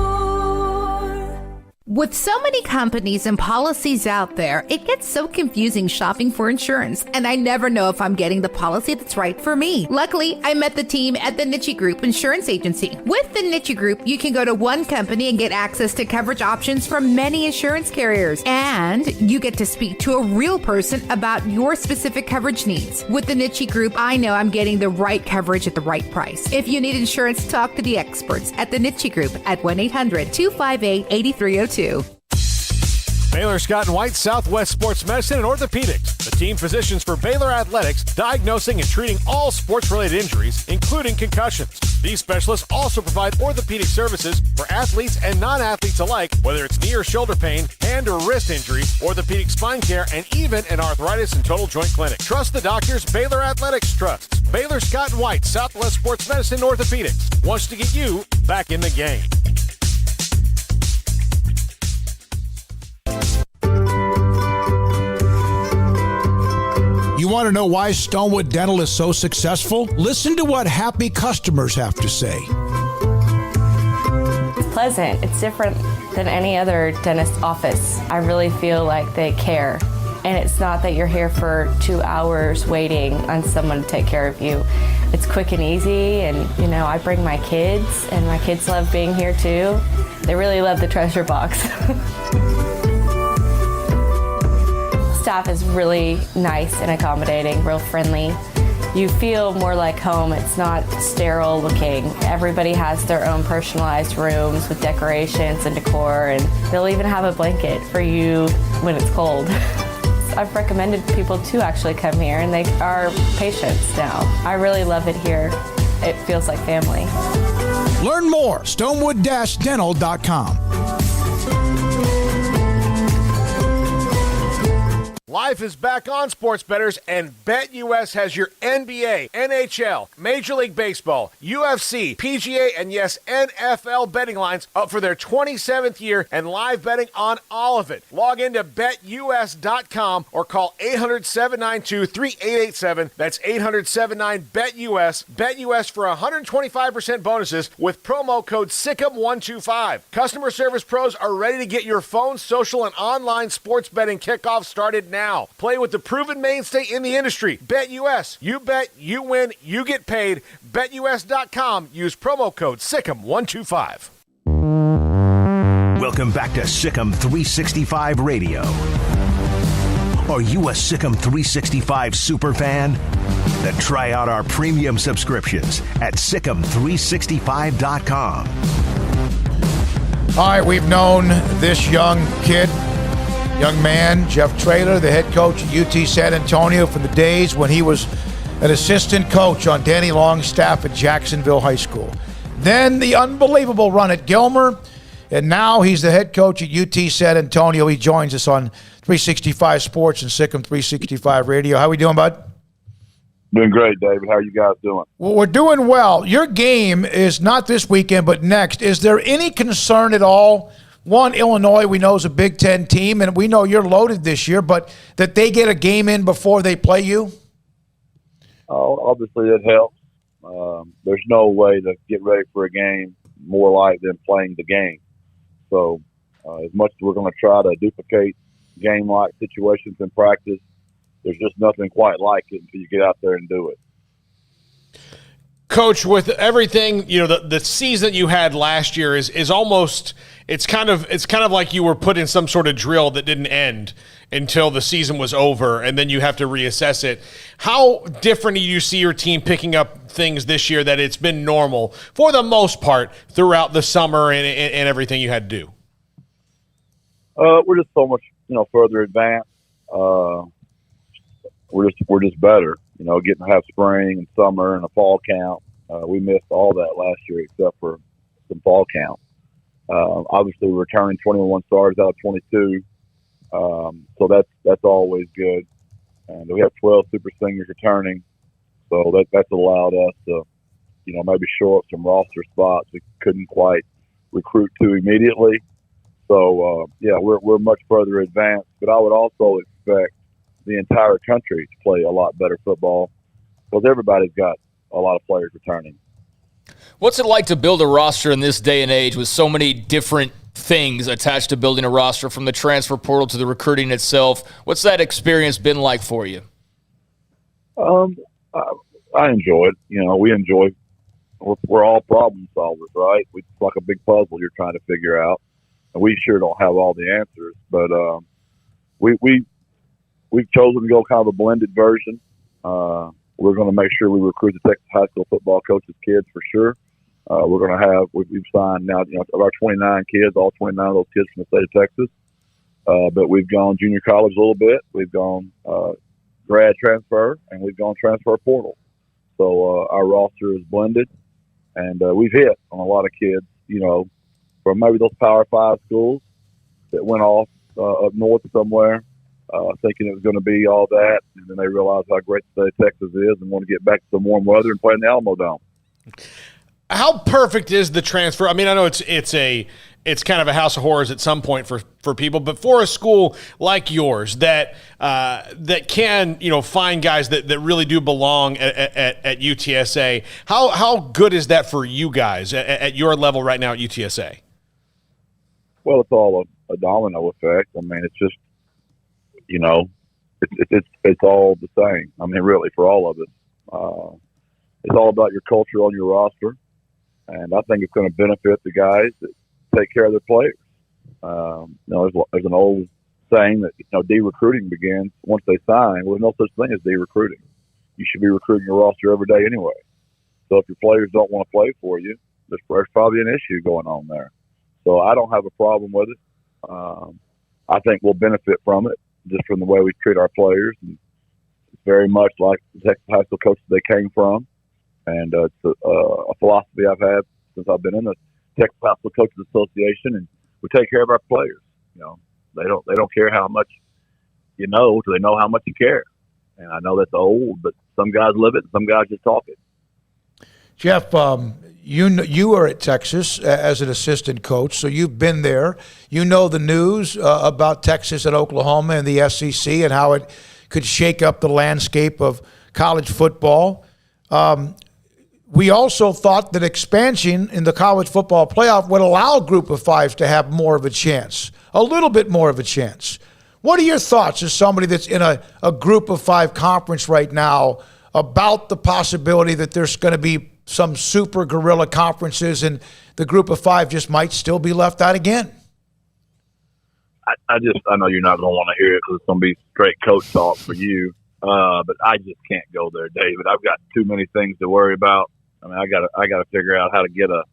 With so many companies and policies out there, it gets so confusing shopping for insurance, and I never know if I'm getting the policy that's right for me. Luckily, I met the team at the Niche Group Insurance Agency. With the Niche Group, you can go to one company and get access to coverage options from many insurance carriers, and you get to speak to a real person about your specific coverage needs. With the Niche Group, I know I'm getting the right coverage at the right price. If you need insurance, talk to the experts at the Niche Group at 1-800-258-8302. Baylor Scott and White, Southwest Sports Medicine and Orthopedics, the team physicians for Baylor Athletics, diagnosing and treating all sports-related injuries, including concussions. These specialists also provide orthopedic services for athletes and non-athletes alike, whether it's knee or shoulder pain, hand or wrist injury, orthopedic spine care, and even an arthritis and total joint clinic. Trust the doctors Baylor Athletics trusts. Baylor Scott and White, Southwest Sports Medicine and Orthopedics wants to get you back in the game. You want to know why Stonewood Dental is so successful? Listen to what happy customers have to say. It's pleasant. It's different than any other dentist office. I really feel like they care. And it's not that you're here for 2 hours waiting on someone to take care of you. It's quick and easy, and I bring my kids, and my kids love being here too. They really love the treasure box. Staff is really nice and accommodating, real friendly. You feel more like home. It's not sterile looking. Everybody has their own personalized rooms with decorations and decor, and they'll even have a blanket for you when it's cold. I've recommended people to actually come here, and they are patients now. I really love it here. It feels like family. Learn more, stonewood-dental.com. Life is back on, sports bettors, and BetUS has your NBA, NHL, Major League Baseball, UFC, PGA, and yes, NFL betting lines up for their 27th year and live betting on all of it. Log into BetUS.com or call 800-792-3887. That's 800-79-BETUS. BetUS for 125% bonuses with promo code SICK'EM125. Customer service pros are ready to get your phone, social, and online sports betting kickoff started now. Play with the proven mainstay in the industry. BetUS. You bet, you win, you get paid. BetUS.com. Use promo code SICK'EM125. Welcome back to Sick'em 365 Radio. Are you a Sick'em 365 super fan? Then try out our premium subscriptions at Sick'EM365.com. All right, we've known this young man, Jeff Traylor, the head coach at UT San Antonio, from the days when he was an assistant coach on Danny Long's staff at Jacksonville High School. Then the unbelievable run at Gilmer, and now he's the head coach at UT San Antonio. He joins us on 365 Sports and Sick'em 365 Radio. How we doing, bud? Doing great, David. How are you guys doing? Well, we're doing well. Your game is not this weekend, but next. Is there any concern at all? One, Illinois, we know, is a Big Ten team, and we know you're loaded this year, but that they get a game in before they play you? Oh, obviously it helps. There's no way to get ready for a game more like than playing the game. So as much as we're going to try to duplicate game-like situations in practice, there's just nothing quite like it until you get out there and do it. Coach, with everything, the season you had last year is almost it's kind of like you were put in some sort of drill that didn't end until the season was over, and then you have to reassess it. How different do you see your team picking up things this year that it's been normal for the most part throughout the summer and everything you had to do? We're just so much further advanced. We're just better. Getting to have spring and summer and a fall count. We missed all that last year except for some fall count. Obviously, we're returning 21 stars out of 22, so that's always good. And we have 12 super seniors returning, so that's allowed us to, maybe show up some roster spots we couldn't quite recruit to immediately. So we're much further advanced. But I would also expect the entire country to play a lot better football because everybody's got a lot of players returning. What's it like to build a roster in this day and age with so many different things attached to building a roster, from the transfer portal to the recruiting itself. What's that experience been like for you? I enjoy it. We enjoy. We're all problem solvers, right? It's like a big puzzle you're trying to figure out, and we sure don't have all the answers. But we've chosen to go kind of a blended version. We're going to make sure we recruit the Texas high school football coaches' kids for sure. We're going to have, we've signed now, of our 29 kids, all 29 of those kids from the state of Texas. But we've gone junior college a little bit. We've gone grad transfer, and we've gone transfer portal. So our roster is blended, and we've hit on a lot of kids, from maybe those Power 5 schools that went off up north somewhere, thinking it was going to be all that, and then they realized how great the state of Texas is and want to get back to some warm weather and play in the Alamo Dome. How perfect is the transfer? I mean, I know it's kind of a house of horrors at some point for people, but for a school like yours that can find guys that really do belong at UTSA, how good is that for you guys at your level right now at UTSA? Well, it's all a domino effect. I mean, it's just it's all the same. I mean, really, for all of us, it's all about your culture on your roster. And I think it's going to benefit the guys that take care of their players. There's an old saying that de-recruiting begins once they sign. Well, there's no such thing as de-recruiting. You should be recruiting your roster every day anyway. So if your players don't want to play for you, there's probably an issue going on there. So I don't have a problem with it. I think we'll benefit from it just from the way we treat our players. And it's very much like the Texas high school coaches they came from. And it's a philosophy I've had since I've been in the Texas High School Coaches Association, and we take care of our players. They don't care how much you know, so they know how much you care. And I know that's old, but some guys live it, and some guys just talk it. Jeff, you are at Texas as an assistant coach, so you've been there. You know the news about Texas and Oklahoma and the SEC and how it could shake up the landscape of college football. We also thought that expansion in the college football playoff would allow Group of Fives to have more of a chance, a little bit more of a chance. What are your thoughts as somebody that's in a Group of Five conference right now about the possibility that there's going to be some super guerrilla conferences and the Group of Five just might still be left out again? I know you're not going to want to hear it because it's going to be straight coach talk for you, but I just can't go there, David. I've got too many things to worry about. I mean, I got to figure out how to get a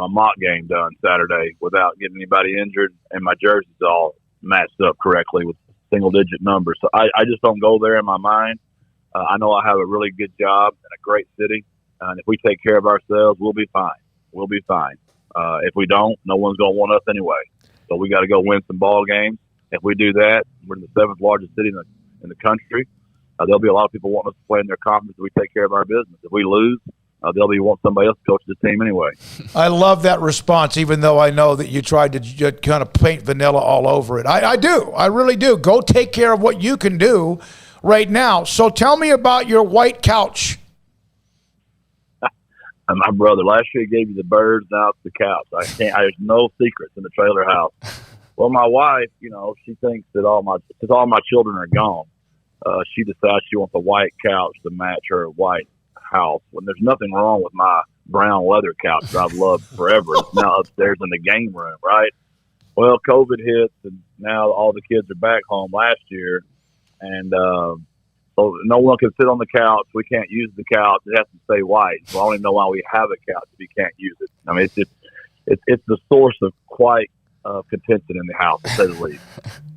mock game done Saturday without getting anybody injured, and my jersey's all matched up correctly with single-digit numbers. So I just don't go there in my mind. I know I have a really good job in a great city, and if we take care of ourselves, we'll be fine. We'll be fine. If we don't, no one's going to want us anyway. So we got to go win some ball games. If we do that, we're in the 7th largest city in the country. There'll be a lot of people wanting us to play in their conference if we take care of our business. If we lose, they'll be wanting somebody else to coach the team anyway. I love that response, even though I know that you tried to kind of paint vanilla all over it. I do. I really do. Go take care of what you can do right now. So tell me about your white couch. My brother, last year he gave you the birds, now it's the couch. There's no secrets in the trailer house. Well, my wife, she thinks that since all my children are gone, she decides she wants a white couch to match her white house. When there's nothing wrong with my brown leather couch that I've loved forever. It's now upstairs in the game room, right? Well, COVID hits, and now all the kids are back home last year, and so no one can sit on the couch. We can't use the couch. It has to stay white. So I don't even know why we have a couch if we can't use it. I mean, it's the source of quite contention in the house, to say the least.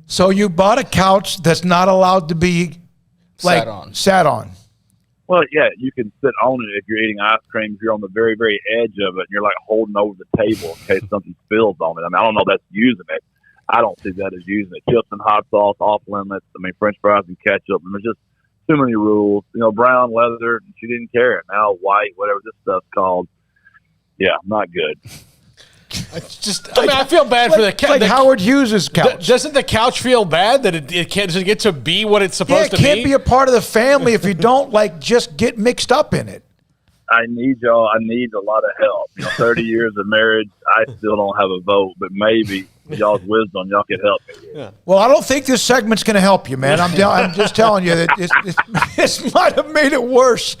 So you bought a couch that's not allowed to be sat on. Well, yeah, you can sit on it if you're eating ice cream. If you're on the very, very edge of it, and you're like holding over the table in case something spills on it. I mean, I don't know if that's using it. I don't see that as using it. Chips and hot sauce, off limits. I mean, French fries and ketchup. And there's just too many rules. Brown leather, she didn't care it. Now white, whatever this stuff's called. Yeah, not good. It's just, I feel bad for the couch. Like Howard Hughes' couch. Doesn't the couch feel bad that it can't just get to be what it's supposed to be? It can't be a part of the family if you don't just get mixed up in it. I need y'all. I need a lot of help. 30 years of marriage, I still don't have a vote, but maybe with y'all's wisdom, y'all can help me. Yeah. Well, I don't think this segment's going to help you, man. I'm just telling you that this might have made it worse.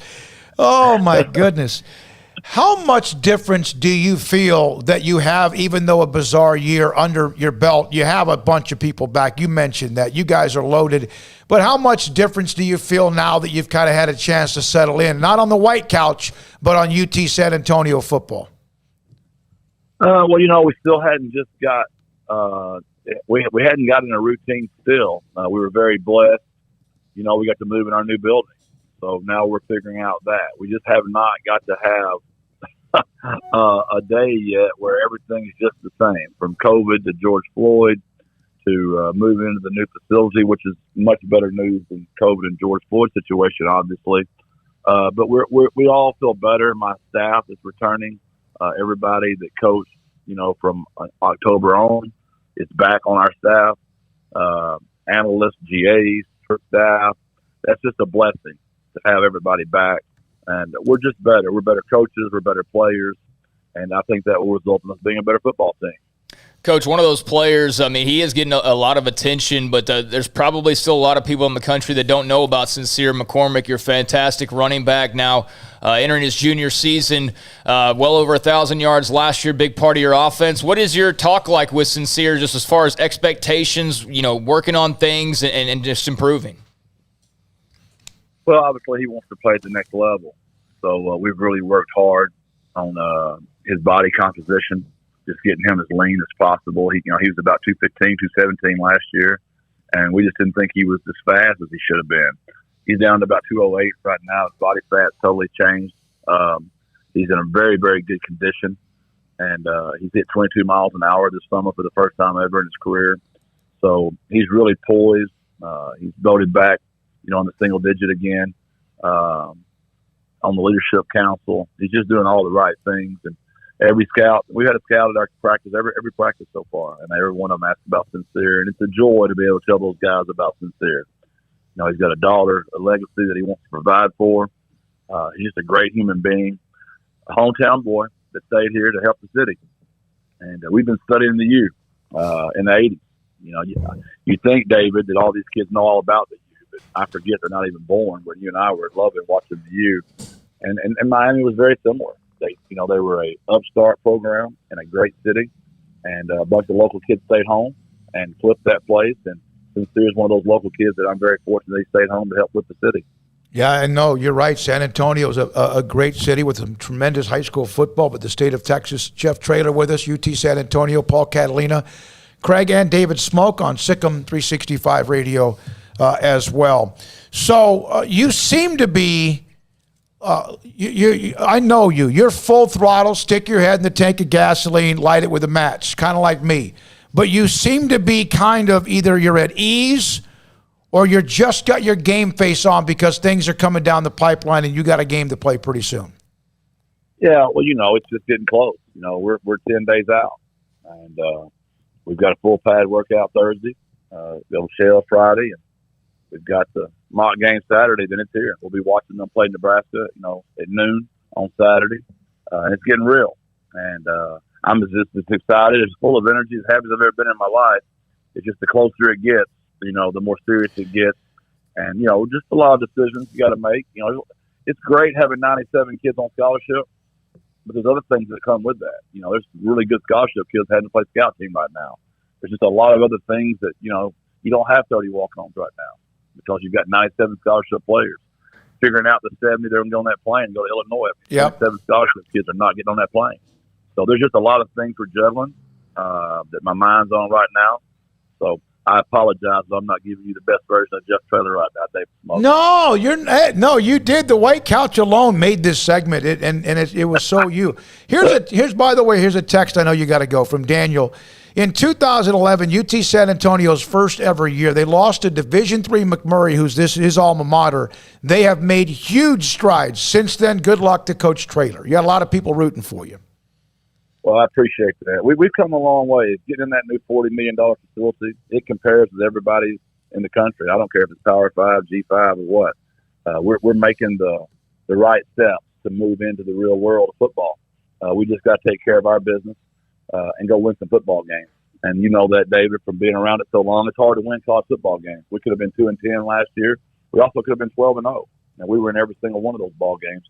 Oh, my goodness. How much difference do you feel that you have, even though a bizarre year under your belt, you have a bunch of people back? You mentioned that. You guys are loaded. But how much difference do you feel now that you've kind of had a chance to settle in, not on the white couch, but on UT San Antonio football? Well, we still hadn't just got we hadn't gotten a routine still. We were very blessed. We got to move in our new building. So now we're figuring out that. We just have not got to have a day yet where everything's just the same, from COVID to George Floyd to moving into the new facility, which is much better news than COVID and George Floyd situation, obviously. But we all feel better. My staff is returning. Everybody that coached, from October on is back on our staff. Analysts, GAs, staff. That's just a blessing to have everybody back. And we're just better. We're better coaches. We're better players. And I think that will result in us being a better football team. Coach, one of those players, he is getting a lot of attention, but there's probably still a lot of people in the country that don't know about Sincere McCormick, your fantastic running back, now entering his junior season, well over 1,000 yards last year, big part of your offense. What is your talk like with Sincere, just as far as expectations, working on things and just improving? Well, obviously he wants to play at the next level. So we've really worked hard on his body composition, just getting him as lean as possible. He was about 215, 217 last year, and we just didn't think he was as fast as he should have been. He's down to about 208 right now. His body fat's totally changed. He's in a very, very good condition, and he's hit 22 miles an hour this summer for the first time ever in his career. So he's really poised. He's voted back, on the single digit again, on the leadership council. He's just doing all the right things. And every scout, we had a scout at our practice, every practice so far, and every one of them asked about Sincere. And it's a joy to be able to tell those guys about Sincere. He's got a daughter, a legacy that he wants to provide for. He's just a great human being, a hometown boy that stayed here to help the city. And we've been studying the U in the 80s. You think, David, that all these kids know all about the U, but I forget they're not even born when you and I were loving watching the U. And Miami was very similar. They were a upstart program in a great city, and a bunch of local kids stayed home and flipped that place. And Sincere is one of those local kids that I'm very fortunate he stayed home to help flip the city. Yeah, I know. You're right. San Antonio is a great city with some tremendous high school football, but the state of Texas. Jeff Traylor with us, UT San Antonio, Paul Catalina, Craig and David Smoak on Sikkim 365 Radio as well. So you seem to be, I know you. You're full throttle, stick your head in the tank of gasoline, light it with a match, kind of like me. But you seem to be kind of either you're at ease or you're just got your game face on because things are coming down the pipeline and you got a game to play pretty soon. Yeah, well, it's just getting close. We're 10 days out, and we've got a full pad workout Thursday, the shell Friday, and we've got the mock game Saturday. Then it's here. We'll be watching them play Nebraska, at noon on Saturday, and it's getting real. And I'm just as excited, as full of energy, as happy as I've ever been in my life. It's just the closer it gets, the more serious it gets. And, just a lot of decisions you got to make. It's great having 97 kids on scholarship, but there's other things that come with that. There's really good scholarship kids heading to play scout team right now. There's just a lot of other things that, you don't have 30 walk-ons right now because you've got 97 scholarship players. Figuring out the 70 they're going to go on that plane and go to Illinois. Yep. 7 scholarship kids are not getting on that plane. So there's just a lot of things for juggling that my mind's on right now. So I apologize if I'm not giving you the best version of Jeff Traylor right now, David Smoak. No, you did. The white couch alone made this segment, it was so you. Here's by the way, here's a text I know you got to go from Daniel. In 2011, UT San Antonio's first ever year, they lost to Division III McMurray, who's his alma mater. They have made huge strides since then. Good luck to Coach Traylor. You got a lot of people rooting for you. Well, I appreciate that. We've come a long way. Getting in that new $40 million facility, it compares with everybody in the country. I don't care if it's Power 5, G5, or what. We're making the right steps to move into the real world of football. We just got to take care of our business and go win some football games. And you know that, David, from being around it so long, it's hard to win college football games. We could have been 2-10 last year. We also could have been 12-0, and we were in every single one of those ball games.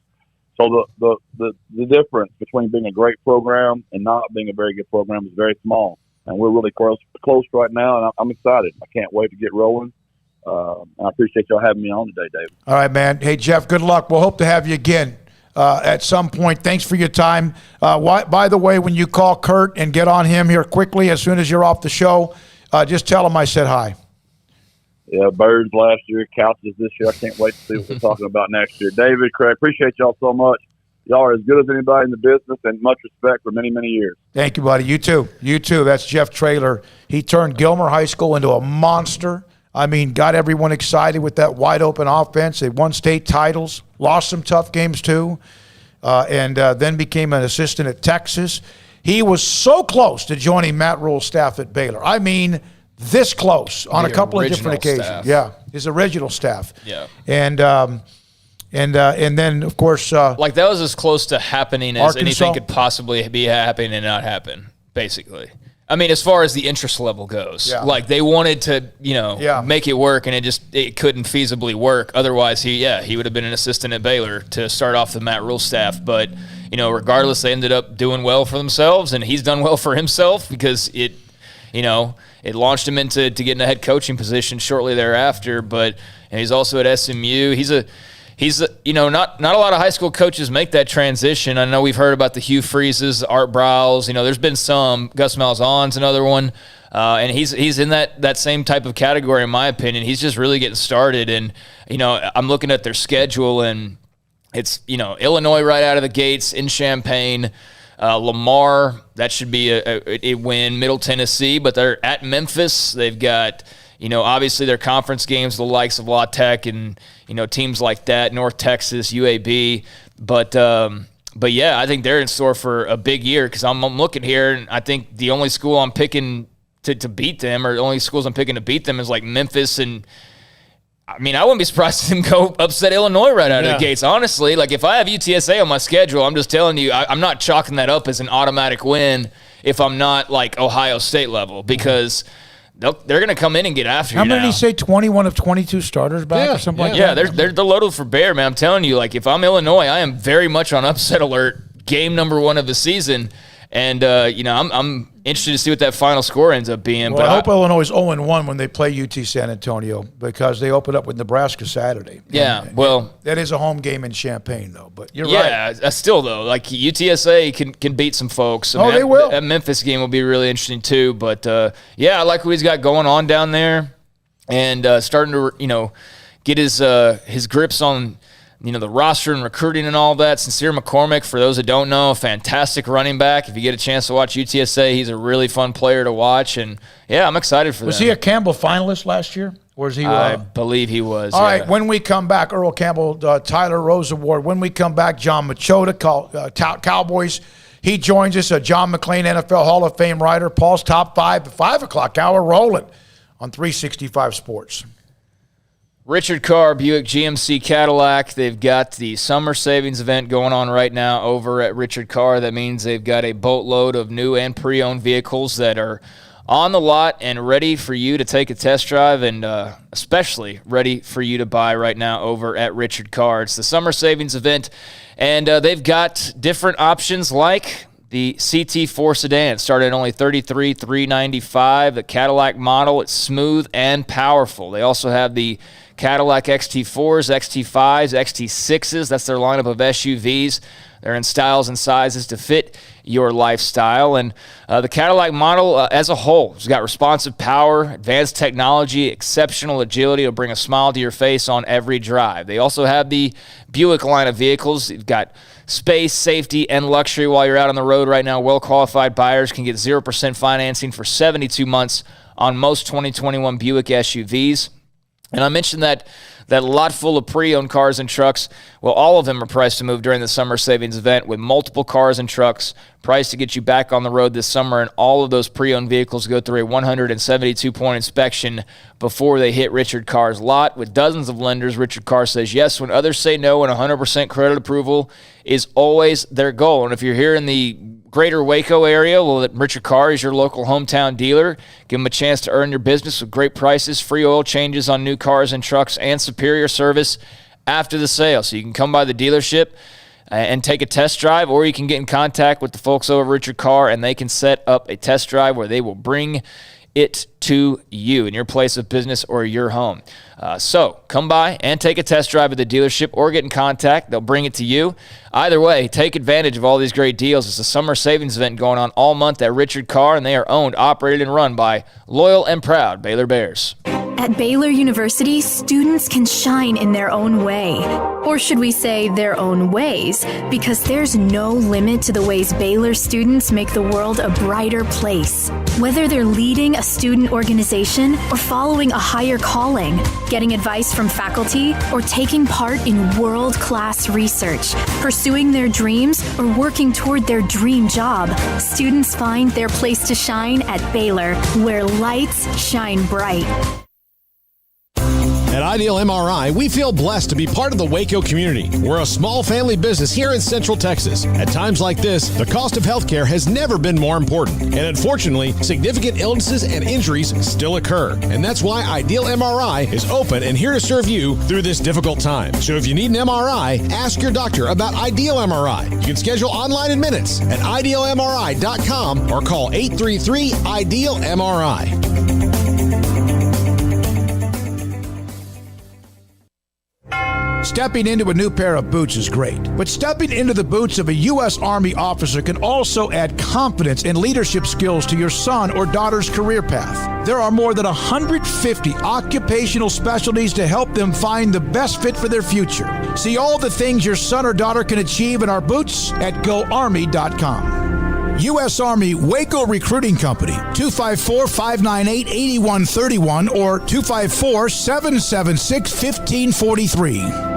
So the difference between being a great program and not being a very good program is very small. And we're really close right now, and I'm excited. I can't wait to get rolling. I appreciate y'all having me on today, David. All right, man. Hey, Jeff, good luck. We'll hope to have you again at some point. Thanks for your time. By the way, when you call Kurt and get on him here quickly as soon as you're off the show, just tell him I said hi. Yeah, birds last year, couches this year. I can't wait to see what we're talking about next year. David, Craig, appreciate y'all so much. Y'all are as good as anybody in the business, and much respect for many, many years. Thank you, buddy. You too. You too. That's Jeff Traylor. He turned Gilmer High School into a monster. I mean, got everyone excited with that wide-open offense. They won state titles, lost some tough games too, and then became an assistant at Texas. He was so close to joining Matt Rule's staff at Baylor. I mean, this close on a couple of different occasions. Staff. Yeah, his original staff. Yeah. And then, of course, like that was as close to happening as Arkansas. anything could possibly be happening and not happen, basically. I mean, as far as the interest level goes, like they wanted to, make it work, and it couldn't feasibly work. Otherwise, he would have been an assistant at Baylor to start off the Matt Rule staff. But regardless, they ended up doing well for themselves, and he's done well for himself because it launched him into getting a head coaching position shortly thereafter. But he's also at SMU. He's not a lot of high school coaches make that transition. I know we've heard about the Hugh Freezes, Art Briles. There's been some. Gus Malzahn's another one. And he's in that same type of category, in my opinion. He's just really getting started. And, I'm looking at their schedule, and it's, Illinois right out of the gates in Champaign. Lamar, that should be a win. Middle Tennessee, but they're at Memphis. They've got, obviously their conference games, the likes of La Tech and, teams like that, North Texas, UAB. But yeah, I think they're in store for a big year because I'm looking here, and I think the only school I'm picking to beat them, or the only schools I'm picking to beat them, is like Memphis. And I mean, I wouldn't be surprised to them go upset Illinois right out of the gates. Honestly, like if I have UTSA on my schedule, I'm just telling you, I'm not chalking that up as an automatic win if I'm not like Ohio State level, because they're going to come in and get after you. How many did he say? 21 of 22 starters back or something like that? Yeah, they're loaded for bear, man. I'm telling you, like if I'm Illinois, I am very much on upset alert. Game number 1 of the season. And, I'm interested to see what that final score ends up being. Well, I hope Illinois is 0-1 when they play UT San Antonio, because they open up with Nebraska Saturday. Yeah, that is a home game in Champaign, though. But you're right. Yeah, still, though, like UTSA can beat some folks. I mean, they will. That Memphis game will be really interesting, too. But, I like what he's got going on down there, and starting to, get his grips on – the roster and recruiting and all that. Sincere McCormick, for those that don't know, a fantastic running back. If you get a chance to watch UTSA, he's a really fun player to watch. And, I'm excited for that. Was he a Campbell finalist last year? Or is he? I believe he was. All right, when we come back, Earl Campbell, Tyler Rose Award. When we come back, John Machota, Cowboys. He joins us, John McClain, NFL Hall of Fame writer. Paul's Top 5, the 5 o'clock hour, rolling on 365 Sports. Richard Carr, Buick GMC Cadillac. They've got the summer savings event going on right now over at Richard Carr. That means they've got a boatload of new and pre-owned vehicles that are on the lot and ready for you to take a test drive, and especially ready for you to buy right now over at Richard Carr. It's the summer savings event, and they've got different options like the CT4 sedan, started at only $33,395. The Cadillac model, it's smooth and powerful. They also have the Cadillac XT4s, XT5s, XT6s. That's their lineup of SUVs. They're in styles and sizes to fit your lifestyle. And the Cadillac model as a whole has got responsive power, advanced technology, exceptional agility to bring a smile to your face on every drive. They also have the Buick line of vehicles. You've got space, safety, and luxury while you're out on the road right now. Well-qualified buyers can get 0% financing for 72 months on most 2021 Buick SUVs. And I mentioned that That lot full of pre-owned cars and trucks, well, all of them are priced to move during the summer savings event with multiple cars and trucks priced to get you back on the road this summer, and all of those pre-owned vehicles go through a 172-point inspection before they hit Richard Carr's lot. With dozens of lenders, Richard Carr says yes when others say no, and 100% credit approval is always their goal. And if you're here in the greater Waco area, well, Richard Carr is your local hometown dealer. Give them a chance to earn your business with great prices, free oil changes on new cars and trucks, and superior service after the sale. So you can come by the dealership and take a test drive, or you can get in contact with the folks over at Richard Carr, and they can set up a test drive where they will bring it to you in your place of business or your home. So come by and take a test drive at the dealership or get in contact. They'll bring it to you. Either way, take advantage of all these great deals. It's a summer savings event going on all month at Richard Carr, and they are owned, operated, and run by loyal and proud Baylor Bears. At Baylor University, students can shine in their own way. Or should we say their own ways? Because there's no limit to the ways Baylor students make the world a brighter place. Whether they're leading a student organization or following a higher calling, getting advice from faculty, or taking part in world-class research, pursuing their dreams, or working toward their dream job, students find their place to shine at Baylor, where lights shine bright. At Ideal MRI, we feel blessed to be part of the Waco community. We're a small family business here in Central Texas. At times like this, the cost of healthcare has never been more important. And unfortunately, significant illnesses and injuries still occur. And that's why Ideal MRI is open and here to serve you through this difficult time. So if you need an MRI, ask your doctor about Ideal MRI. You can schedule online in minutes at idealmri.com or call 833-IDEAL-MRI. Stepping into a new pair of boots is great, but stepping into the boots of a U.S. Army officer can also add confidence and leadership skills to your son or daughter's career path. There are more than 150 occupational specialties to help them find the best fit for their future. See all the things your son or daughter can achieve in our boots at GoArmy.com. U.S. Army Waco Recruiting Company, 254-598-8131 or 254-776-1543.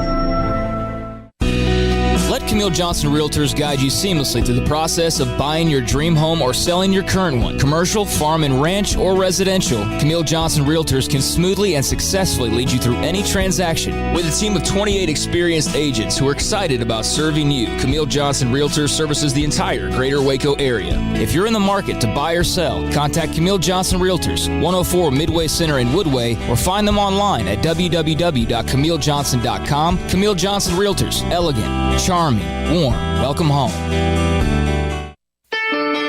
Let Camille Johnson Realtors guide you seamlessly through the process of buying your dream home or selling your current one. Commercial, farm and ranch, or residential, Camille Johnson Realtors can smoothly and successfully lead you through any transaction. With a team of 28 experienced agents who are excited about serving you, Camille Johnson Realtors services the entire greater Waco area. If you're in the market to buy or sell, contact Camille Johnson Realtors, 104 Midway Center in Woodway, or find them online at www.camillejohnson.com. Camille Johnson Realtors, elegant, charming, warm. Welcome home.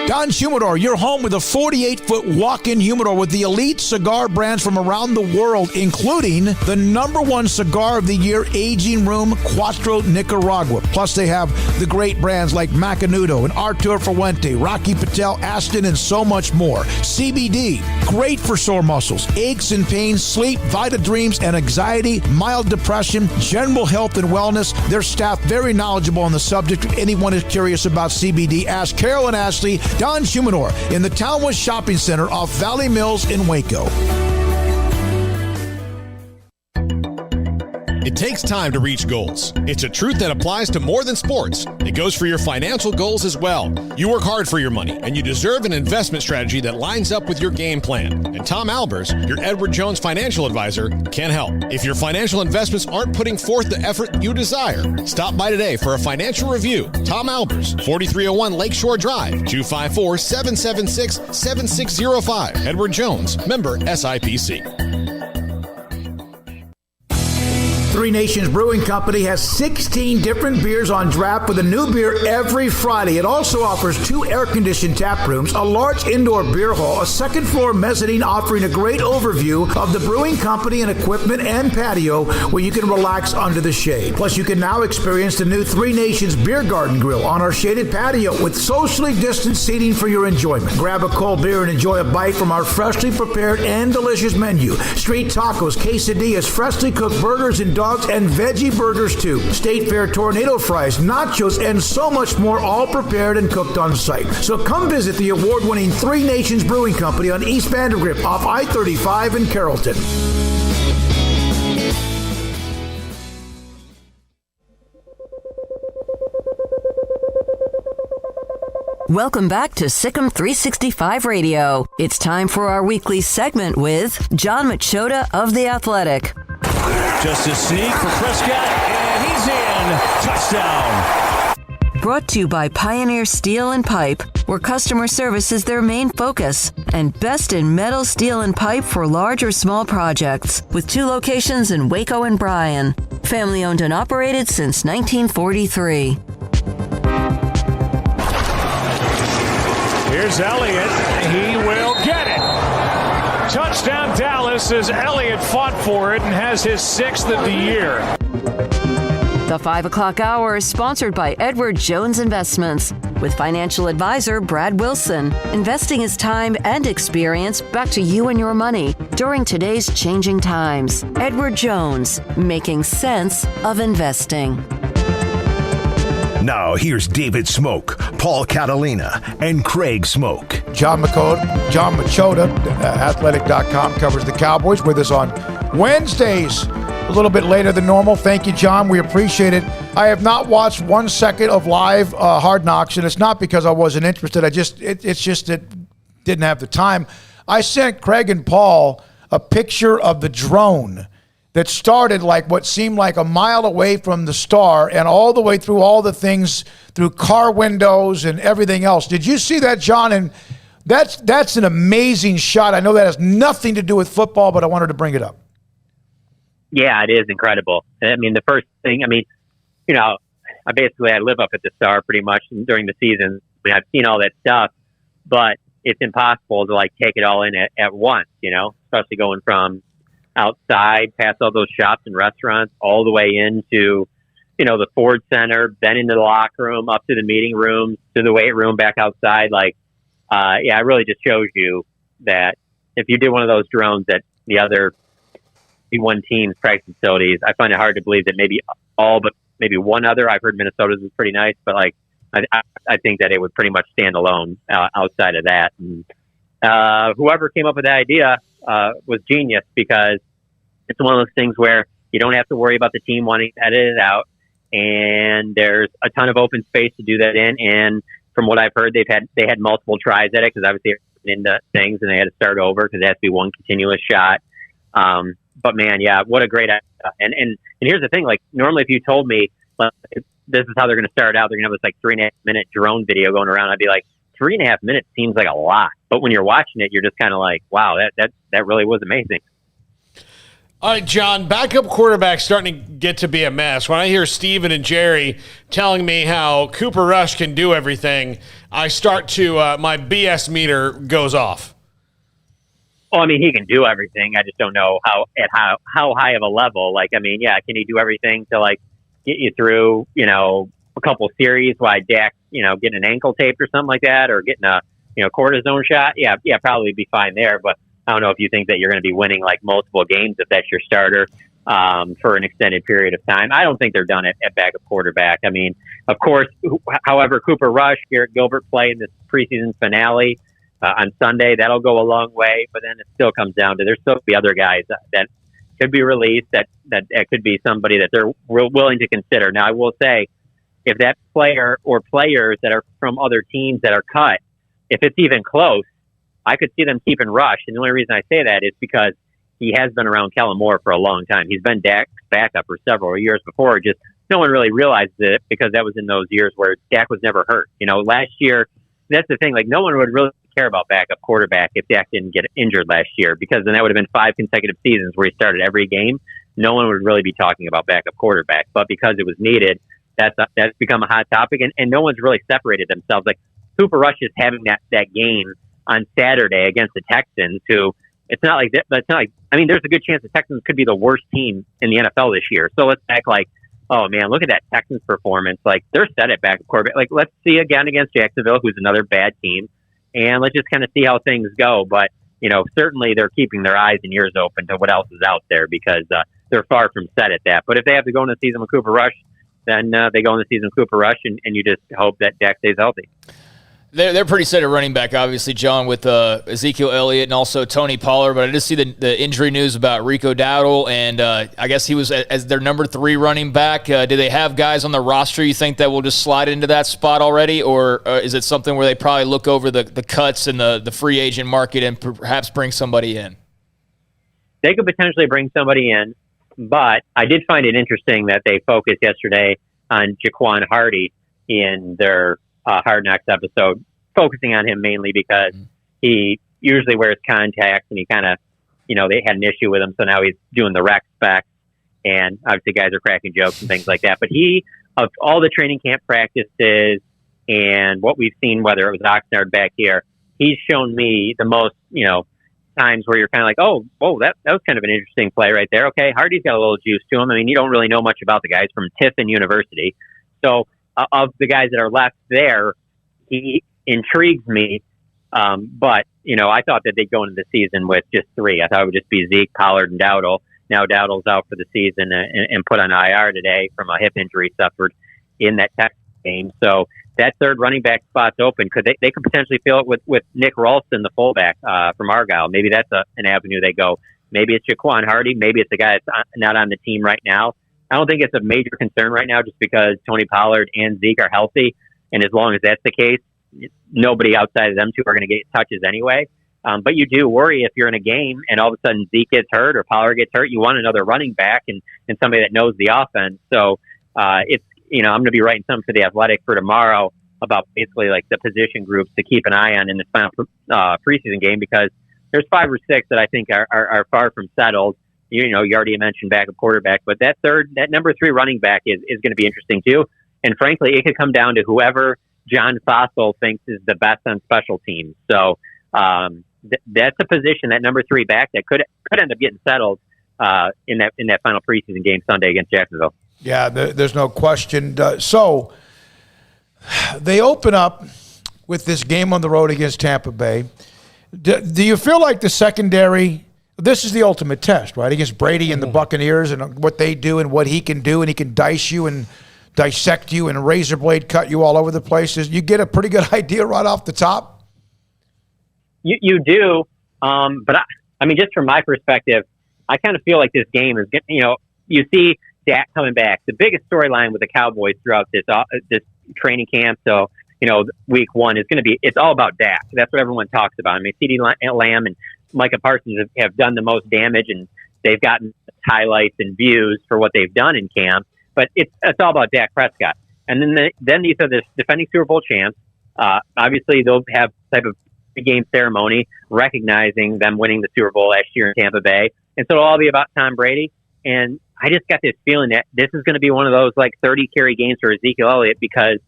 Don Humidor, your home with a 48-foot walk-in humidor with the elite cigar brands from around the world, including the #1 cigar of the year, Aging Room Cuatro Nicaragua. Plus, they have the great brands like Macanudo and Artur Fuente, Rocky Patel, Aston, and so much more. CBD, great for sore muscles, aches and pains, sleep, Vita Dreams, and anxiety, mild depression, general health and wellness. Their staff very knowledgeable on the subject. If anyone is curious about CBD, ask Carol and Ashley. Don Humidor in the Townwest Shopping Center off Valley Mills in Waco. It takes time to reach goals. It's a truth that applies to more than sports. It goes for your financial goals as well. You work hard for your money, and you deserve an investment strategy that lines up with your game plan. And Tom Albers, your Edward Jones financial advisor, can help. If your financial investments aren't putting forth the effort you desire, stop by today for a financial review. Tom Albers, 4301 Lakeshore Drive, 254-776-7605. Edward Jones, member SIPC. Three Nations Brewing Company has 16 different beers on draft with a new beer every Friday. It also offers 2 air-conditioned tap rooms, a large indoor beer hall, a second-floor mezzanine offering a great overview of the brewing company and equipment and patio where you can relax under the shade. Plus, you can now experience the new Three Nations Beer Garden Grill on our shaded patio with socially distanced seating for your enjoyment. Grab a cold beer and enjoy a bite from our freshly prepared and delicious menu. Street tacos, quesadillas, freshly cooked burgers, and dogs and veggie burgers too. State Fair tornado fries, nachos, and so much more, all prepared and cooked on site. So come visit the award-winning Three Nations Brewing Company on East Vandergrift off I-35 in Carrollton. Welcome back to Sikkim 365 Radio. It's time for our weekly segment with John Machota of The Athletic. Just a sneak for Prescott, and he's in. Touchdown. Brought to you by Pioneer Steel and Pipe, where customer service is their main focus, and best in metal, steel, and pipe for large or small projects, with 2 locations in Waco and Bryan. Family owned and operated since 1943. Here's Elliott. He will get it. Touchdown Dallas as Elliott fought for it and has his 6th of the year. The 5 o'clock hour is sponsored by Edward Jones Investments, with financial advisor Brad Wilson. Investing is time and experience back to you and your money during today's changing times. Edward Jones, making sense of investing. Now, here's David Smoak, Paul Catalina, and Craig Smoak. John Machota, athletic.com, covers the Cowboys, with us on Wednesdays, a little bit later than normal. Thank you, John. We appreciate it. I have not watched 1 second of live Hard Knocks, and it's not because I wasn't interested. It's just that didn't have the time. I sent Craig and Paul a picture of the drone that started like what seemed like a mile away from the star and all the way through all the things, through car windows and everything else. Did you see that, John? And that's an amazing shot. I know that has nothing to do with football, but I wanted to bring it up. Yeah, it is incredible. I mean, the first thing, I live up at the Star pretty much during the season. I mean, I've seen all that stuff, but it's impossible to take it all in at once, especially going from outside, past all those shops and restaurants, all the way into, the Ford Center, then into the locker room, up to the meeting room, to the weight room, back outside. It really just shows you that if you did one of those drones at the other one team's practice facilities, I find it hard to believe that maybe all but maybe one other. I've heard Minnesota's is pretty nice, but I think that it would pretty much stand alone outside of that. And whoever came up with that idea was genius, because it's one of those things where you don't have to worry about the team wanting to edit it out, and there's a ton of open space to do that in. And from what I've heard, they had multiple tries at it, because obviously they're into things and they had to start over because it has to be one continuous shot. But man, yeah, what a great idea. And here's the thing, normally if you told me this is how they're going to start out, they're going to have this 3.5 minute drone video going around, I'd be like, 3.5 minutes seems like a lot. But when you're watching it, you're just kind of like, wow, that really was amazing. All right, John, backup quarterback starting to get to be a mess. When I hear Steven and Jerry telling me how Cooper Rush can do everything, I start to, my BS meter goes off. Well, I mean, he can do everything. I just don't know how high of a level. Can he do everything to get you through, a couple series while Dak, getting an ankle taped or something like that, or getting a, cortisone shot? Yeah, probably be fine there. But I don't know if you think that you're going to be winning multiple games if that's your starter for an extended period of time. I don't think they're done at backup quarterback. I mean, of course, however, Cooper Rush, Garrett Gilbert play in this preseason finale on Sunday, that'll go a long way. But then it still comes down to there's still be other guys that could be released, that could be somebody that they're willing to consider. Now, I will say, if that player or players that are from other teams that are cut, if it's even close, I could see them keeping Rush. And the only reason I say that is because he has been around Kellen Moore for a long time. He's been Dak's backup for several years before. Just no one really realized it, because that was in those years where Dak was never hurt. Last year, that's the thing. No one would really care about backup quarterback if Dak didn't get injured last year, because then that would have been 5 consecutive seasons where he started every game. No one would really be talking about backup quarterback. But because it was needed, that's become a hot topic, and no one's really separated themselves. Cooper Rush is having that game on Saturday against the Texans, who it's not like I mean, there's a good chance the Texans could be the worst team in the NFL this year. So let's act oh man, look at that Texans performance. They're set at backup quarterback. Let's see again against Jacksonville, who's another bad team, and let's just kind of see how things go. But certainly they're keeping their eyes and ears open to what else is out there, because they're far from set at that. But if they have to go in the season with Cooper Rush, then they go in the season with Cooper Rush, and you just hope that Dak stays healthy. They're pretty set at running back, obviously, John, with Ezekiel Elliott and also Tony Pollard. But I just see the injury news about Rico Dowdle, and I guess he was as their number 3 running back. Do they have guys on the roster you think that will just slide into that spot already, or is it something where they probably look over the cuts in the free agent market and perhaps bring somebody in? They could potentially bring somebody in, but I did find it interesting that they focused yesterday on Jaquan Hardy in their Hard Knocks episode, focusing on him mainly because he usually wears contacts and he kind of, they had an issue with him. So now he's doing the rec specs, and obviously guys are cracking jokes and things like that. But of all the training camp practices and what we've seen, whether it was Oxnard back here, he's shown me the most, times where you're kind of like, oh, that was kind of an interesting play right there. Okay. Hardy's got a little juice to him. I mean, you don't really know much about the guys from Tiffin University. So, of the guys that are left there, he intrigues me. But, I thought that they'd go into the season with just 3. I thought it would just be Zeke, Pollard, and Dowdle. Now Dowdle's out for the season and put on IR today from a hip injury suffered in that Texas game. So that third running back spot's open. They could potentially fill it with Nick Ralston, the fullback from Argyle. Maybe that's an avenue they go. Maybe it's Jaquan Hardy. Maybe it's a guy that's not on the team right now. I don't think it's a major concern right now just because Tony Pollard and Zeke are healthy. And as long as that's the case, nobody outside of them two are going to get touches anyway. But you do worry if you're in a game and all of a sudden Zeke gets hurt or Pollard gets hurt, you want another running back and somebody that knows the offense. So I'm going to be writing something for The Athletic for tomorrow about basically like the position groups to keep an eye on in this final preseason game, because there's 5 or 6 that I think are far from settled. You already mentioned backup quarterback, but that number 3 running back is going to be interesting too. And frankly, it could come down to whoever John Fossil thinks is the best on special teams. So that's a position, that number 3 back, that could end up getting settled in that final preseason game Sunday against Jacksonville. Yeah, there's no question. So they open up with this game on the road against Tampa Bay. Do you feel like the secondary? This is the ultimate test, right? Against Brady and the Buccaneers and what they do and what he can do, and he can dice you and dissect you and razor blade cut you all over the place. You get a pretty good idea right off the top? You do, but I mean, just from my perspective, I kind of feel like this game is, you see Dak coming back. The biggest storyline with the Cowboys throughout this training camp, so, week 1 is going to be, it's all about Dak. That's what everyone talks about. I mean, CeeDee Lamb and Micah Parsons have done the most damage, and they've gotten highlights and views for what they've done in camp. But it's all about Dak Prescott. And then these are the defending Super Bowl champs. Obviously, they'll have type of game ceremony recognizing them winning the Super Bowl last year in Tampa Bay. And so it'll all be about Tom Brady. And I just got this feeling that this is going to be one of those like 30 carry games for Ezekiel Elliott, because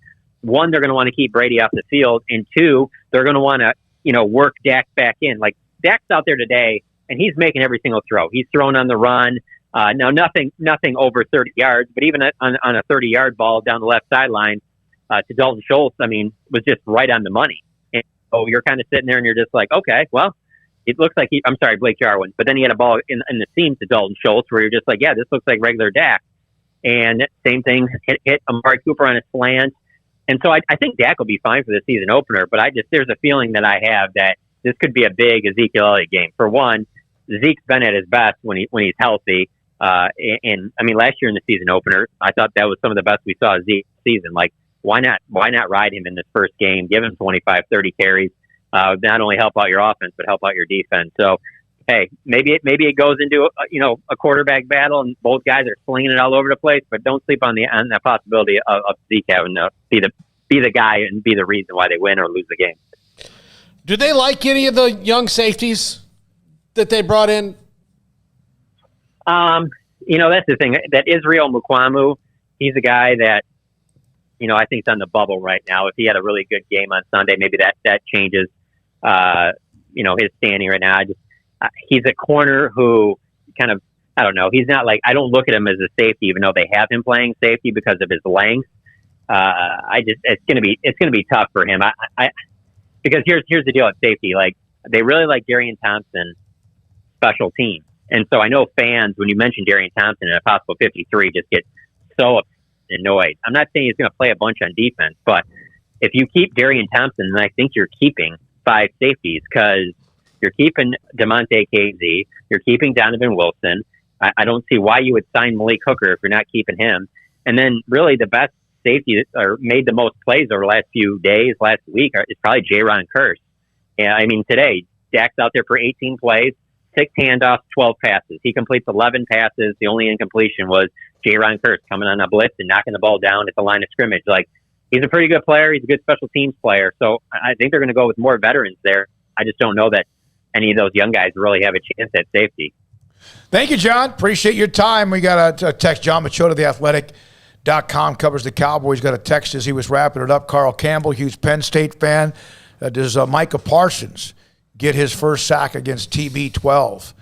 1, they're going to want to keep Brady off the field, and 2, they're going to want to, work Dak back in. Like, Dak's out there today and he's making every single throw. He's throwing on the run. Now nothing over 30 yards, but even on a 30-yard ball down the left sideline to Dalton Schultz, I mean, was just right on the money. And so you're kind of sitting there and you're just like, okay, well, it looks like Blake Jarwin, but then he had a ball in the seam to Dalton Schultz where you're just like, yeah, this looks like regular Dak. And same thing, hit Amari Cooper on a slant. And so I think Dak will be fine for the season opener, but there's a feeling that I have that this could be a big Ezekiel Elliott game. For one, Zeke's been at his best when he's healthy. And I mean, last year in the season opener, I thought that was some of the best we saw Zeke season. Like, why not ride him in this first game? Give him 25, 30 carries. Not only help out your offense, but help out your defense. So, hey, maybe it goes into a quarterback battle, and both guys are slinging it all over the place. But don't sleep on the possibility of Zeke having to be the guy and be the reason why they win or lose the game. Do they like any of the young safeties that they brought in? That's the thing. That Israel Mukwamu, he's a guy that, I think is on the bubble right now. If he had a really good game on Sunday, maybe that changes, his standing right now. He's a corner who kind of, I don't know. He's not like, I don't look at him as a safety, even though they have him playing safety because of his length. It's going to be tough for him. Because here's the deal at safety. Like, they really like Darian Thompson special teams. And so I know fans, when you mention Darian Thompson and a possible 53, just get so annoyed. I'm not saying he's going to play a bunch on defense, but if you keep Darian Thompson, then I think you're keeping 5 safeties because you're keeping DeMonte Casey, you're keeping Donovan Wilson. I don't see why you would sign Malik Hooker if you're not keeping him. And then really the best safety or made the most plays over the last few days, last week, is probably Jaron Kearse. Yeah, I mean, today, Dak's out there for 18 plays, 6 handoffs, 12 passes. He completes 11 passes. The only incompletion was Jaron Kearse coming on a blitz and knocking the ball down at the line of scrimmage. Like, he's a pretty good player. He's a good special teams player. So I think they're going to go with more veterans there. I just don't know that any of those young guys really have a chance at safety. Thank you, John. Appreciate your time. We got a text. John Machota, theathletic.com, covers the Cowboys. Got a text as he was wrapping it up. Carl Campbell, huge Penn State fan. Does Micah Parsons get his first sack against TB12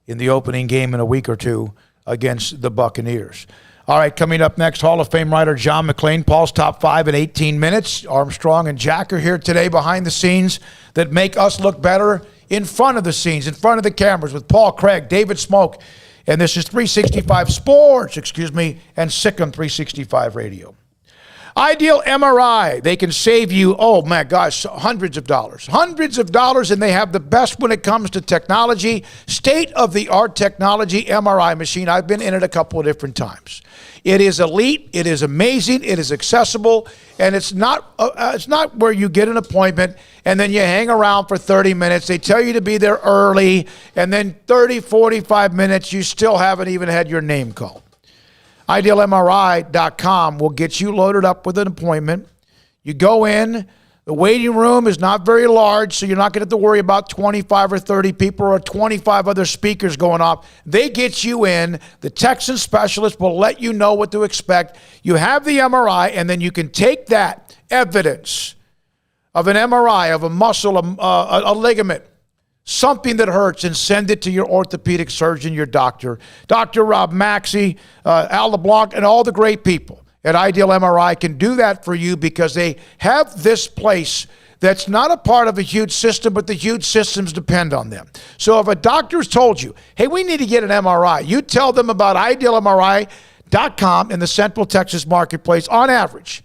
in the opening game in a week or two against the Buccaneers? All right, coming up next, Hall of Fame writer John McClain, Paul's Top 5 in 18 minutes. Armstrong and Jack are here today behind the scenes that make us look better in front of the scenes, in front of the cameras with Paul Craig, David Smoak, and this is 365 Sports, and Sikkim 365 Radio. Ideal MRI, they can save you, oh my gosh, hundreds of dollars, and they have the best when it comes to technology, state-of-the-art technology MRI machine. I've been in it a couple of different times. It is elite, it is amazing, it is accessible, and it's not where you get an appointment and then you hang around for 30 minutes. They tell you to be there early, and then 30, 45 minutes, you still haven't even had your name called. IdealMRI.com will get you loaded up with an appointment. You go in. The waiting room is not very large, so you're not going to have to worry about 25 or 30 people or 25 other speakers going off. They get you in. The Texans specialist will let you know what to expect. You have the MRI, and then you can take that evidence of an MRI, of a muscle, a ligament, something that hurts, and send it to your orthopedic surgeon, your doctor, Dr. Rob Maxey, Al LeBlanc, and all the great people at Ideal MRI can do that for you because they have this place that's not a part of a huge system, but the huge systems depend on them. So if a doctor's told you, hey, we need to get an MRI, you tell them about IdealMRI.com in the Central Texas marketplace. On average,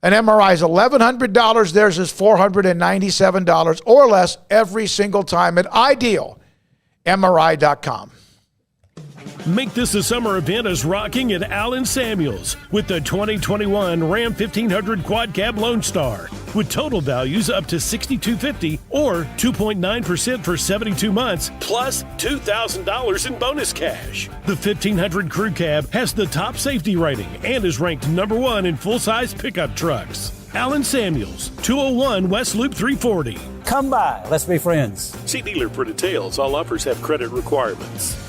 an MRI is $1,100. Theirs is $497 or less every single time at IdealMRI.com. Make this a summer event as rocking at Allen Samuels with the 2021 Ram 1500 Quad Cab Lone Star with total values up to $6,250 or 2.9% for 72 months plus $2,000 in bonus cash. The 1500 Crew Cab has the top safety rating and is ranked #1 in full-size pickup trucks. Allen Samuels, 201 West Loop 340. Come by. Let's be friends. See dealer for details. All offers have credit requirements.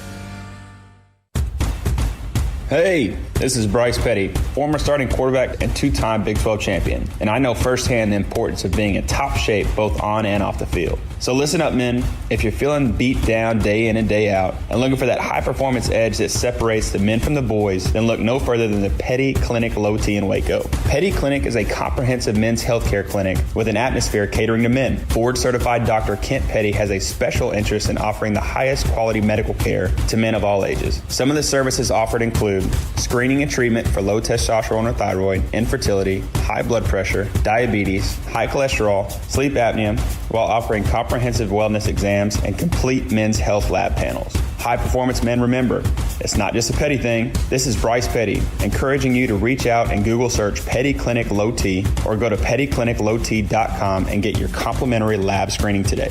Hey, this is Bryce Petty, former starting quarterback and 2-time Big 12 champion, and I know firsthand the importance of being in top shape both on and off the field. So listen up, men. If you're feeling beat down day in and day out and looking for that high-performance edge that separates the men from the boys, then look no further than the Petty Clinic Low T in Waco. Petty Clinic is a comprehensive men's healthcare clinic with an atmosphere catering to men. Board-certified Dr. Kent Petty has a special interest in offering the highest quality medical care to men of all ages. Some of the services offered include screening and treatment for low testosterone or thyroid, infertility, high blood pressure, diabetes, high cholesterol, sleep apnea, while offering comprehensive wellness exams and complete men's health lab panels. High performance men, remember, it's not just a Petty thing. This is Bryce Petty, encouraging you to reach out and Google search Petty Clinic Low T or go to pettycliniclowt.com and get your complimentary lab screening today.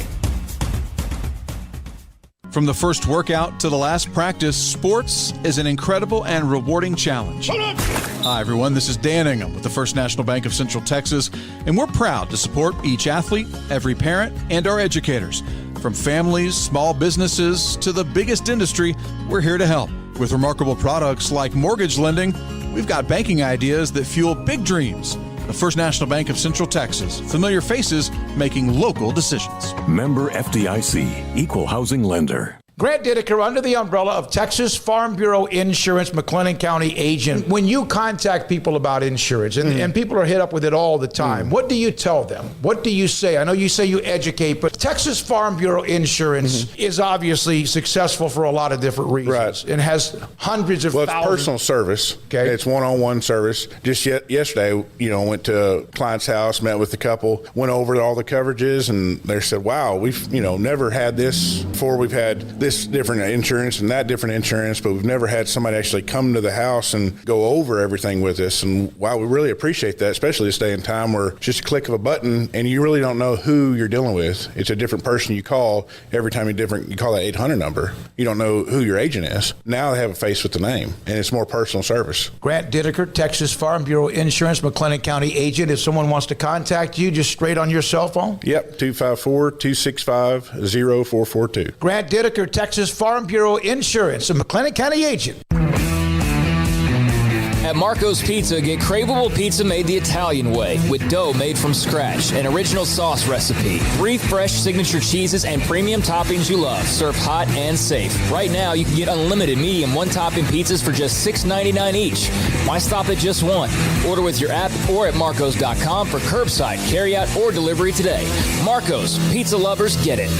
From the first workout to the last practice, sports is an incredible and rewarding challenge. Hi, everyone. This is Dan Ingham with the First National Bank of Central Texas, and we're proud to support each athlete, every parent, and our educators. From families, small businesses, to the biggest industry, we're here to help. With remarkable products like mortgage lending, we've got banking ideas that fuel big dreams. The First National Bank of Central Texas. Familiar faces making local decisions. Member FDIC, Equal Housing Lender. Grant Dideker, under the umbrella of Texas Farm Bureau Insurance, McLennan County agent. When you contact people about insurance, and people are hit up with it all the time, what do you tell them? What do you say? I know you say you educate, but Texas Farm Bureau Insurance is obviously successful for a lot of different reasons. Right. And has hundreds of thousands. It's personal service. Okay. It's one-on-one service. Just yesterday, went to a client's house, met with the couple, went over all the coverages, and they said, wow, we've, never had this before. We've had this different insurance and that different insurance, but we've never had somebody actually come to the house and go over everything with us. And wow, we really appreciate that, especially this day and time where it's just a click of a button and you really don't know who you're dealing with. It's a different person you call every time you call that 800 number. You don't know who your agent is. Now they have a face with the name, and it's more personal service. Grant Dideker, Texas Farm Bureau Insurance, McLennan County agent. If someone wants to contact you, just straight on your cell phone? Yep, 254-265-0442. Grant Dideker, Texas Farm Bureau Insurance, a McLennan County agent. At Marco's Pizza, get craveable pizza made the Italian way with dough made from scratch, an original sauce recipe, 3 fresh signature cheeses, and premium toppings you love, served hot and safe. Right now, you can get unlimited medium one-topping pizzas for just $6.99 each. Why stop at just one? Order with your app or at marcos.com for curbside, carryout, or delivery today. Marco's, pizza lovers get it.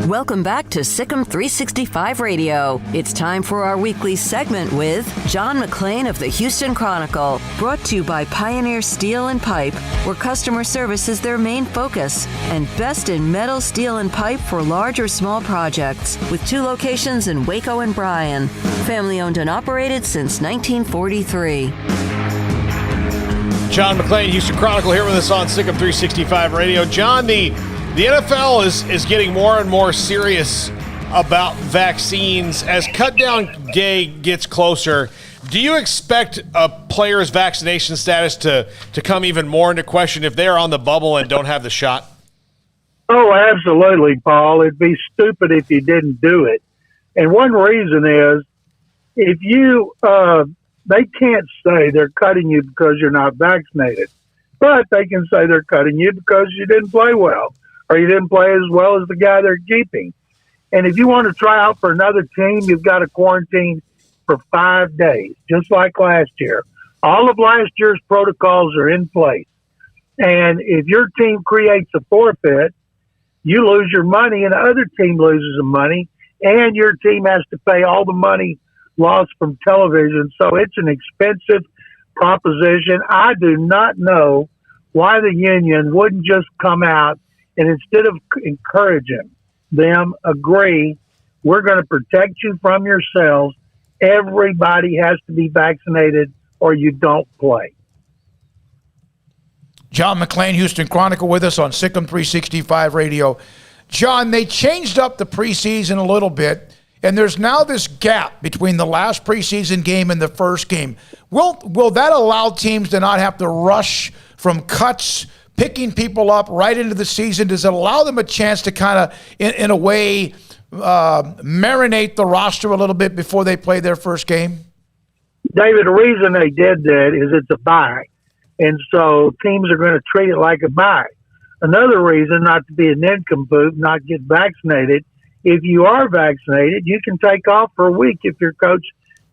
Welcome back to Sikkim 365 Radio. It's time for our weekly segment with John McClain of the Houston Chronicle, brought to you by Pioneer Steel and Pipe, where customer service is their main focus, and best in metal, steel, and pipe for large or small projects, with 2 locations in Waco and Bryan. Family owned and operated since 1943. John McClain, Houston Chronicle, here with us on Sikkim 365 Radio. John, the NFL is getting more and more serious about vaccines. As cut-down day gets closer, do you expect a player's vaccination status to come even more into question if they're on the bubble and don't have the shot? Oh, absolutely, Paul. It'd be stupid if you didn't do it. And one reason is if you they can't say they're cutting you because you're not vaccinated, but they can say they're cutting you because you didn't play well, or you didn't play as well as the guy they're keeping. And if you want to try out for another team, you've got to quarantine for 5 days, just like last year. All of last year's protocols are in place. And if your team creates a forfeit, you lose your money and the other team loses the money, and your team has to pay all the money lost from television. So it's an expensive proposition. I do not know why the union wouldn't just come out and instead of encouraging them, agree, we're going to protect you from yourselves. Everybody has to be vaccinated or you don't play. John McClain, Houston Chronicle, with us on Sikkim 365 Radio. John, they changed up the preseason a little bit, and there's now this gap between the last preseason game and the first game. Will that allow teams to not have to rush from cuts, picking people up right into the season? Does it allow them a chance to kind of, in a way, marinate the roster a little bit before they play their first game? David, the reason they did that is it's a bye. And so teams are going to treat it like a bye. Another reason not to be a nincompoop, not get vaccinated, if you are vaccinated, you can take off for a week if your coach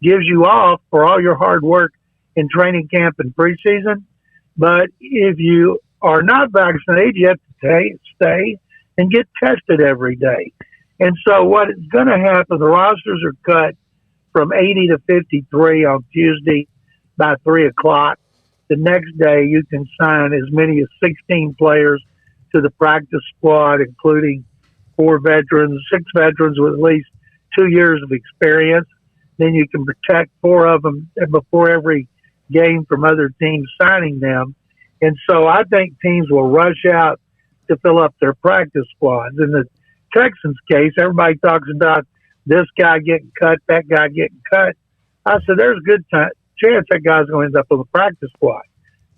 gives you off for all your hard work in training camp and preseason. But if you are not vaccinated, you have to stay and get tested every day. And so what is going to happen, the rosters are cut from 80 to 53 on Tuesday by 3 o'clock. The next day, you can sign as many as 16 players to the practice squad, including 6 veterans with at least 2 years of experience. Then you can protect 4 of them before every game from other teams signing them. And so I think teams will rush out to fill up their practice squads. In the Texans case, everybody talks about this guy getting cut, that guy getting cut. I said, there's a good chance that guy's going to end up on the practice squad.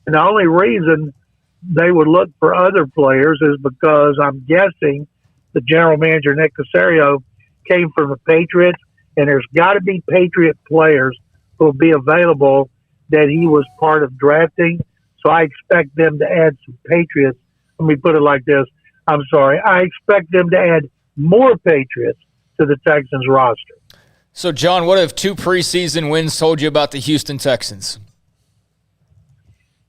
And the only reason they would look for other players is because I'm guessing the general manager, Nick Caserio, came from the Patriots, and there's got to be Patriot players who will be available that he was part of drafting. So I expect them to add some Patriots. Let me put it like this. I'm sorry. I expect them to add more Patriots to the Texans roster. So, John, what have 2 preseason wins told you about the Houston Texans?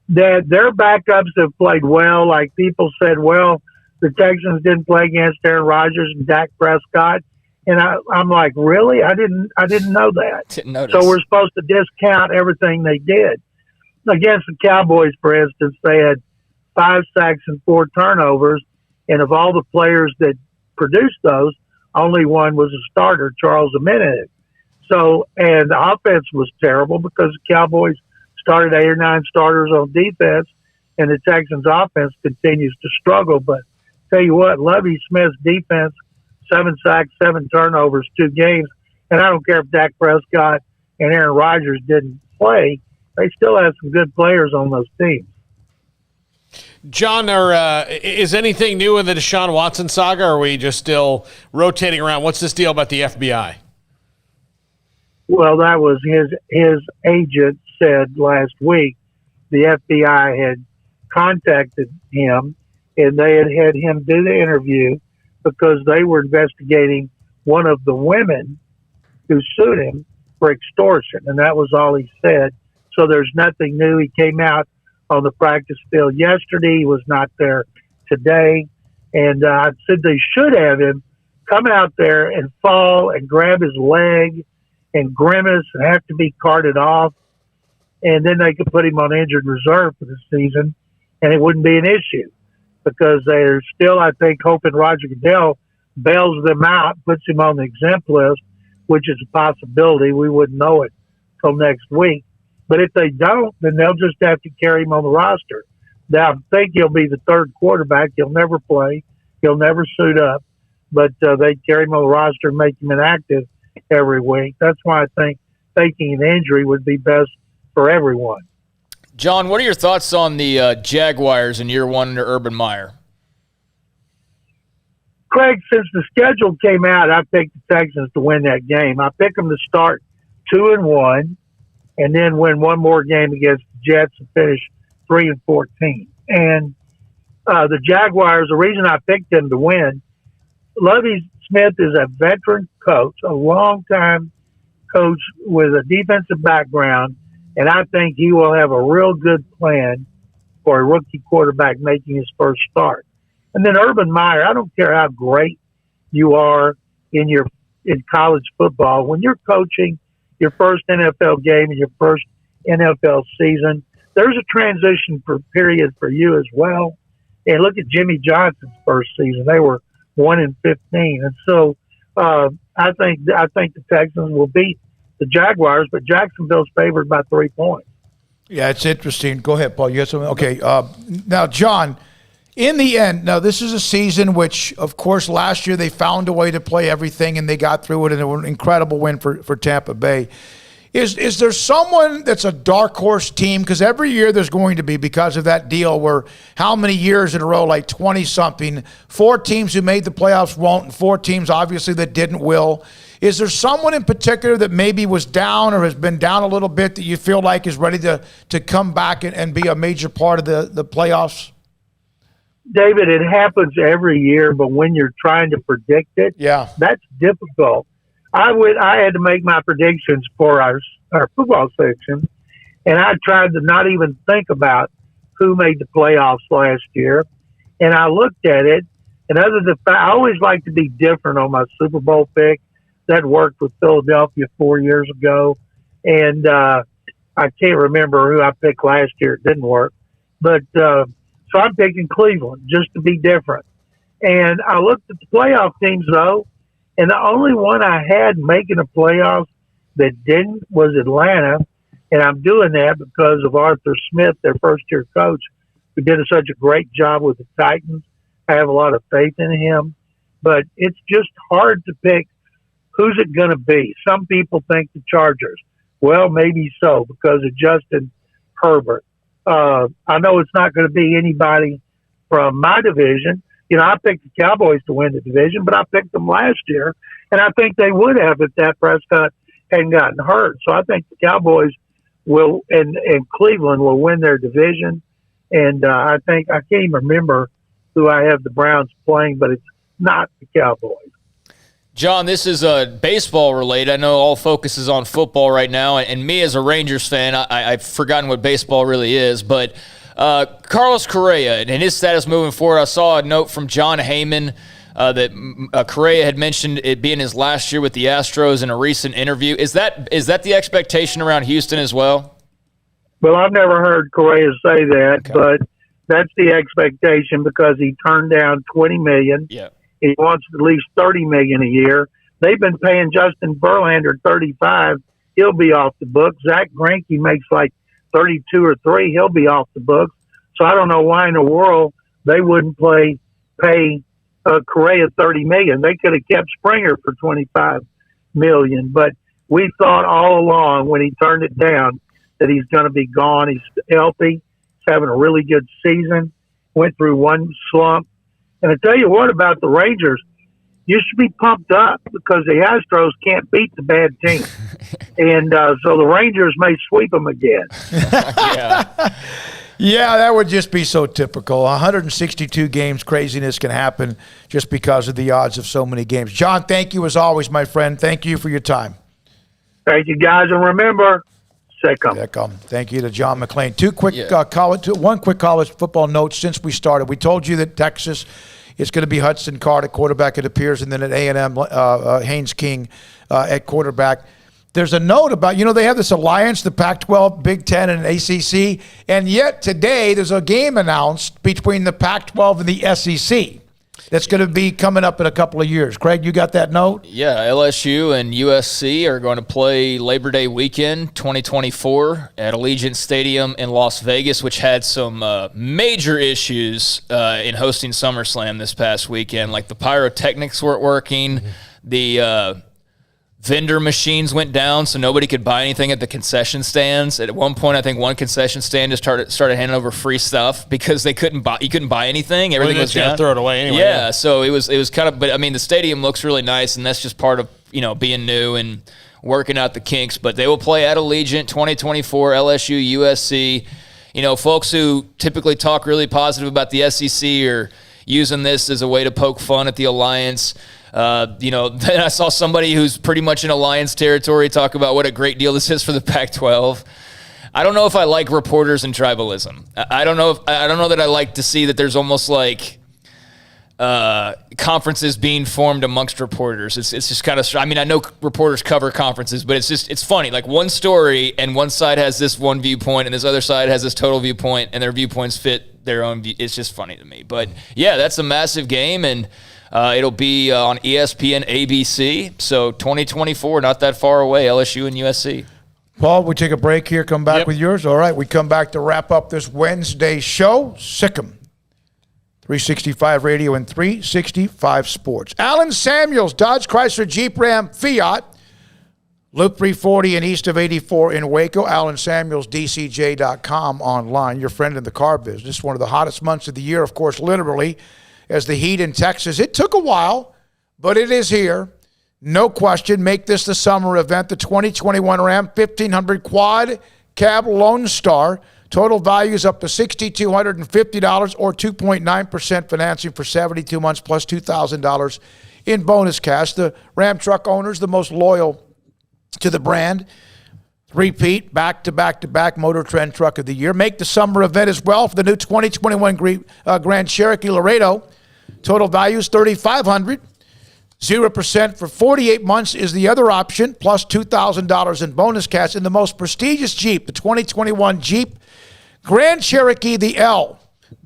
That their backups have played well. Like people said, well, the Texans didn't play against Aaron Rodgers and Dak Prescott. And I'm like, really? I didn't know that. Didn't notice. So we're supposed to discount everything they did. Against the Cowboys, for instance, they had 5 sacks and 4 turnovers. And of all the players that produced those, only one was a starter, Charles Omenihu. So, and the offense was terrible because the Cowboys started 8 or 9 starters on defense, and the Texans' offense continues to struggle. But tell you what, Lovie Smith's defense, 7 sacks, 7 turnovers, 2 games, and I don't care if Dak Prescott and Aaron Rodgers didn't play, they still have some good players on those teams. John, is anything new in the Deshaun Watson saga, or are we just still rotating around? What's this deal about the FBI? Well, that was his agent said last week the FBI had contacted him, and they had him do the interview because they were investigating one of the women who sued him for extortion, and that was all he said. So there's nothing new. He came out on the practice field yesterday. He was not there today. And I said they should have him come out there and fall and grab his leg and grimace and have to be carted off. And then they could put him on injured reserve for the season, and it wouldn't be an issue because they're still, I think, hoping Roger Goodell bails them out, puts him on the exempt list, which is a possibility. We wouldn't know it till next week. But if they don't, then they'll just have to carry him on the roster. Now, I think he'll be the 3rd quarterback. He'll never play. He'll never suit up. But they carry him on the roster and make him inactive every week. That's why I think faking an injury would be best for everyone. John, what are your thoughts on the Jaguars in year 1 under Urban Meyer? Craig, since the schedule came out, I picked the Texans to win that game. I picked them to start 2-1. And then win one more game against the Jets and finish 3-14. And the Jaguars, the reason I picked them to win, Lovie Smith is a veteran coach, a long-time coach with a defensive background, and I think he will have a real good plan for a rookie quarterback making his first start. And then Urban Meyer, I don't care how great you are in college football, when you're coaching your first NFL game and your first NFL season, there's a transition period for you as well. And look at Jimmy Johnson's first season; they were 1-15, and so I think the Texans will beat the Jaguars, but Jacksonville's favored by 3 points. Yeah, it's interesting. Go ahead, Paul. You got something? Okay. Now, John, in the end, now this is a season which, of course, last year they found a way to play everything and they got through it, and it was an incredible win for Tampa Bay. Is there someone that's a dark horse team? Because every year there's going to be, because of that deal where how many years in a row, like 20-something, 4 teams who made the playoffs won't, and 4 teams obviously that didn't will. Is there someone in particular that maybe was down or has been down a little bit that you feel like is ready to come back and be a major part of the playoffs? David, it happens every year, but when you're trying to predict it, that's difficult. I had to make my predictions for our football section, and I tried to not even think about who made the playoffs last year. And I looked at it, and other than that, I always like to be different on my Super Bowl pick. That worked with Philadelphia 4 years ago, and I can't remember who I picked last year. It didn't work, but so I'm picking Cleveland just to be different. And I looked at the playoff teams, though, and the only one I had making the playoffs that didn't was Atlanta. And I'm doing that because of Arthur Smith, their first-year coach, who did such a great job with the Titans. I have a lot of faith in him. But it's just hard to pick who's it going to be. Some people think the Chargers. Well, maybe so because of Justin Herbert. I know it's not going to be anybody from my division. You know, I picked the Cowboys to win the division, but I picked them last year, and I think they would have if Dak Prescott hadn't gotten hurt. So I think the Cowboys will and Cleveland will win their division. And I can't even remember who I have the Browns playing, but it's not the Cowboys. John, this is baseball related. I know all focus is on football right now, and me as a Rangers fan, I've forgotten what baseball really is. But Carlos Correa and his status moving forward, I saw a note from John Heyman that Correa had mentioned it being his last year with the Astros in a recent interview. Is that the expectation around Houston as well? Well, I've never heard Correa say that, but that's the expectation because he turned down $20 million. Yeah. He wants at least $30 million a year. They've been paying Justin Verlander $35. He'll be off the books. Zach Greinke makes like 32 or 3. He'll be off the books. So I don't know why in the world they wouldn't pay Correa $30 million. They could have kept Springer for $25 million. But we thought all along when he turned it down that he's going to be gone. He's healthy. He's having a really good season. Went through one slump. And I tell you what about the Rangers, you should be pumped up because the Astros can't beat the bad team. And so the Rangers may sweep them again. Yeah, that would just be so typical. 162 games, craziness can happen just because of the odds of so many games. John, thank you as always, my friend. Thank you for your time. Thank you, guys. And remember, Secom. Thank you to John McClain. One quick college football note since we started. We told you that Texas is going to be Hudson Card at quarterback, it appears, and then at A&M, Haynes King at quarterback. There's a note about, they have this alliance, the Pac-12, Big Ten, and ACC, and yet today there's a game announced between the Pac-12 and the SEC that's going to be coming up in a couple of years. Craig, you got that note? Yeah, LSU and USC are going to play Labor Day weekend 2024 at Allegiant Stadium in Las Vegas, which had some major issues in hosting SummerSlam this past weekend. Like the pyrotechnics weren't working, the vendor machines went down, so nobody could buy anything at the concession stands. At one point, I think one concession stand just started handing over free stuff because you couldn't buy anything. Everything was down. Throw it away anyway. Yeah, so it was kind of. But I mean, the stadium looks really nice, and that's just part of being new and working out the kinks. But they will play at Allegiant 2024, LSU, USC. Folks who typically talk really positive about the SEC are using this as a way to poke fun at the Alliance. Then I saw somebody who's pretty much in Alliance territory talk about what a great deal this is for the Pac-12. I don't know if I like reporters and tribalism. I don't know that I like to see that there's almost like conferences being formed amongst reporters. It's just kind of. I mean, I know reporters cover conferences, but it's funny. Like one story, and one side has this one viewpoint, and this other side has this total viewpoint, and their viewpoints fit their own. It's just funny to me. But yeah, that's a massive game, and. It'll be on ESPN ABC. So 2024, not that far away, LSU and USC. Paul, we take a break here, come back with yours. All right, we come back to wrap up this Wednesday show. Sick'em. 365 Radio and 365 Sports. Alan Samuels, Dodge, Chrysler, Jeep, Ram, Fiat. Loop 340 and east of 84 in Waco. Alan Samuels, DCJ.com online. Your friend in the car business. One of the hottest months of the year, of course, literally. As the heat in Texas, it took a while, but it is here. No question. Make this the summer event. The 2021 Ram 1500 Quad Cab Lone Star. Total value is up to $6,250 or 2.9% financing for 72 months plus $2,000 in bonus cash. The Ram truck owners, the most loyal to the brand. Repeat, back-to-back-to-back Motor Trend Truck of the Year. Make the summer event as well for the new 2021 Grand Cherokee Laredo. Total value is $3,500. 0% for 48 months is the other option, plus $2,000 in bonus cash. And the most prestigious Jeep, the 2021 Jeep Grand Cherokee, the L.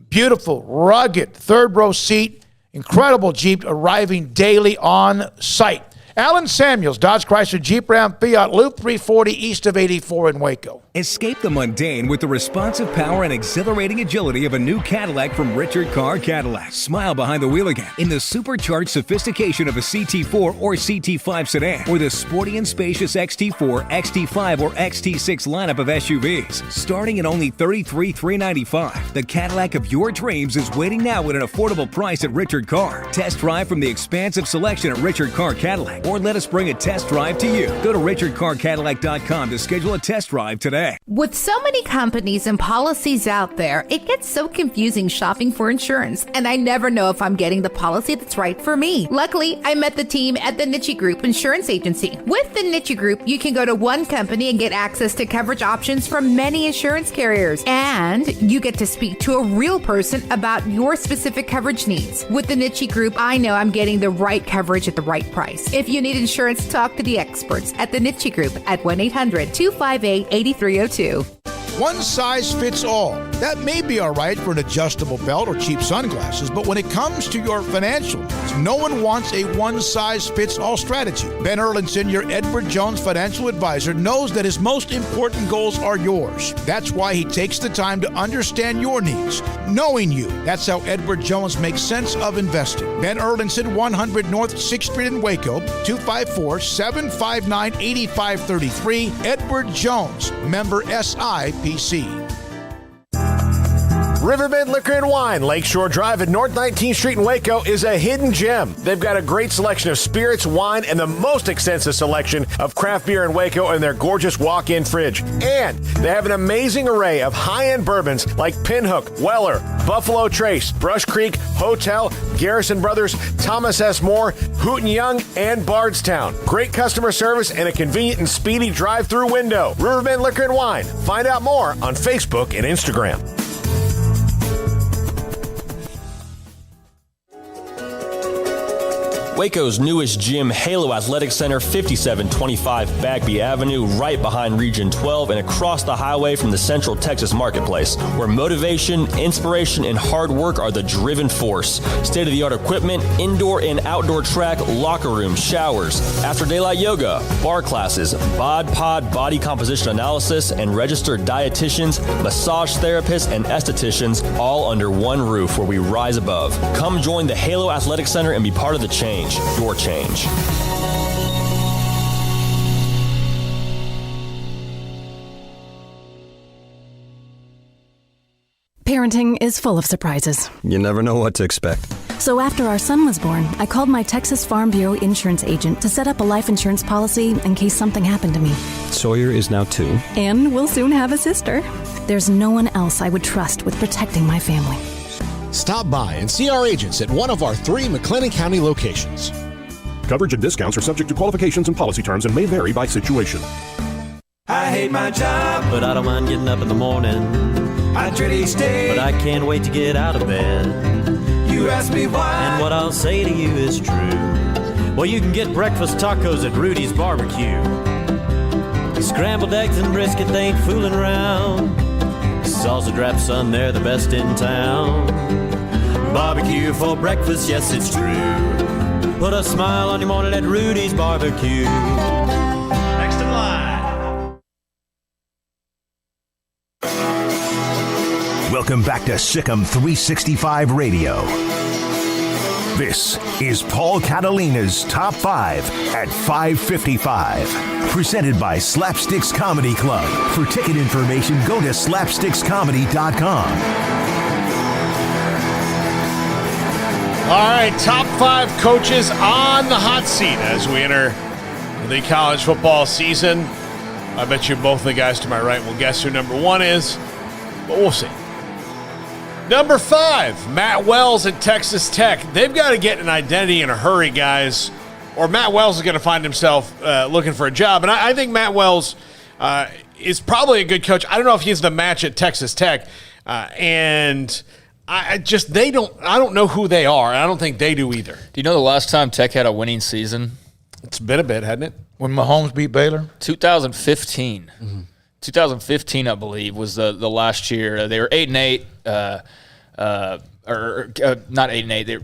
Beautiful, rugged, third-row seat, incredible Jeep arriving daily on site. Alan Samuels, Dodge, Chrysler, Jeep, Ram, Fiat, Loop 340 east of 84 in Waco. Escape the mundane with the responsive power and exhilarating agility of a new Cadillac from Richard Carr Cadillac. Smile behind the wheel again in the supercharged sophistication of a CT4 or CT5 sedan, or the sporty and spacious XT4, XT5, or XT6 lineup of SUVs. Starting at only $33,395, the Cadillac of your dreams is waiting now at an affordable price at Richard Carr. Test drive from the expansive selection at Richard Carr Cadillac. or let us bring a test drive to you. Go to richardcarcadillac.com to schedule a test drive today. With so many companies and policies out there, it gets so confusing shopping for insurance, and I never know if I'm getting the policy that's right for me. Luckily, I met the team at the Niche Group Insurance Agency. With the Niche Group, you can go to one company and get access to coverage options from many insurance carriers, and you get to speak to a real person about your specific coverage needs. With the Niche Group, I know I'm getting the right coverage at the right price. If you need insurance, talk to the experts at the Niche Group at 1-800-258-8302. One size fits all. That may be all right for an adjustable belt or cheap sunglasses, but when it comes to your financial needs, no one wants a one-size-fits-all strategy. Ben Erlinson, your Edward Jones financial advisor, knows that his most important goals are yours. That's why he takes the time to understand your needs, knowing you. That's how Edward Jones makes sense of investing. Ben Erlinson, 100 North 6th Street in Waco, 254-759-8533. Edward Jones, member SIPC. Riverbend Liquor and Wine, Lakeshore Drive at North 19th Street in Waco is a hidden gem. They've got a great selection of spirits, wine, and the most extensive selection of craft beer in Waco in their gorgeous walk-in fridge. And they have an amazing array of high-end bourbons like Pinhook, Weller, Buffalo Trace, Brush Creek, Hotel, Garrison Brothers, Thomas S. Moore, Hooten Young, and Bardstown. Great customer service and a convenient and speedy drive-through window. Riverbend Liquor and Wine. Find out more on Facebook and Instagram. Waco's newest gym, Halo Athletic Center, 5725 Bagby Avenue, right behind Region 12 and across the highway from the Central Texas Marketplace, where motivation, inspiration, and hard work are the driven force. State-of-the-art equipment, indoor and outdoor track, locker room, showers, after daylight yoga, bar classes, bod pod body composition analysis, and registered dietitians, massage therapists, and estheticians, all under one roof where we rise above. Come join the Halo Athletic Center and be part of the change. Your change. Parenting is full of surprises. You never know what to expect. So after our son was born, I called my Texas Farm Bureau insurance agent to set up a life insurance policy in case something happened to me. Sawyer is now 2. And we'll soon have a sister. There's no one else I would trust with protecting my family. Stop by and see our agents at one of our 3 McLennan County locations. Coverage and discounts are subject to qualifications and policy terms and may vary by situation. I hate my job, but I don't mind getting up in the morning. I dread each day, but I can't wait to get out of bed. You ask me why, and what I'll say to you is true. Well, you can get breakfast tacos at Rudy's Barbecue. Scrambled eggs and brisket, they ain't fooling around. Salsa drap, son, they're the best in town. Barbecue for breakfast, yes, it's true. Put a smile on your morning at Rudy's Barbecue. Next in line. Welcome back to Sikkim 365 Radio. This is Paul Catalina's Top 5 at 5:55. Presented by Slapsticks Comedy Club. For ticket information, go to slapstickscomedy.com. All right, top 5 coaches on the hot seat as we enter the college football season. I bet you both the guys to my right will guess who number 1 is, but we'll see. Number 5, Matt Wells at Texas Tech. They've got to get an identity in a hurry, guys, or Matt Wells is going to find himself looking for a job. And I think Matt Wells is probably a good coach. I don't know if he's the match at Texas Tech, and I don't know who they are. I don't think they do either. Do you know the last time Tech had a winning season? It's been a bit, hasn't it? When Mahomes beat Baylor? 2015. Mm-hmm. 2015, I believe, was the last year. They were 8-8, not 8-8. They're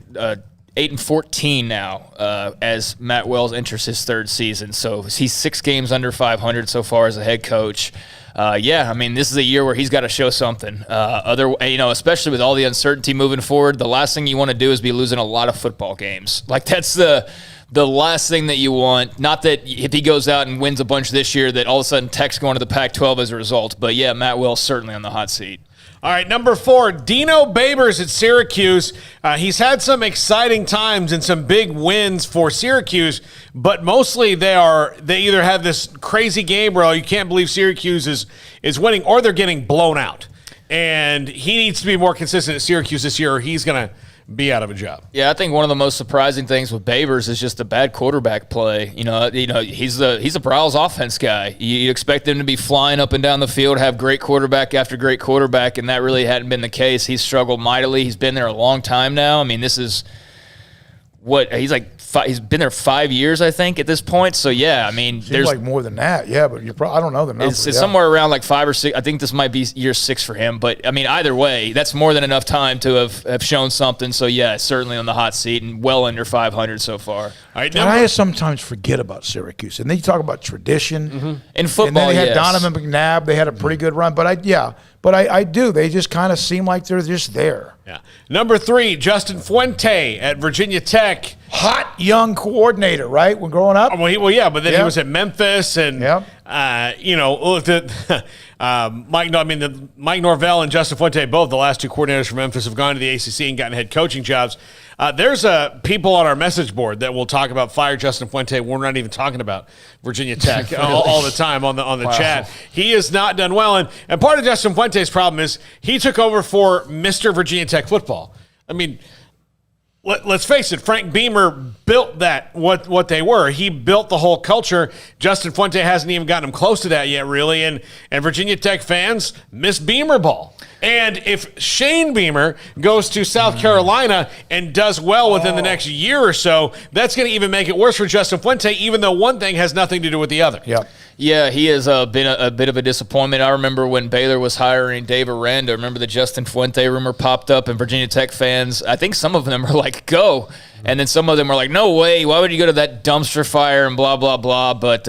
8-14 now as Matt Wells enters his 3rd season. So he's 6 games under 500 so far as a head coach. I mean, this is a year where he's got to show something. Especially with all the uncertainty moving forward, the last thing you want to do is be losing a lot of football games. Like, that's the last thing that you want. Not that if he goes out and wins a bunch this year that all of a sudden Tech's going to the Pac-12 as a result. But, yeah, Matt Wells certainly on the hot seat. All right, number 4, Dino Babers at Syracuse. He's had some exciting times and some big wins for Syracuse, but mostly they either have this crazy game where you can't believe Syracuse is winning, or they're getting blown out. And he needs to be more consistent at Syracuse this year, or he's going to be out of a job. Yeah, I think one of the most surprising things with Babers is just the bad quarterback play. He's a Browns offense guy. You expect him to be flying up and down the field, have great quarterback after great quarterback, and that really hadn't been the case. He's struggled mightily. He's been there a long time now. I mean, this is he's been there 5 years, I think, at this point. So yeah, I mean, Seems like more than that. Yeah, but I don't know the number. It's somewhere around like 5 or 6. I think this might be year 6 for him. But I mean, either way, that's more than enough time to have shown something. So yeah, certainly on the hot seat and well under 500 so far. All right, and I sometimes forget about Syracuse, and they talk about tradition in football. And then they had yes. Donovan McNabb. They had a pretty good run, but I do. They just kind of seem like they're just there. Yeah. Number 3, Justin Fuente at Virginia Tech. Hot young coordinator, right? When growing up. Well, yeah, but then he was at Memphis, and Mike Norvell and Justin Fuente, both the last 2 coordinators from Memphis, have gone to the ACC and gotten head coaching jobs. There's people on our message board that will talk about fire Justin Fuente. We're not even talking about Virginia Tech all the time on the chat. He has not done well, and part of Justin Fuente's problem is he took over for Mr. Virginia Tech football. I mean, let's face it, Frank Beamer built that, what they were. He built the whole culture. Justin Fuente hasn't even gotten him close to that yet, really, and Virginia Tech fans miss Beamer ball. And if Shane Beamer goes to South Carolina and does well within the next year or so, that's going to even make it worse for Justin Fuente, even though one thing has nothing to do with the other. Yeah, he has been a bit of a disappointment. I remember when Baylor was hiring Dave Aranda. I remember the Justin Fuente rumor popped up, and Virginia Tech fans, I think some of them were like, go. And then some of them were like, no way, why would you go to that dumpster fire and blah, blah, blah. But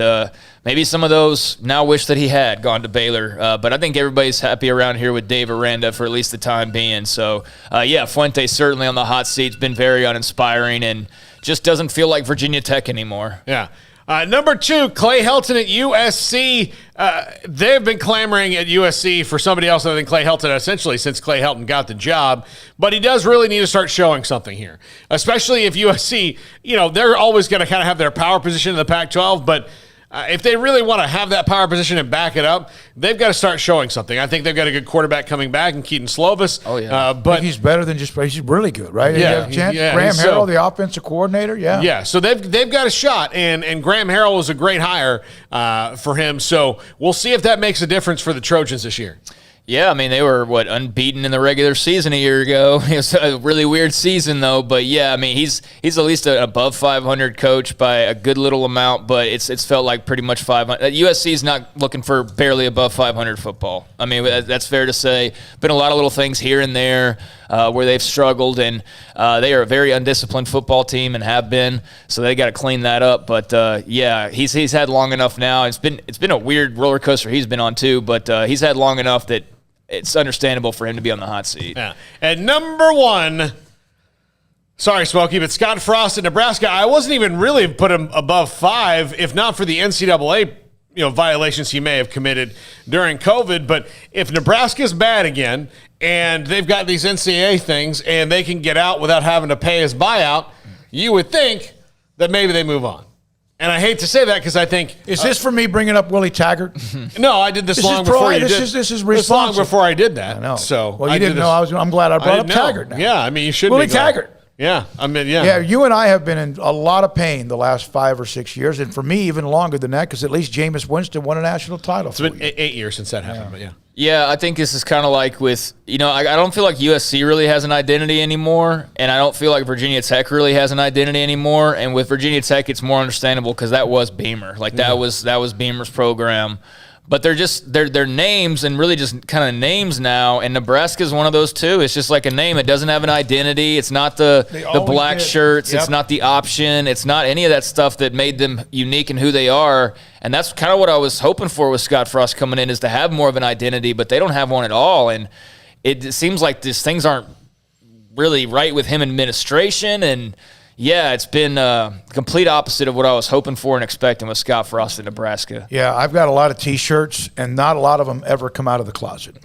maybe some of those now wish that he had gone to Baylor. But I think everybody's happy around here with Dave Aranda for at least the time being. So, Fuente certainly on the hot seat. It's been very uninspiring and just doesn't feel like Virginia Tech anymore. Yeah. Number 2, Clay Helton at USC. They've been clamoring at USC for somebody else other than Clay Helton essentially since Clay Helton got the job. But he does really need to start showing something here, especially if USC, they're always going to kind of have their power position in the Pac-12, but if they really want to have that power position and back it up, they've got to start showing something. I think they've got a good quarterback coming back in Keaton Slovis. Oh, yeah. But he's better than he's really good, right? Yeah. Graham Harrell, the offensive coordinator, Yeah, so they've got a shot, and Graham Harrell was a great hire for him. So we'll see if that makes a difference for the Trojans this year. Yeah, I mean, they were, unbeaten in the regular season a year ago. It was a really weird season, though. But, yeah, I mean, he's at least an above 500 coach by a good little amount, but it's felt like pretty much 500. USC's not looking for barely above 500 football. I mean, that's fair to say. Been a lot of little things here and there where they've struggled, and they are a very undisciplined football team and have been, so they got to clean that up. But, he's had long enough now. It's been a weird roller coaster he's been on, too, but he's had long enough that it's understandable for him to be on the hot seat. Yeah. And number 1, sorry, Smokey, but Scott Frost in Nebraska, I wasn't even really put him above 5, if not for the NCAA violations he may have committed during COVID. But if Nebraska's bad again and they've got these NCAA things and they can get out without having to pay his buyout, you would think that maybe they move on. And I hate to say that because I think... Is this for me bringing up Willie Taggart? No, I did this long before you did. This is responsible. Long before I did that. I know. So well, you didn't know. I'm glad I brought up Taggart now. Yeah, I mean, you should Willie Taggart. Yeah, I mean, yeah. Yeah, you and I have been in a lot of pain the last 5 or 6 years, and for me, even longer than that, because at least Jameis Winston won a national title. It's been 8 years since that happened, but yeah. Yeah, I think this is kind of like with, I don't feel like USC really has an identity anymore, and I don't feel like Virginia Tech really has an identity anymore. And with Virginia Tech, it's more understandable because that was Beamer. That was Beamer's program. But they're just they're names and really just kind of names now. And Nebraska's one of those too. It's just like a name. It doesn't have an identity. It's not the black shirts. Yep. It's not the option. It's not any of that stuff that made them unique in who they are. And that's kind of what I was hoping for with Scott Frost coming in, is to have more of an identity, but they don't have one at all. And it seems like these things aren't really right with him in administration. And yeah, it's been the complete opposite of what I was hoping for and expecting with Scott Frost in Nebraska. Yeah, I've got a lot of T-shirts, and not a lot of them ever come out of the closet.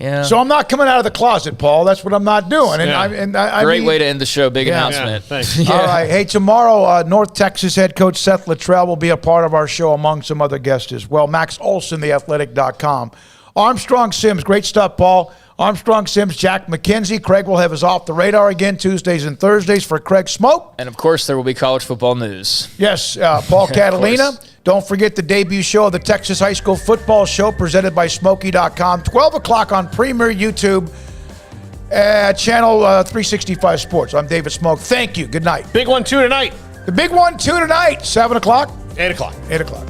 Yeah. So I'm not coming out of the closet, Paul. That's what I'm not doing. And Great way to end the show. Big announcement. Yeah, thanks. All right. Hey, tomorrow, North Texas head coach Seth Luttrell will be a part of our show among some other guests as well. Max Olson, theathletic.com. Armstrong Sims, great stuff, Paul. Armstrong Sims, Jack McKenzie. Craig will have his Off the Radar again Tuesdays and Thursdays for Craig Smoak. And, of course, there will be college football news. Yes, Paul Catalina. Don't forget the debut show of the Texas High School Football Show presented by Smokey.com. 12 o'clock on Premier YouTube at Channel 365 Sports. I'm David Smoak. Thank you. Good night. Big 1-2 tonight. The big 1-2 tonight. 7 o'clock? 8 o'clock. 8 o'clock.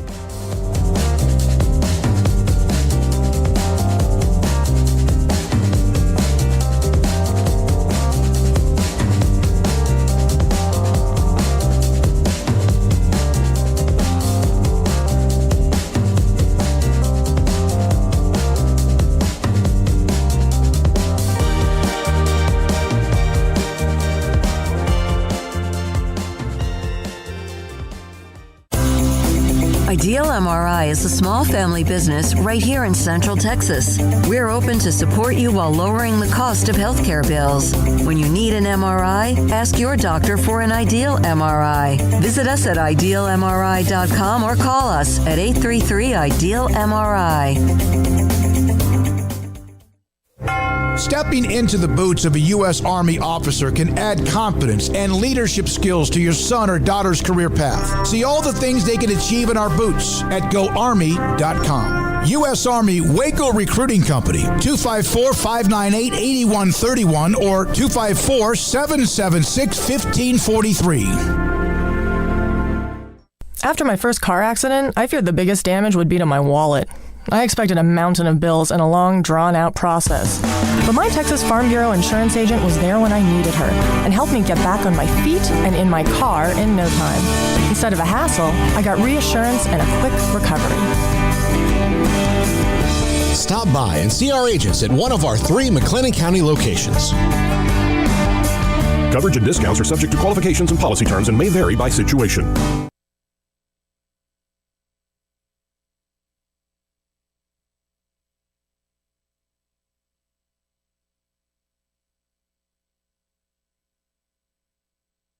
Ideal MRI is a small family business right here in Central Texas. We're open to support you while lowering the cost of healthcare bills. When you need an MRI, ask your doctor for an Ideal MRI. Visit us at idealmri.com or call us at 833-IDEAL-MRI. Stepping into the boots of a U.S. Army officer can add confidence and leadership skills to your son or daughter's career path. See all the things they can achieve in our boots at GoArmy.com. U.S. Army Waco Recruiting Company, 254-598-8131 or 254-776-1543. After my first car accident, I feared the biggest damage would be to my wallet. I expected a mountain of bills and a long, drawn-out process. But my Texas Farm Bureau insurance agent was there when I needed her and helped me get back on my feet and in my car in no time. Instead of a hassle, I got reassurance and a quick recovery. Stop by and see our agents at one of our 3 McLennan County locations. Coverage and discounts are subject to qualifications and policy terms and may vary by situation.